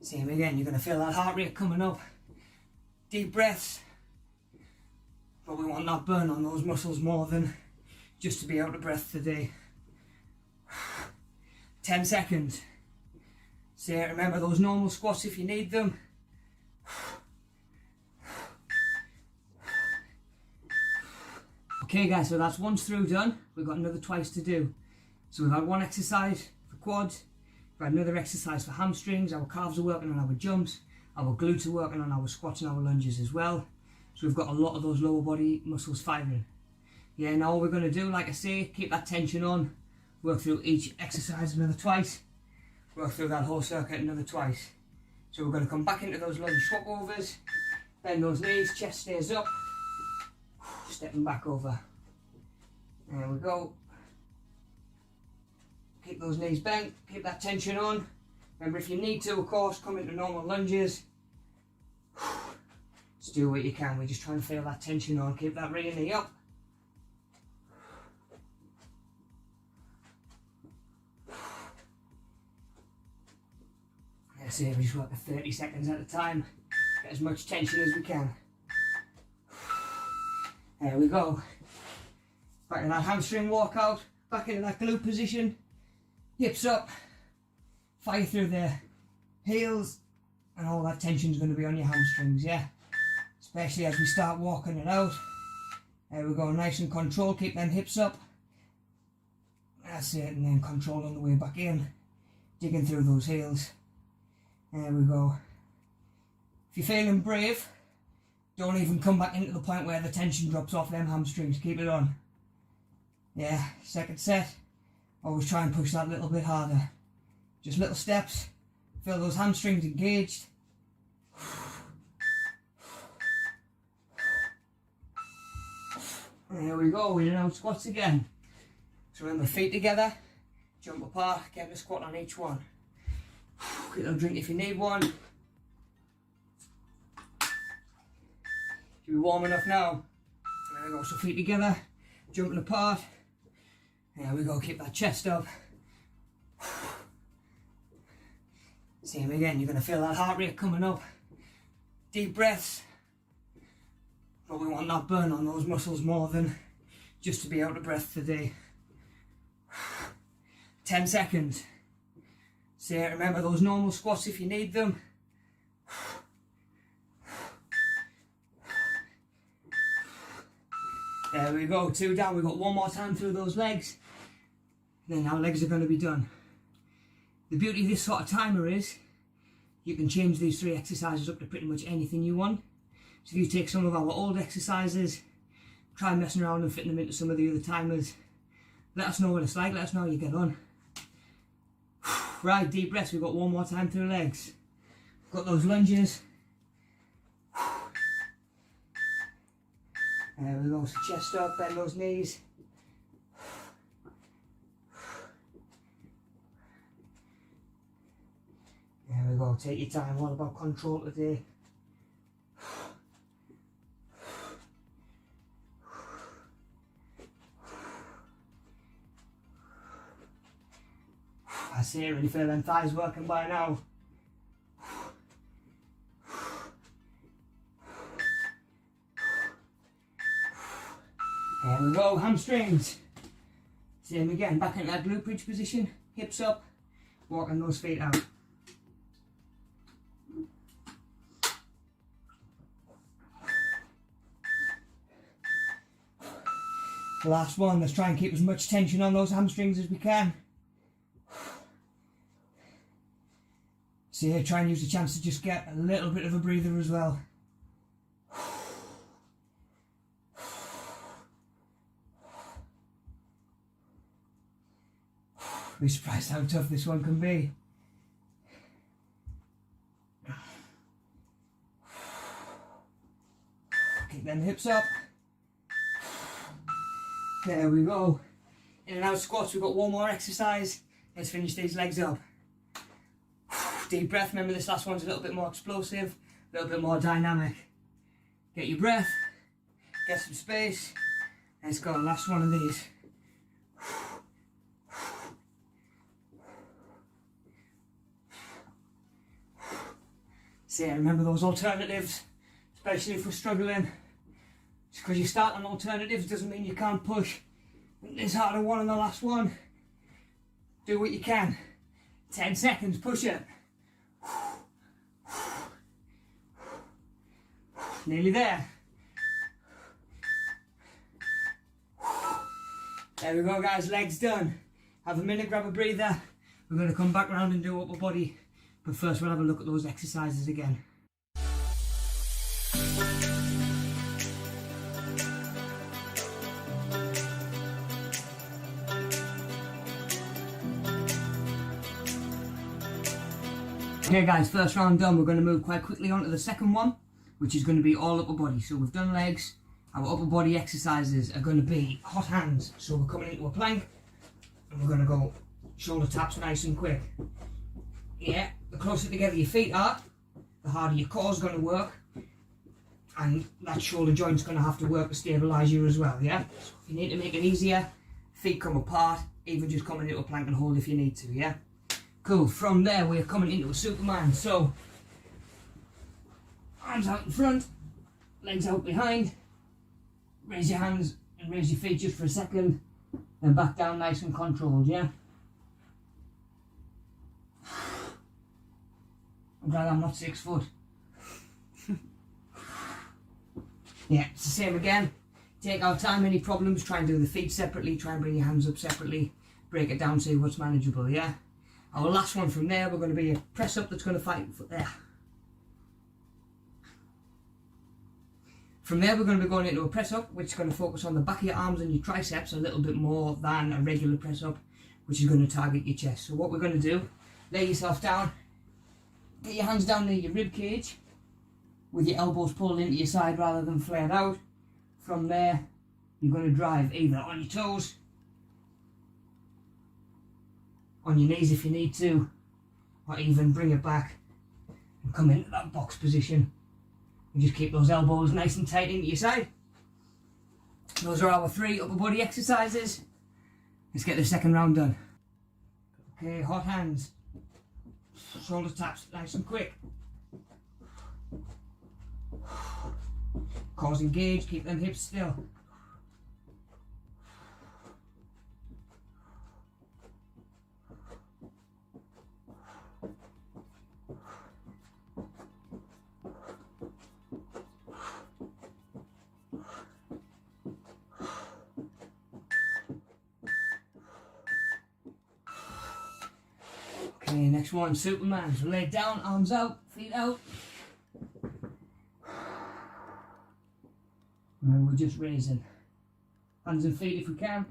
Same again, you're going to feel that heart rate coming up. Deep breaths. But we want that burn on those muscles more than just to be out of breath today. 10 seconds. So remember those normal squats if you need them. Okay guys, so that's once through done. We've got another twice to do. So we've had one exercise for quads, we've had another exercise for hamstrings, our calves are working on our jumps, our glutes are working on our squats and our lunges as well. So we've got a lot of those lower body muscles firing. Yeah, now all we're going to do, like I say, keep that tension on, work through each exercise another twice, work through that whole circuit another twice. So we're going to come back into those lunge swap overs, bend those knees, chest stays up, stepping back over. There we go. Keep those knees bent, keep that tension on. Remember, if you need to, of course, come into normal lunges. Just do what you can. We're just trying to feel that tension on. Keep that rear knee up. That's it. We just work for 30 seconds at a time. Get as much tension as we can. There we go. Back in that hamstring walkout. Back into that glute position. Hips up. fire through the heels, and all that tension's going to be on your hamstrings, yeah? Especially as we start walking it out. There we go, nice and controlled, keep them hips up. That's it, and then control on the way back in, digging through those heels. There we go. If you're feeling brave, don't even come back into the point where the tension drops off them hamstrings, keep it on. Yeah, second set, always try and push that a little bit harder. Just little steps, feel those hamstrings engaged. There we go, we're now squats again. So remember, feet together, jump apart, get a squat on each one. Get a little drink if you need one. Should be warm enough now. There we go, so feet together, jumping apart. There we go, keep that chest up. Same again, you're going to feel that heart rate coming up. Deep breaths. But we want that burn on those muscles more than just to be out of breath today. 10 seconds. So remember those normal squats if you need them. There we go, 2 down. We've got one more time through those legs. Then our legs are going to be done. The beauty of this sort of timer is you can change these 3 exercises up to pretty much anything you want. So if you take some of our old exercises, try messing around and fitting them into some of the other timers, let us know what it's like, let us know how you get on. Right, deep breaths, we've got one more time through legs. Got those lunges. There we go, so chest up, bend those knees. There we go, take your time, all about control today. I see it, really feel them thighs working by now. There we go, hamstrings. Same again, back into that glute bridge position, hips up, walking those feet out. The last one, let's try and keep as much tension on those hamstrings as we can. So yeah, try and use the chance to just get a little bit of a breather as well. Be surprised how tough this one can be. Keep them hips up. There we go. In and out squats, we've got one more exercise. Let's finish these legs up. Deep breath, remember this last one's a little bit more explosive, a little bit more dynamic. Get your breath, get some space. Let's go, last one of these. So yeah, remember those alternatives, especially if we're struggling. Just because you start on alternatives doesn't mean you can't push this harder one on the last one. Do what you can. 10 seconds, push it. Nearly there. There we go guys, legs done. Have a minute, grab a breather. We're going to come back round and do upper body. But first we'll have a look at those exercises again. Okay guys, first round done. We're going to move quite quickly on to the second one, which is going to be all upper body. So we've done legs. Our upper body exercises are going to be hot hands. So we're coming into a plank and we're going to go shoulder taps nice and quick. Yeah, the closer together your feet are, the harder your core's going to work, and that shoulder joint's going to have to work to stabilise you as well, yeah? So if you need to make it easier, feet come apart, even just coming into a plank and hold if you need to, yeah? Cool, from there we're coming into a Superman, so arms out in front, legs out behind, raise your hands and raise your feet just for a second, then back down nice and controlled, yeah? I'm glad I'm not 6 foot. Yeah, it's the same again. Take our time, any problems, try and do the feet separately, try and bring your hands up separately, break it down, see what's manageable, yeah? Our last one from there, we're going to be a press up that's going to fight foot there. From there we're going to be going into a press up which is going to focus on the back of your arms and your triceps a little bit more than a regular press up, which is going to target your chest. So what we're going to do, lay yourself down, get your hands down near your rib cage with your elbows pulled into your side rather than flared out. From there you're going to drive either on your toes, on your knees if you need to, or even bring it back and come into that box position. And just keep those elbows nice and tight into your side. Those are our 3 upper body exercises. Let's get the second round done. Okay, hot hands. Shoulder taps, nice and quick. Cause engage, keep them hips still. Okay, next one, Superman. So lay down, arms out, feet out. And we're just raising. Hands and feet if we can.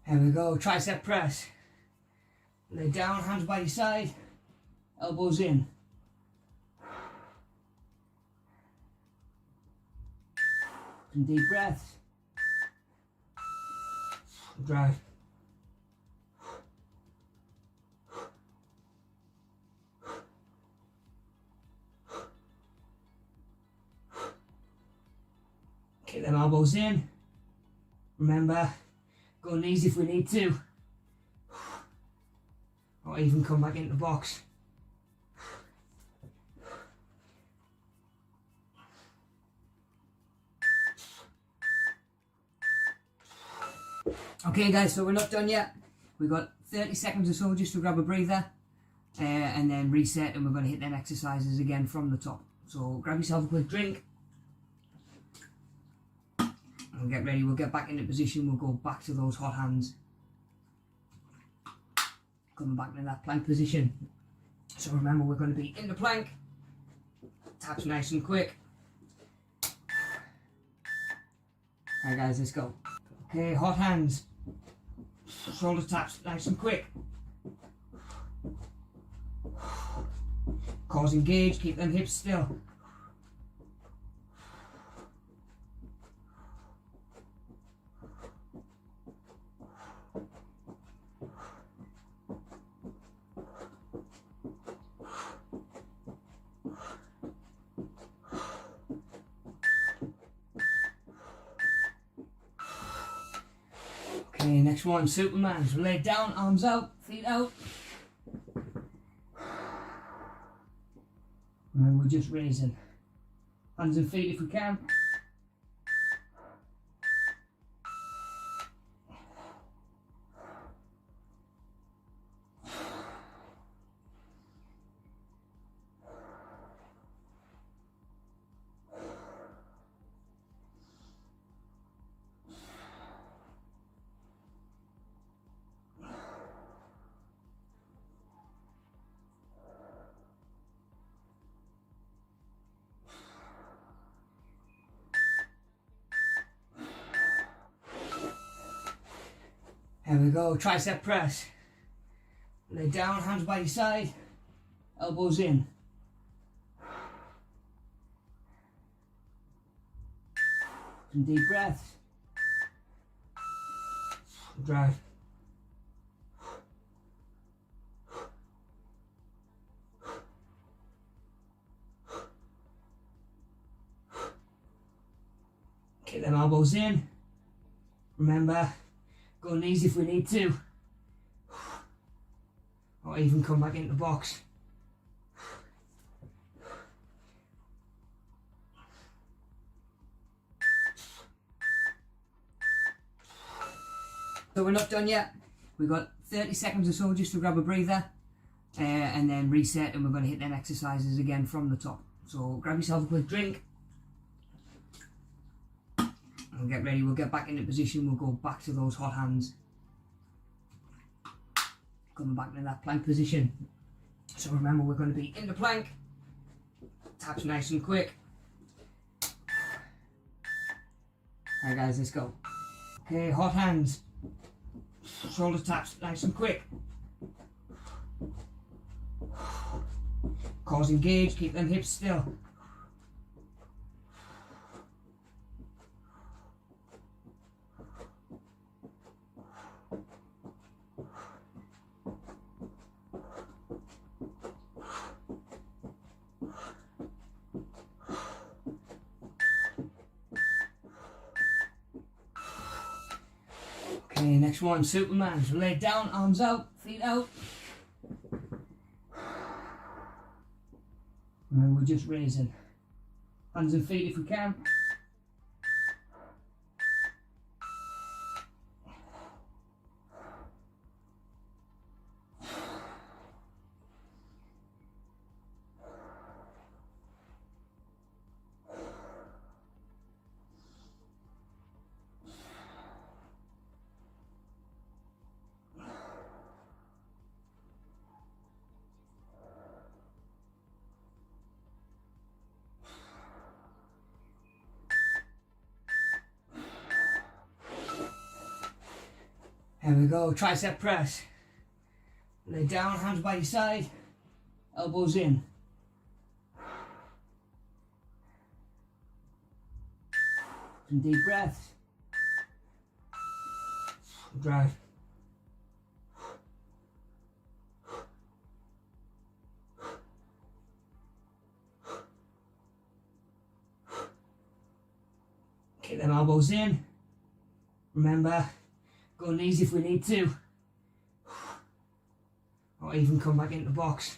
There we go, tricep press. Lay down, hands by your side, elbows in. Some deep breaths. Drive. Keep them elbows in. Remember, go knees if we need to, or even come back into the box. Okay guys, so we're not done yet. We've got 30 seconds or so just to grab a breather and then reset, and we're going to hit them exercises again from the top. So grab yourself a quick drink. And get ready, we'll get back into position, we'll go back to those hot hands. Coming back into that plank position. So remember, we're going to be in the plank. Taps nice and quick. Alright guys, let's go. Okay, hot hands. Shoulder taps nice and quick. Cause engage, keep them hips still. Okay, next one, Superman. So lay down, arms out, feet out. And we're just raising. Hands and feet if we can. There we go, tricep press. Lay down, hands by your side, elbows in. Some deep breaths. Drive. Kick them elbows in. Remember, go knees if we need to. Or even come back into the box. So we're not done yet. We've got 30 seconds or so just to grab a breather and then reset, and we're going to hit them exercises again from the top. So grab yourself a quick drink and get ready. We'll get back into position. We'll go back to those hot hands. Coming back into that plank position. So remember, we're going to be in the plank. Taps nice and quick. Alright guys, let's go. Okay, hot hands. Shoulder taps nice and quick. Cores engaged, keep them hips still. Okay, next one, Superman. So lay down, arms out, feet out. And we're just raising. Hands and feet if we can. There we go, tricep press. Lay down, hands by your side, elbows in. Some deep breaths. Drive. Keep them elbows in. Remember, go knees if we need to. Or even come back into the box.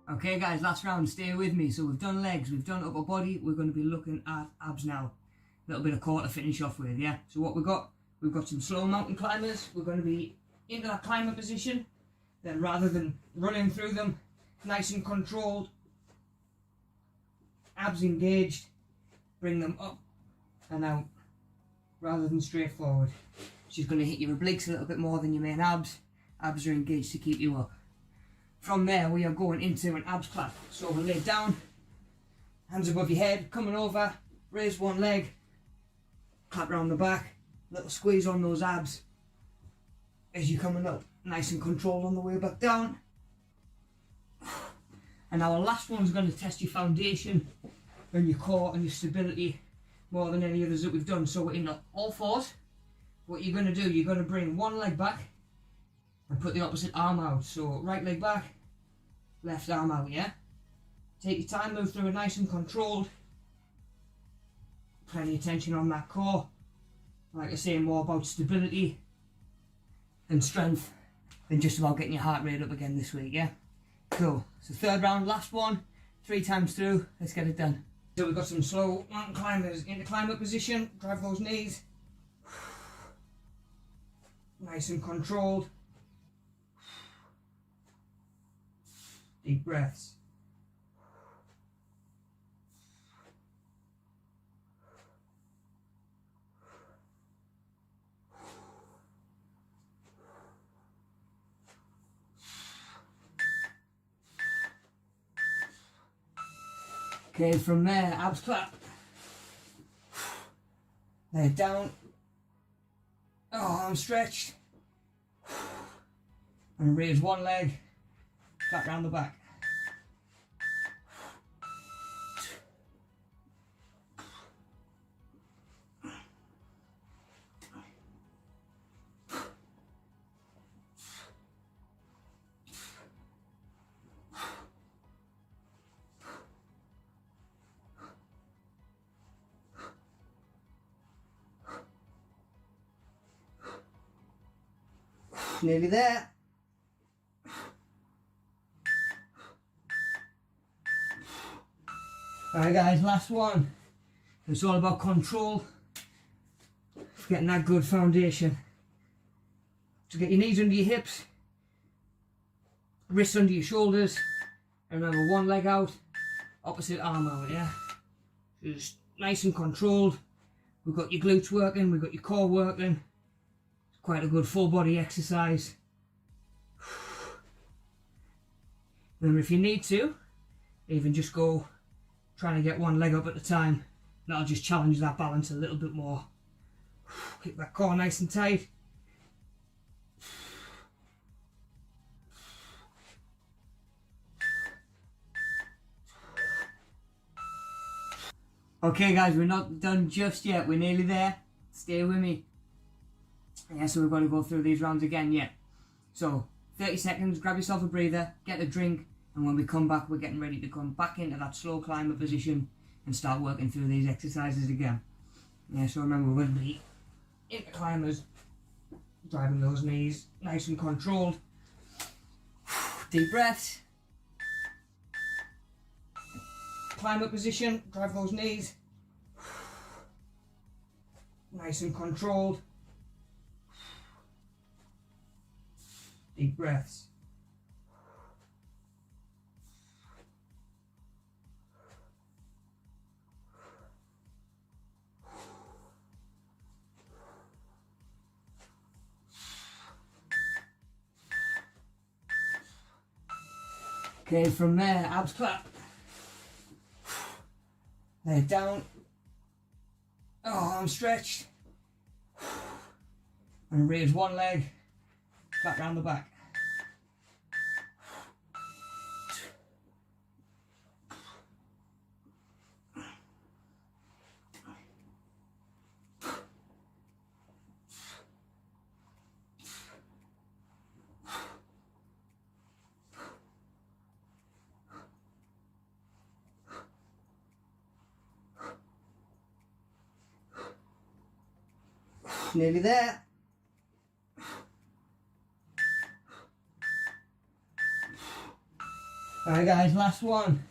Okay guys, last round, stay with me. So we've done legs, we've done upper body, we're going to be looking at abs now. A little bit of core to finish off with, yeah? So what we've got some slow mountain climbers. We're going to be into that climber position. Then rather than running through them, nice and controlled, abs engaged, bring them up and out, rather than straight forward. She's going to hit your obliques a little bit more than your main abs. Abs are engaged to keep you up. From there, we are going into an abs clap. So we'll lay down, hands above your head, coming over, raise one leg, clap around the back, little squeeze on those abs as you're coming up, nice and controlled on the way back down. And our last one's going to test your foundation and your core and your stability more than any others that we've done. So we're in all fours. What you're going to do, you're going to bring one leg back and put the opposite arm out. So right leg back, left arm out, yeah? Take your time, move through it nice and controlled. Plenty of tension on that core. Like I say, more about stability and strength than just about getting your heart rate up again this week, yeah? Cool. So third round, last one, 3 times through, let's get it done. So we've got some slow mountain climbers into climb up position, drive those knees. Nice and controlled. Deep breaths. Okay, from there, abs clap. Lay it down. Oh, arms stretched. And raise one leg, flat round the back. Nearly there. Alright guys, last one. It's all about control. Getting that good foundation. So get your knees under your hips, wrists under your shoulders, and remember, one leg out, opposite arm out, yeah? Just nice and controlled. We've got your glutes working, we've got your core working. Quite a good full body exercise. Remember, if you need to, even just go trying to get one leg up at a time. That'll just challenge that balance a little bit more. Keep that core nice and tight. Okay guys, we're not done just yet. We're nearly there. Stay with me. Yeah, so we've got to go through these rounds again, yeah. So, 30 seconds, grab yourself a breather, get a drink, and when we come back, we're getting ready to come back into that slow climber position and start working through these exercises again. Yeah, so remember, we're going to be into climbers, driving those knees nice and controlled. Deep breaths. Climber position, drive those knees. Nice and controlled. Deep breaths. Okay, from there, abs clap. Lay it down. Oh, arms stretched. And raise one leg, flat round the back. Nearly there. Alright guys, last one.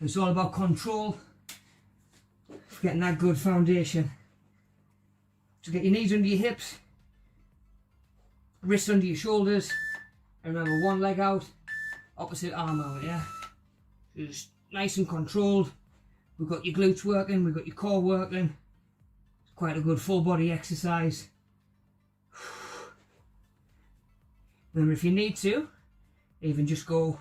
It's all about control. Getting that good foundation. So get your knees under your hips, wrists under your shoulders, and remember, one leg out, opposite arm out, yeah? Just nice and controlled. We've got your glutes working, we've got your core working. Quite a good full body exercise. Remember, if you need to, even just go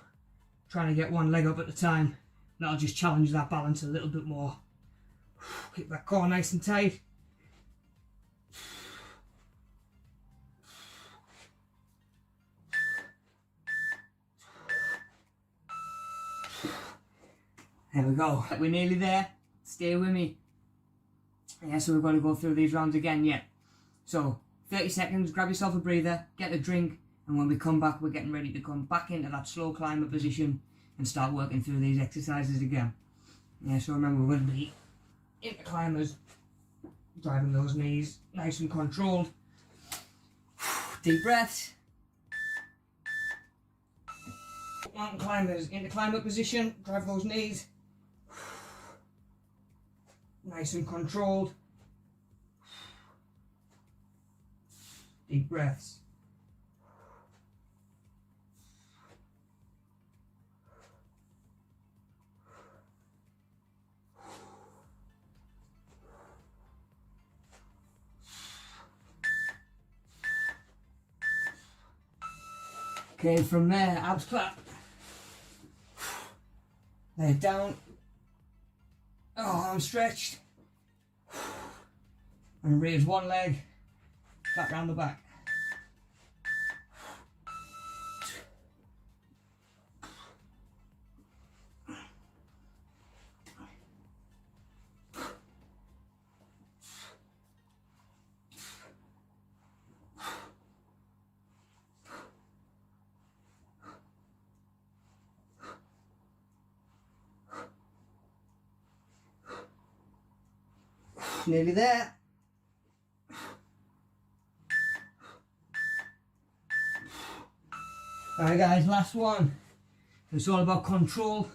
trying to get one leg up at a time. That'll just challenge that balance a little bit more. Keep that core nice and tight. There we go. We're nearly there. Stay with me. Yeah, so we've got to go through these rounds again, yeah. So, 30 seconds, grab yourself a breather, get a drink, and when we come back, we're getting ready to come back into that slow climber position and start working through these exercises again. Yeah, so remember, we're going to be into climbers, driving those knees nice and controlled. Deep breaths. Mountain climbers, into climber position, drive those knees. Nice and controlled. Deep breaths. Okay, from there, abs clap. Lay it down. Oh, arms stretched. And raise one leg, flat round the back. Nearly there. Alright guys, last one. It's all about control.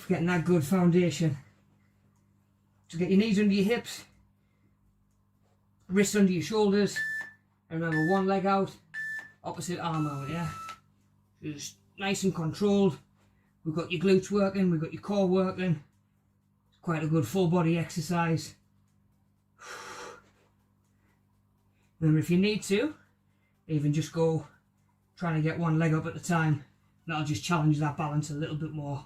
Getting that good foundation. So get your knees under your hips, wrists under your shoulders, and remember, one leg out, opposite arm out, yeah? Just nice and controlled. We've got your glutes working, we've got your core working. It's quite a good full body exercise. Remember, if you need to, even just go trying to get one leg up at a time. That'll just challenge that balance a little bit more.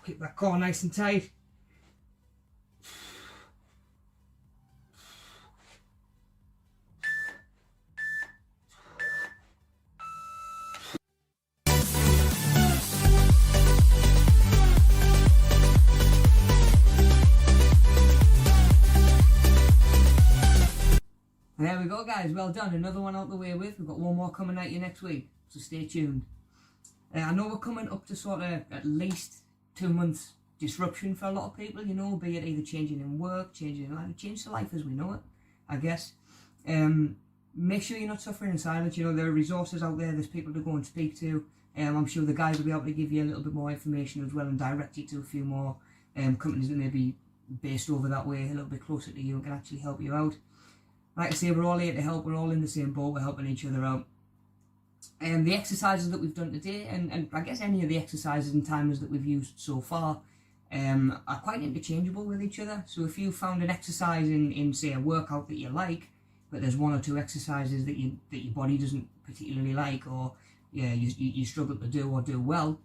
Keep that core nice and tight. There we go guys, well done. Another one out the way with. We've got one more coming at you next week, so stay tuned. I know we're coming up to sort of at least 2 months disruption for a lot of people, you know, be it either changing in work, changing in life, change to life as we know it, I guess. Make sure you're not suffering in silence. You know, there are resources out there, there's people to go and speak to. I'm sure the guys will be able to give you a little bit more information as well and direct you to a few more companies that may be based over that way, a little bit closer to you and can actually help you out. Like I say, we're all here to help, we're all in the same boat, we're helping each other out. And the exercises that we've done today, and I guess any of the exercises and timers that we've used so far, are quite interchangeable with each other. So if you found an exercise in say a workout that you like, but there's one or two exercises that your body doesn't particularly like, or yeah, you struggle to do or do well,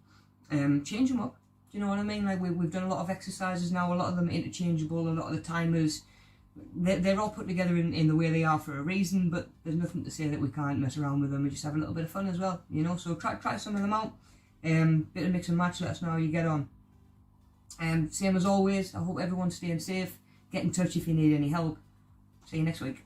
change them up. Do you know what I mean? Like we've done a lot of exercises now, a lot of them interchangeable, a lot of the timers, they're all put together in the way they are for a reason, but there's nothing to say that we can't mess around with them and just have a little bit of fun as well, you know. So try some of them out, bit of mix and match, let us know how you get on. Same as always, I hope everyone's staying safe. Get in touch if you need any help. See you next week.